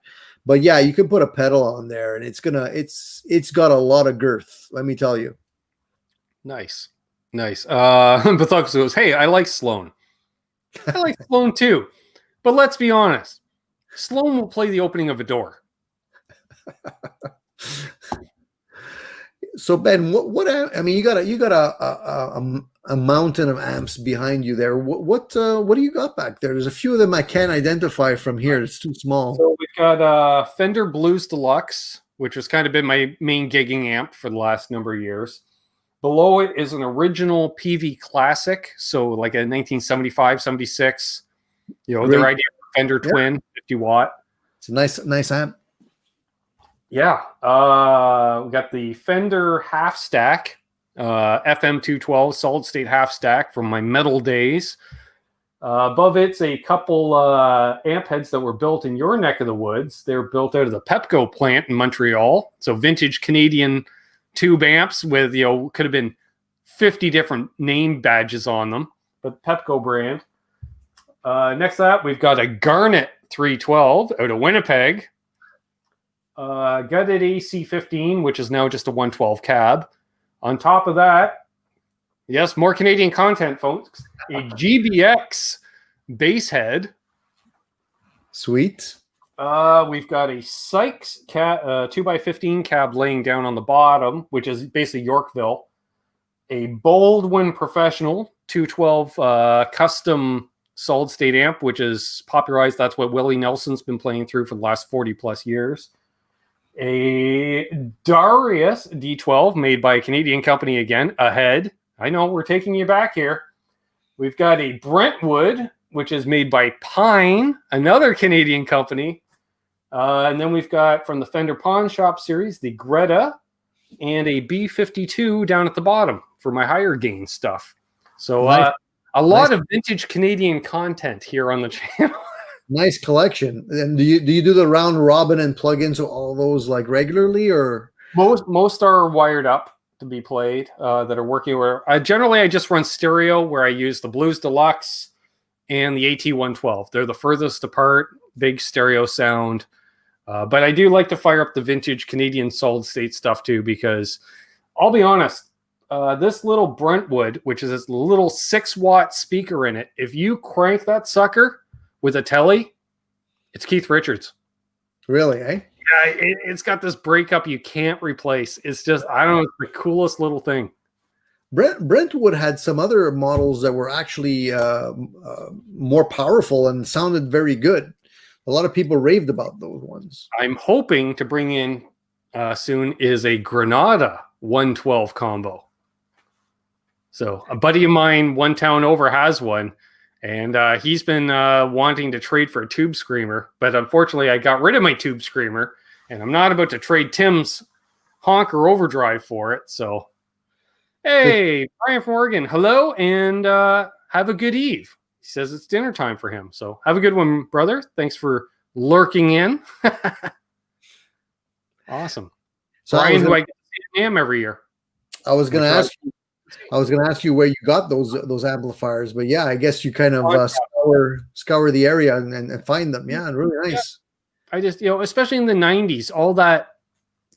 Speaker 2: But yeah, you can put a pedal on there, and it's got a lot of girth. Let me tell you.
Speaker 1: Nice. Bethalco goes, hey, I like Sloan. I like Sloan too. But let's be honest. Sloan will play the opening of a door.
Speaker 2: So Ben, what I mean, you got a mountain of amps behind you there. What do you got back there? There's a few of them I can't identify from here. It's too small.
Speaker 1: So we've got Fender Blues Deluxe, which has kind of been my main gigging amp for the last number of years. Below it is an original PV Classic, so like a 1975, 76. Their idea of Fender Twin, 50 watt.
Speaker 2: It's a nice amp.
Speaker 1: Yeah. We got the Fender Half Stack, FM 212 solid state half stack from my metal days. Above it's a couple amp heads that were built in your neck of the woods. They're built out of the Pepco plant in Montreal. So vintage Canadian tube amps with, could have been 50 different name badges on them, but Pepco brand. Next to that, we've got a Garnet 312 out of Winnipeg. Gutted AC15, which is now just a 112 cab. On top of that, yes, more Canadian content, folks. A GBX bass head.
Speaker 2: Sweet.
Speaker 1: We've got a Sykes 2x15 cab laying down on the bottom, which is basically Yorkville. A Baldwin Professional 212 custom solid state amp, which is popularized. That's what Willie Nelson's been playing through for the last 40 plus years. A Darius D12 made by a Canadian company again, ahead. I know, we're taking you back here. We've got a Brentwood, which is made by Pine, another Canadian company. And then we've got from the Fender Pawn Shop series, the Greta and a B52 down at the bottom for my higher gain stuff. So a lot of vintage Canadian content here on the channel.
Speaker 2: Nice collection. And do you do the round robin and plug into all those like regularly, or
Speaker 1: most are wired up to be played that are working? Where generally I just run stereo, where I use the Blues Deluxe and the AT112. They're the furthest apart, big stereo sound. But I do like to fire up the vintage Canadian solid state stuff too, because I'll be honest, this little Brentwood, which is this little 6-watt speaker in it, if you crank that sucker with a telly, it's Keith Richards.
Speaker 2: Really, eh?
Speaker 1: Yeah, it's got this breakup you can't replace. It's just, I don't know, it's the coolest little thing.
Speaker 2: Brentwood had some other models that were actually more powerful and sounded very good. A lot of people raved about those ones.
Speaker 1: I'm hoping to bring in soon is a Granada 112 combo. So a buddy of mine one town over has one, and he's been wanting to trade for a Tube Screamer, but unfortunately I got rid of my Tube Screamer, and I'm not about to trade Tim's Honker Overdrive for it. So, hey, Brian from Oregon, hello, and have a good eve. He says it's dinner time for him. So have a good one, brother. Thanks for lurking in. Awesome. So Brian, who I get to see at NAMM every year.
Speaker 2: I was going to ask you, I was going to ask you where you got those amplifiers, but yeah, I guess you kind of scour the area and find them. Yeah, really nice.
Speaker 1: Yeah. I just, especially in the 90s, all that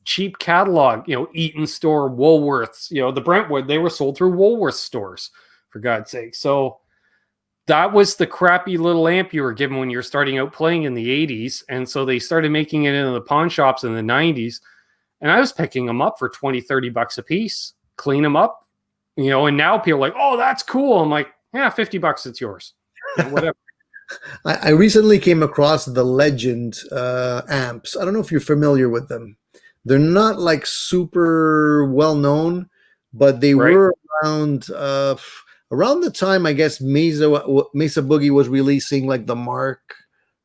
Speaker 1: cheap catalog, Eaton Store, Woolworths, the Brentwood, they were sold through Woolworth stores, for God's sake. So that was the crappy little amp you were given when you were starting out playing in the 80s. And so they started making it in the pawn shops in the 90s. And I was picking them up for 20, 30 bucks a piece, clean them up, and now people are like, oh, that's cool. I'm like, yeah, 50 bucks, it's yours. Whatever.
Speaker 2: I recently came across the Legend amps. I don't know if you're familiar with them. They're not like super well known, but they were around the time, I guess, Mesa Boogie was releasing like the Mark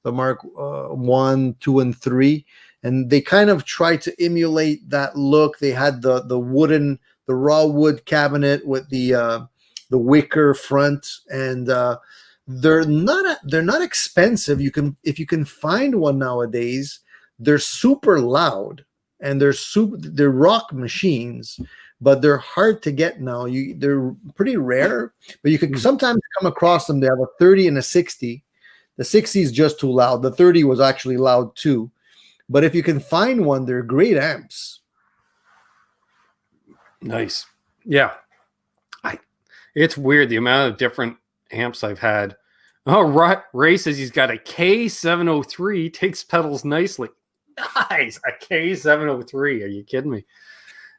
Speaker 2: 1, 2, and 3, and they kind of tried to emulate that look. They had the raw wood cabinet with the wicker front, and they're not expensive. If you can find one nowadays, they're super loud and they're rock machines, but they're hard to get now. They're pretty rare, but you can sometimes come across them. They have a 30 and a 60. The 60 is just too loud. The 30 was actually loud too. But if you can find one, they're great amps.
Speaker 1: Nice. Yeah. It's weird the amount of different amps I've had. Oh, Ray says he's got a K703, takes pedals nicely. Nice. A K703. Are you kidding me?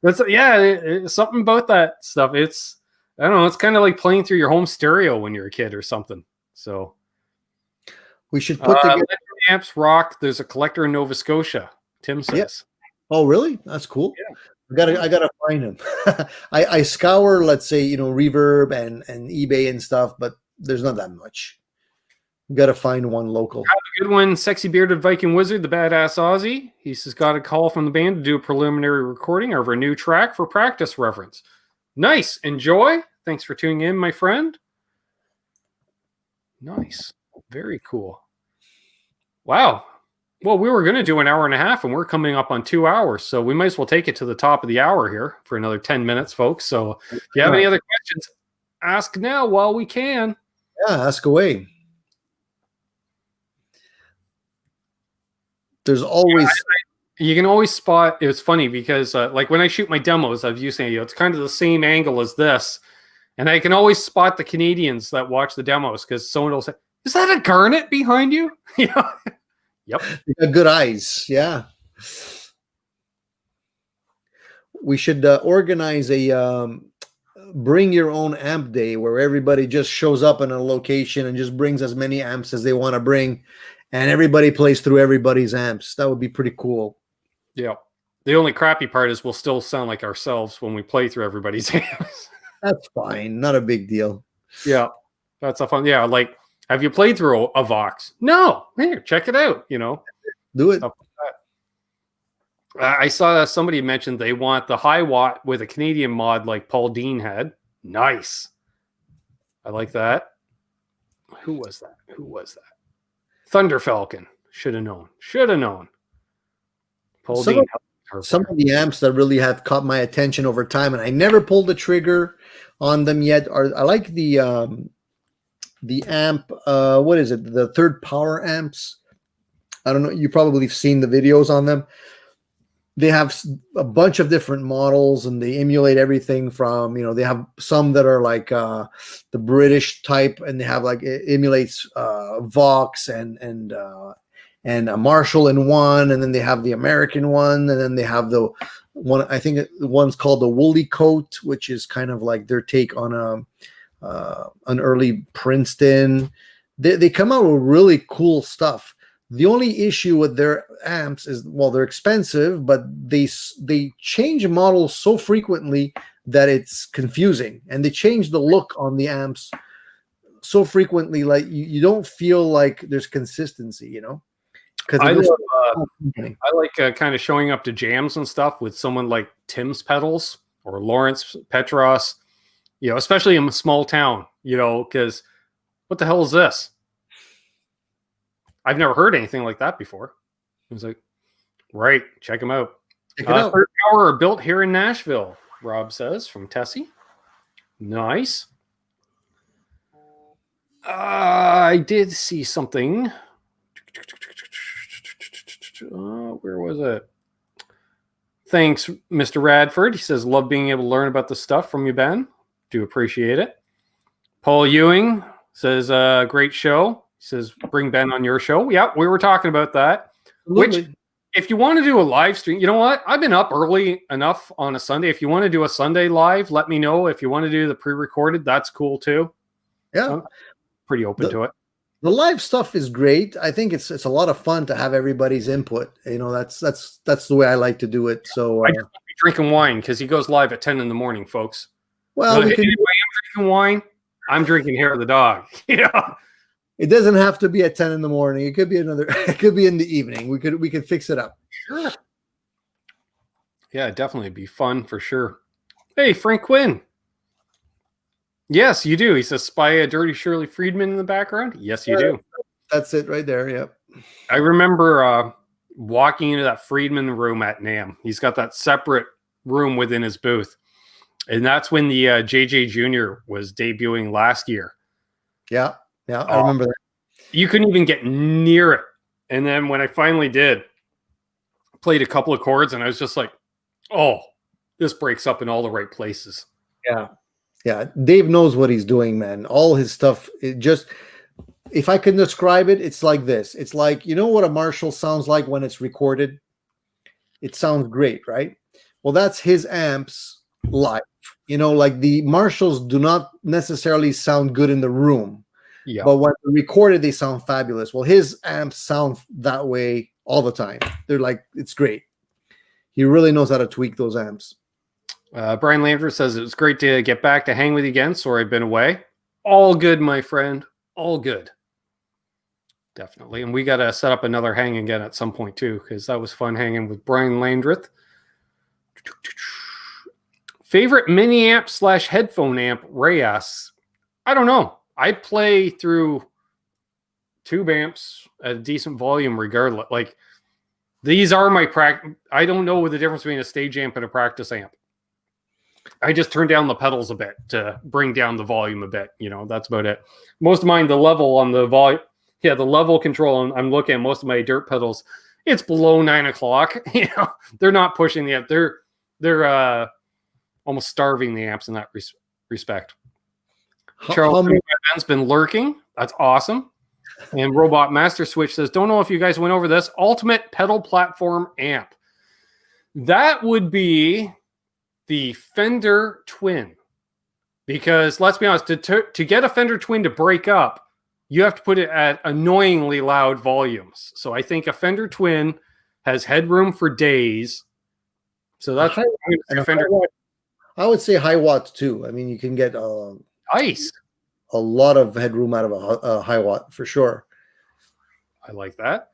Speaker 1: It's something about that stuff. I don't know. It's kind of like playing through your home stereo when you're a kid or something. So
Speaker 2: we should put together
Speaker 1: amps rock. There's a collector in Nova Scotia. Tim says.
Speaker 2: Yeah. Oh, really? That's cool.
Speaker 1: Yeah.
Speaker 2: I gotta find him. I scour, let's say, Reverb and eBay and stuff, but there's not that much. Got to find one local.
Speaker 1: Have a good one. Sexy Bearded Viking Wizard, the Badass Aussie. He says, got a call from the band to do a preliminary recording of our new track for practice reference. Nice. Enjoy. Thanks for tuning in, my friend. Nice. Very cool. Wow. Well, we were going to do an hour and a half, and we're coming up on 2 hours, so we might as well take it to the top of the hour here for another 10 minutes, folks. So if you have any other questions, ask now while we can.
Speaker 2: Yeah, ask away. There's always
Speaker 1: you can always spot. It's funny because like when I shoot my demos, I've used it's kind of the same angle as this, and I can always spot the Canadians that watch the demos because someone will say, "Is that a garnet behind you?" Yep.
Speaker 2: You got good eyes. Yeah. We should organize a bring your own amp day where everybody just shows up in a location and just brings as many amps as they want to bring. And everybody plays through everybody's amps. That would be pretty cool.
Speaker 1: Yeah. The only crappy part is we'll still sound like ourselves when we play through everybody's amps.
Speaker 2: That's fine. Not a big deal.
Speaker 1: Yeah. That's a fun. Yeah. Like, have you played through a Vox? No. Here, check it out.
Speaker 2: Do it.
Speaker 1: Like I saw somebody mentioned they want the high watt with a Canadian mod like Paul Dean had. Nice. I like that. Who was that? Thunder Falcon. Should have known. Paul Dean.
Speaker 2: Some of the amps that really have caught my attention over time, and I never pulled the trigger on them yet, I like the amp. What is it? The third power amps. I don't know. You probably have seen the videos on them. They have a bunch of different models, and they emulate everything from, they have some that are like the British type, and they have like it emulates Vox and a Marshall in one, and then they have the American one, and then they have the one, I think the one's called the Woolly Coat, which is kind of like their take on an early Princeton. They come out with really cool stuff. The only issue with their amps is, well, they're expensive, but they change models so frequently that it's confusing, and they change the look on the amps so frequently, like you don't feel like there's consistency, Because
Speaker 1: I like kind of showing up to jams and stuff with someone like Tim's Pedals or Lawrence Petros, especially in a small town, because what the hell is this? I've never heard anything like that before. I was like, right, check them out. Third Power are built here in Nashville, Rob says, from Tesi. Nice. I did see something. Where was it? Thanks, Mr. Radford. He says, love being able to learn about the stuff from you, Ben. Do appreciate it. Paul Ewing says, great show. He says, bring Ben on your show. Yeah, we were talking about that. Absolutely. Which, if you want to do a live stream, you know what? I've been up early enough on a Sunday. If you want to do a Sunday live, let me know. If you want to do the pre-recorded, that's cool too.
Speaker 2: Yeah.
Speaker 1: I'm pretty open to it.
Speaker 2: The live stuff is great. I think it's a lot of fun to have everybody's input. You know, that's the way I like to do it. So
Speaker 1: I just be drinking wine because he goes live at 10 in the morning, folks.
Speaker 2: Well,
Speaker 1: so, anyway, I'm drinking wine. I'm drinking hair of the dog. Yeah.
Speaker 2: It doesn't have to be at 10 in the morning. It could be it could be in the evening. We could fix it up.
Speaker 1: Sure. Yeah, definitely be fun for sure. Hey, Frank Quinn. Yes, you do. He says, spy a Dirty Shirley Friedman in the background. Yes, you do.
Speaker 2: That's it right there. Yep.
Speaker 1: I remember walking into that Friedman room at NAMM. He's got that separate room within his booth. And that's when the JJ Jr. was debuting last year.
Speaker 2: Yeah. Yeah, I remember that.
Speaker 1: You couldn't even get near it. And then when I finally did, played a couple of chords, and I was just like, oh, this breaks up in all the right places.
Speaker 2: Yeah. Yeah. Dave knows what he's doing, man. All his stuff, if I can describe it, it's like this. It's like, you know what a Marshall sounds like when it's recorded? It sounds great, right? Well, that's his amps live. You know, like the Marshalls do not necessarily sound good in the room. Yeah. But when they're recorded, they sound fabulous. Well, his amps sound that way all the time. They're like, it's great. He really knows how to tweak those amps.
Speaker 1: Brian Landry says, it was great to get back to hang with you again. Sorry I've been away. All good, my friend. All good. Definitely. And we got to set up another hang again at some point too, because that was fun hanging with Brian Landreth. Favorite mini amp / headphone amp, Ray asks. I don't know. I play through tube amps at a decent volume regardless. Like, these are my practice. I don't know the difference between a stage amp and a practice amp. I just turn down the pedals a bit to bring down the volume a bit. You know, that's about it. Most of mine, the level on the volume, the level control, I'm looking at most of my dirt pedals, it's below 9 o'clock. You know, they're not pushing the amp. They're almost starving the amps in that respect. Charles Ben's been lurking. That's awesome. And Robot Master Switch says, don't know if you guys went over this. Ultimate pedal platform amp. That would be the Fender Twin. Because let's be honest, to get a Fender Twin to break up, you have to put it at annoyingly loud volumes. So I think a Fender Twin has headroom for days. So that's Fender.
Speaker 2: I would say high watts too. I mean, you can get
Speaker 1: nice.
Speaker 2: A lot of headroom out of a high watt for sure.
Speaker 1: I like that.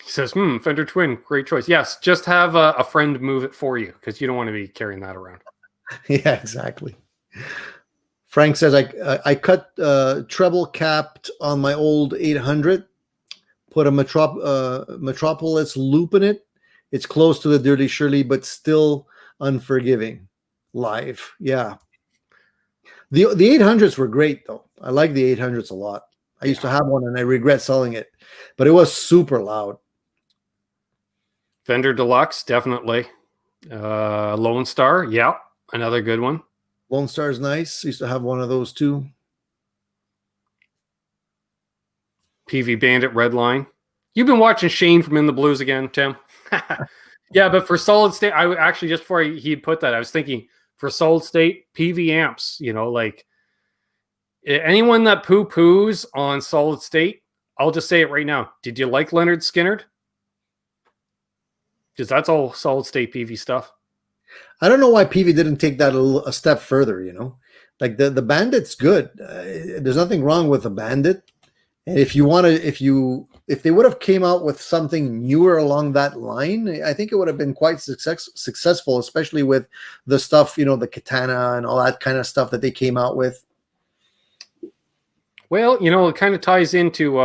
Speaker 1: He says, Fender Twin, great choice. Yes, just have a friend move it for you because you don't want to be carrying that around.
Speaker 2: Yeah, exactly. Frank says, I cut treble capped on my old 800, put a Metropolis loop in it. It's close to the Dirty Shirley, but still unforgiving live. Yeah. The 800s were great, though. I like the 800s a lot. I used to have one, and I regret selling it, but it was super loud.
Speaker 1: Fender Deluxe, definitely. Lone Star, yeah, another good one.
Speaker 2: Lone Star is nice. Used to have one of those too.
Speaker 1: PV Bandit Redline. You've been watching Shane from In the Blues again, Tim. Yeah, but for solid state, I would actually, just before he put that, I was thinking for solid state PV amps, you know, like anyone that poo-poos on solid state, I'll just say it right now. Did you like Leonard Skinner? Because that's all solid state PV stuff.
Speaker 2: I don't know why PV didn't take that a step further, you know, like the Bandit's good. There's nothing wrong with a Bandit. And if they would have came out with something newer along that line, I think it would have been quite successful, especially with the stuff, you know, the Katana and all that kind of stuff that they came out with.
Speaker 1: Well, you know, it kind of ties into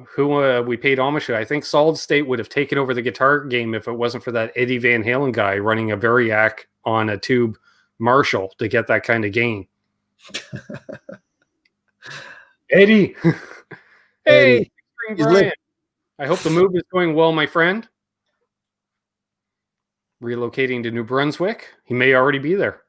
Speaker 1: who we paid homage to. I think Solid State would have taken over the guitar game if it wasn't for that Eddie Van Halen guy running a Variac on a tube Marshall to get that kind of gain. Eddie. Hey, Brian. I hope the move is going well, my friend. Relocating to New Brunswick. He may already be there.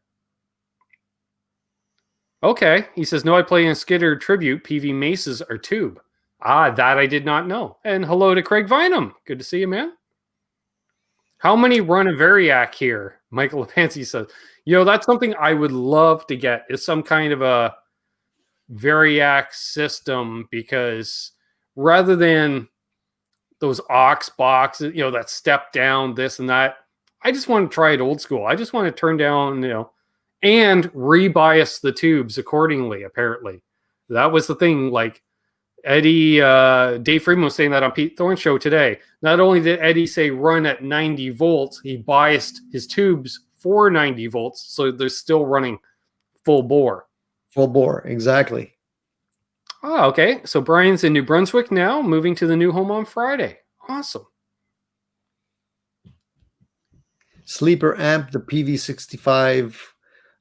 Speaker 1: Okay. He says, no, I play in Skidder Tribute. PV Maces are tube. Ah, that I did not know. And hello to Craig Vineham. Good to see you, man. How many run a Variac here? Michael Lepancy says, that's something I would love to get, is some kind of a Variac system, because rather than those aux boxes, that step down, this and that, I just want to try it old school. I just want to turn down, and rebias the tubes accordingly, apparently. That was the thing, like Eddie, Dave Friedman was saying that on Pete Thorne's show today. Not only did Eddie say run at 90 volts, he biased his tubes for 90 volts, so they're still running full bore.
Speaker 2: Full bore, exactly.
Speaker 1: Oh, okay. So Brian's in New Brunswick now, moving to the new home on Friday. Awesome.
Speaker 2: Sleeper amp, the PV65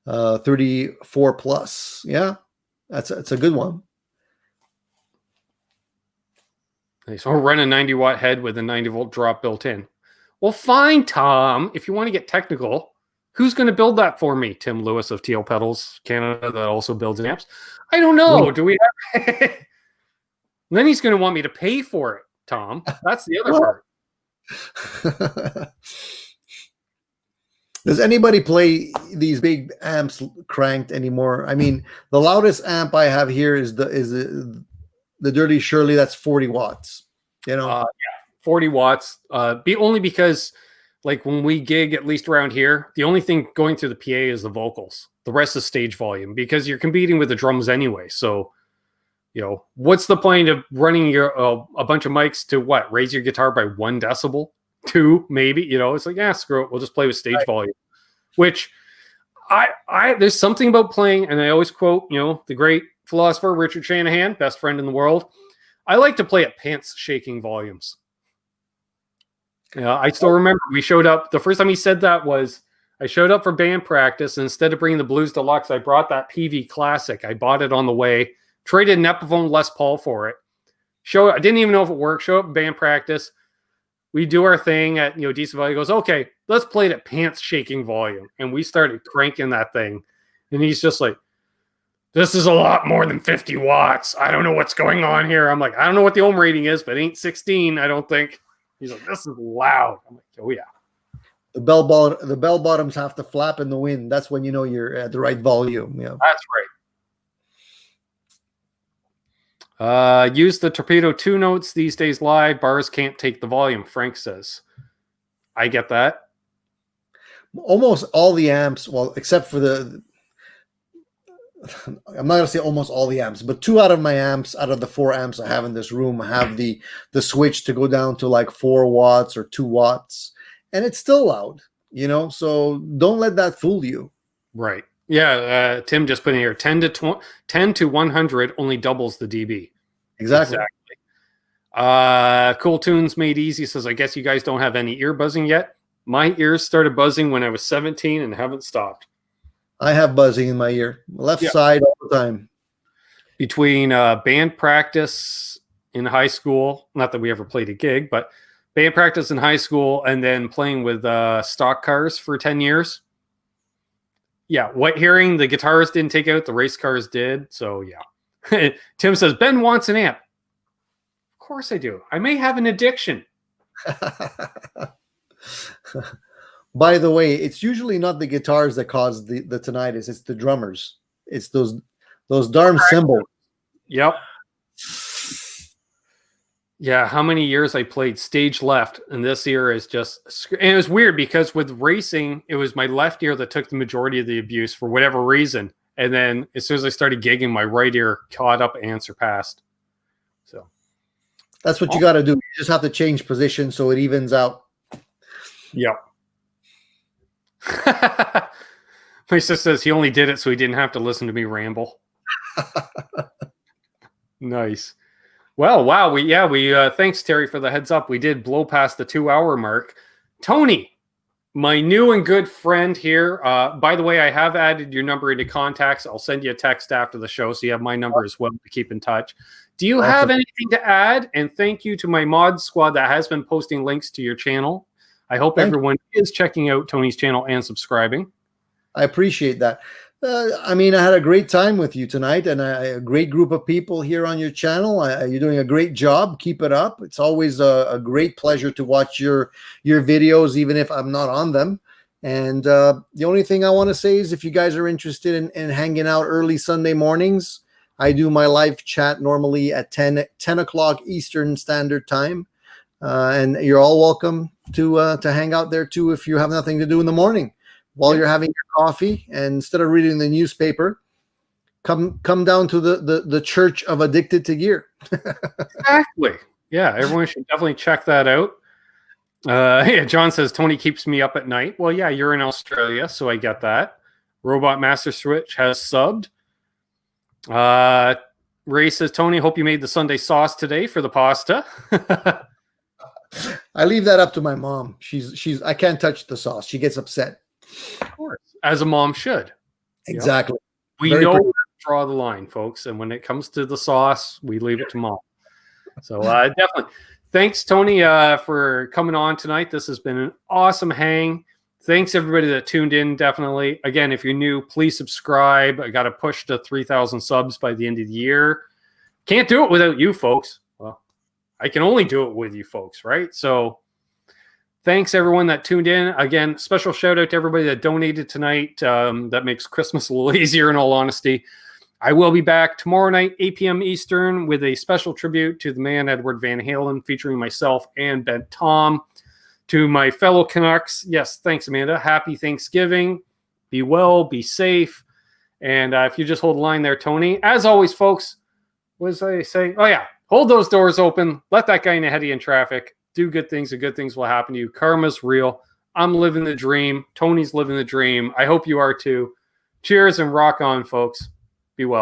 Speaker 2: 34 plus. Yeah, that's a good one.
Speaker 1: Nice. Or run a 90 watt head with a 90 volt drop built in. Well, fine, Tom. If you want to get technical, who's going to build that for me? Tim Lewis of TL Pedals Canada, that also builds amps. I don't know. Do we have... Then he's going to want me to pay for it, Tom. That's the other part.
Speaker 2: Does anybody play these big amps cranked anymore? I mean, the loudest amp I have here is the Dirty Shirley. That's 40 watts.
Speaker 1: 40 watts. Only because, like, when we gig, at least around here, the only thing going through the PA is the vocals. The rest is stage volume, because you're competing with the drums anyway. So, what's the point of running your a bunch of mics to what? Raise your guitar by 1 decibel? 2, maybe. It's like, screw it. We'll just play with stage volume. Which there's something about playing, and I always quote, the great philosopher Richard Shanahan, best friend in the world. I like to play at pants shaking volumes. I still remember we showed up. The first time he said that was, I showed up for band practice, and instead of bringing the Blues Deluxe, I brought that PV Classic. I bought it on the way, traded an Epiphone Les Paul for it. I didn't even know if it worked. Show up at band practice. We do our thing at decent volume. He goes, okay, let's play it at pants shaking volume. And we started cranking that thing. And he's just like, this is a lot more than 50 watts. I don't know what's going on here. I'm like, I don't know what the ohm rating is, but it ain't 16, I don't think. He's like, this is loud. I'm like, oh yeah.
Speaker 2: The bell bottoms have to flap in the wind. That's when you're at the right volume. Yeah,
Speaker 1: that's right. Use the Torpedo 2 notes these days live. Bars can't take the volume, Frank says. I get that.
Speaker 2: Almost all the amps, well, except for I'm not going to say almost all the amps, but 2 out of my amps, out of the 4 amps I have in this room, have the switch to go down to like 4 watts or 2 watts. And it's still loud, so don't let that fool you. Right.
Speaker 1: Yeah, Tim just put in here, 10 to 100 only doubles the dB.
Speaker 2: Exactly.
Speaker 1: Cool Tunes Made Easy says, I guess you guys don't have any ear buzzing yet. My ears started buzzing when I was 17 and haven't stopped.
Speaker 2: I have buzzing in my ear. Left side all the time.
Speaker 1: Between band practice in high school, not that we ever played a gig, but band practice in high school and then playing with stock cars for 10 years. Yeah, what hearing the guitars didn't take out, the race cars did. So yeah. Tim says, Ben wants an amp. Of course I do. I may have an addiction.
Speaker 2: By the way, it's usually not the guitars that cause the tinnitus. It's the drummers. It's those darn cymbals.
Speaker 1: Yep. Yeah, how many years I played stage left, and this ear is just... And it was weird because with racing, it was my left ear that took the majority of the abuse for whatever reason. And then as soon as I started gigging, my right ear caught up and surpassed. So
Speaker 2: that's what you got to do. You just have to change position so it evens out.
Speaker 1: Yep. My sister says he only did it so he didn't have to listen to me ramble. Nice. Well, wow. We thanks, Terry, for the heads up. We did blow past the 2-hour mark. Tony, my new and good friend here. By the way, I have added your number into contacts. I'll send you a text after the show, so you have my number as well to keep in touch. Do you have anything to add? And thank you to my mod squad that has been posting links to your channel. I hope everyone is checking out Tony's channel and subscribing.
Speaker 2: I appreciate that. I mean, I had a great time with you tonight, and a great group of people here on your channel. You're doing a great job. Keep it up. It's always a great pleasure to watch your videos, even if I'm not on them. And the only thing I want to say is if you guys are interested in hanging out early Sunday mornings, I do my live chat normally at 10 o'clock Eastern Standard Time. And you're all welcome to hang out there too if you have nothing to do in the morning. While you're having your coffee, and instead of reading the newspaper, come down to the Church of Addicted to Gear.
Speaker 1: Exactly. Yeah, everyone should definitely check that out. Yeah, John says Tony keeps me up at night. Well, yeah, you're in Australia, so I get that. Robot Master Switch has subbed. Ray says, Tony, hope you made the Sunday sauce today for the pasta.
Speaker 2: I leave that up to my mom. I can't touch the sauce. She gets upset.
Speaker 1: Of course, as a mom should.
Speaker 2: Exactly.
Speaker 1: We know where to draw the line, folks, and when it comes to the sauce, we leave it to mom. So definitely, thanks, Tony, for coming on tonight. This has been an awesome hang. Thanks everybody that tuned in. Definitely, again, if you're new, please subscribe. I got to push to 3,000 subs by the end of the year. Can't do it without you, folks. Well, I can only do it with you, folks, right? So. Thanks, everyone that tuned in. Again, special shout out to everybody that donated tonight. That makes Christmas a little easier, in all honesty. I will be back tomorrow night, 8 p.m. Eastern, with a special tribute to the man, Edward Van Halen, featuring myself and Ben Tom. To my fellow Canucks, yes, thanks, Amanda. Happy Thanksgiving. Be well, be safe. And if you just hold the line there, Tony. As always, folks, what did I say? Oh, yeah. Hold those doors open. Let that guy in ahead of you in traffic. Do good things and good things will happen to you. Karma's real. I'm living the dream. Tony's living the dream. I hope you are too. Cheers and rock on, folks. Be well.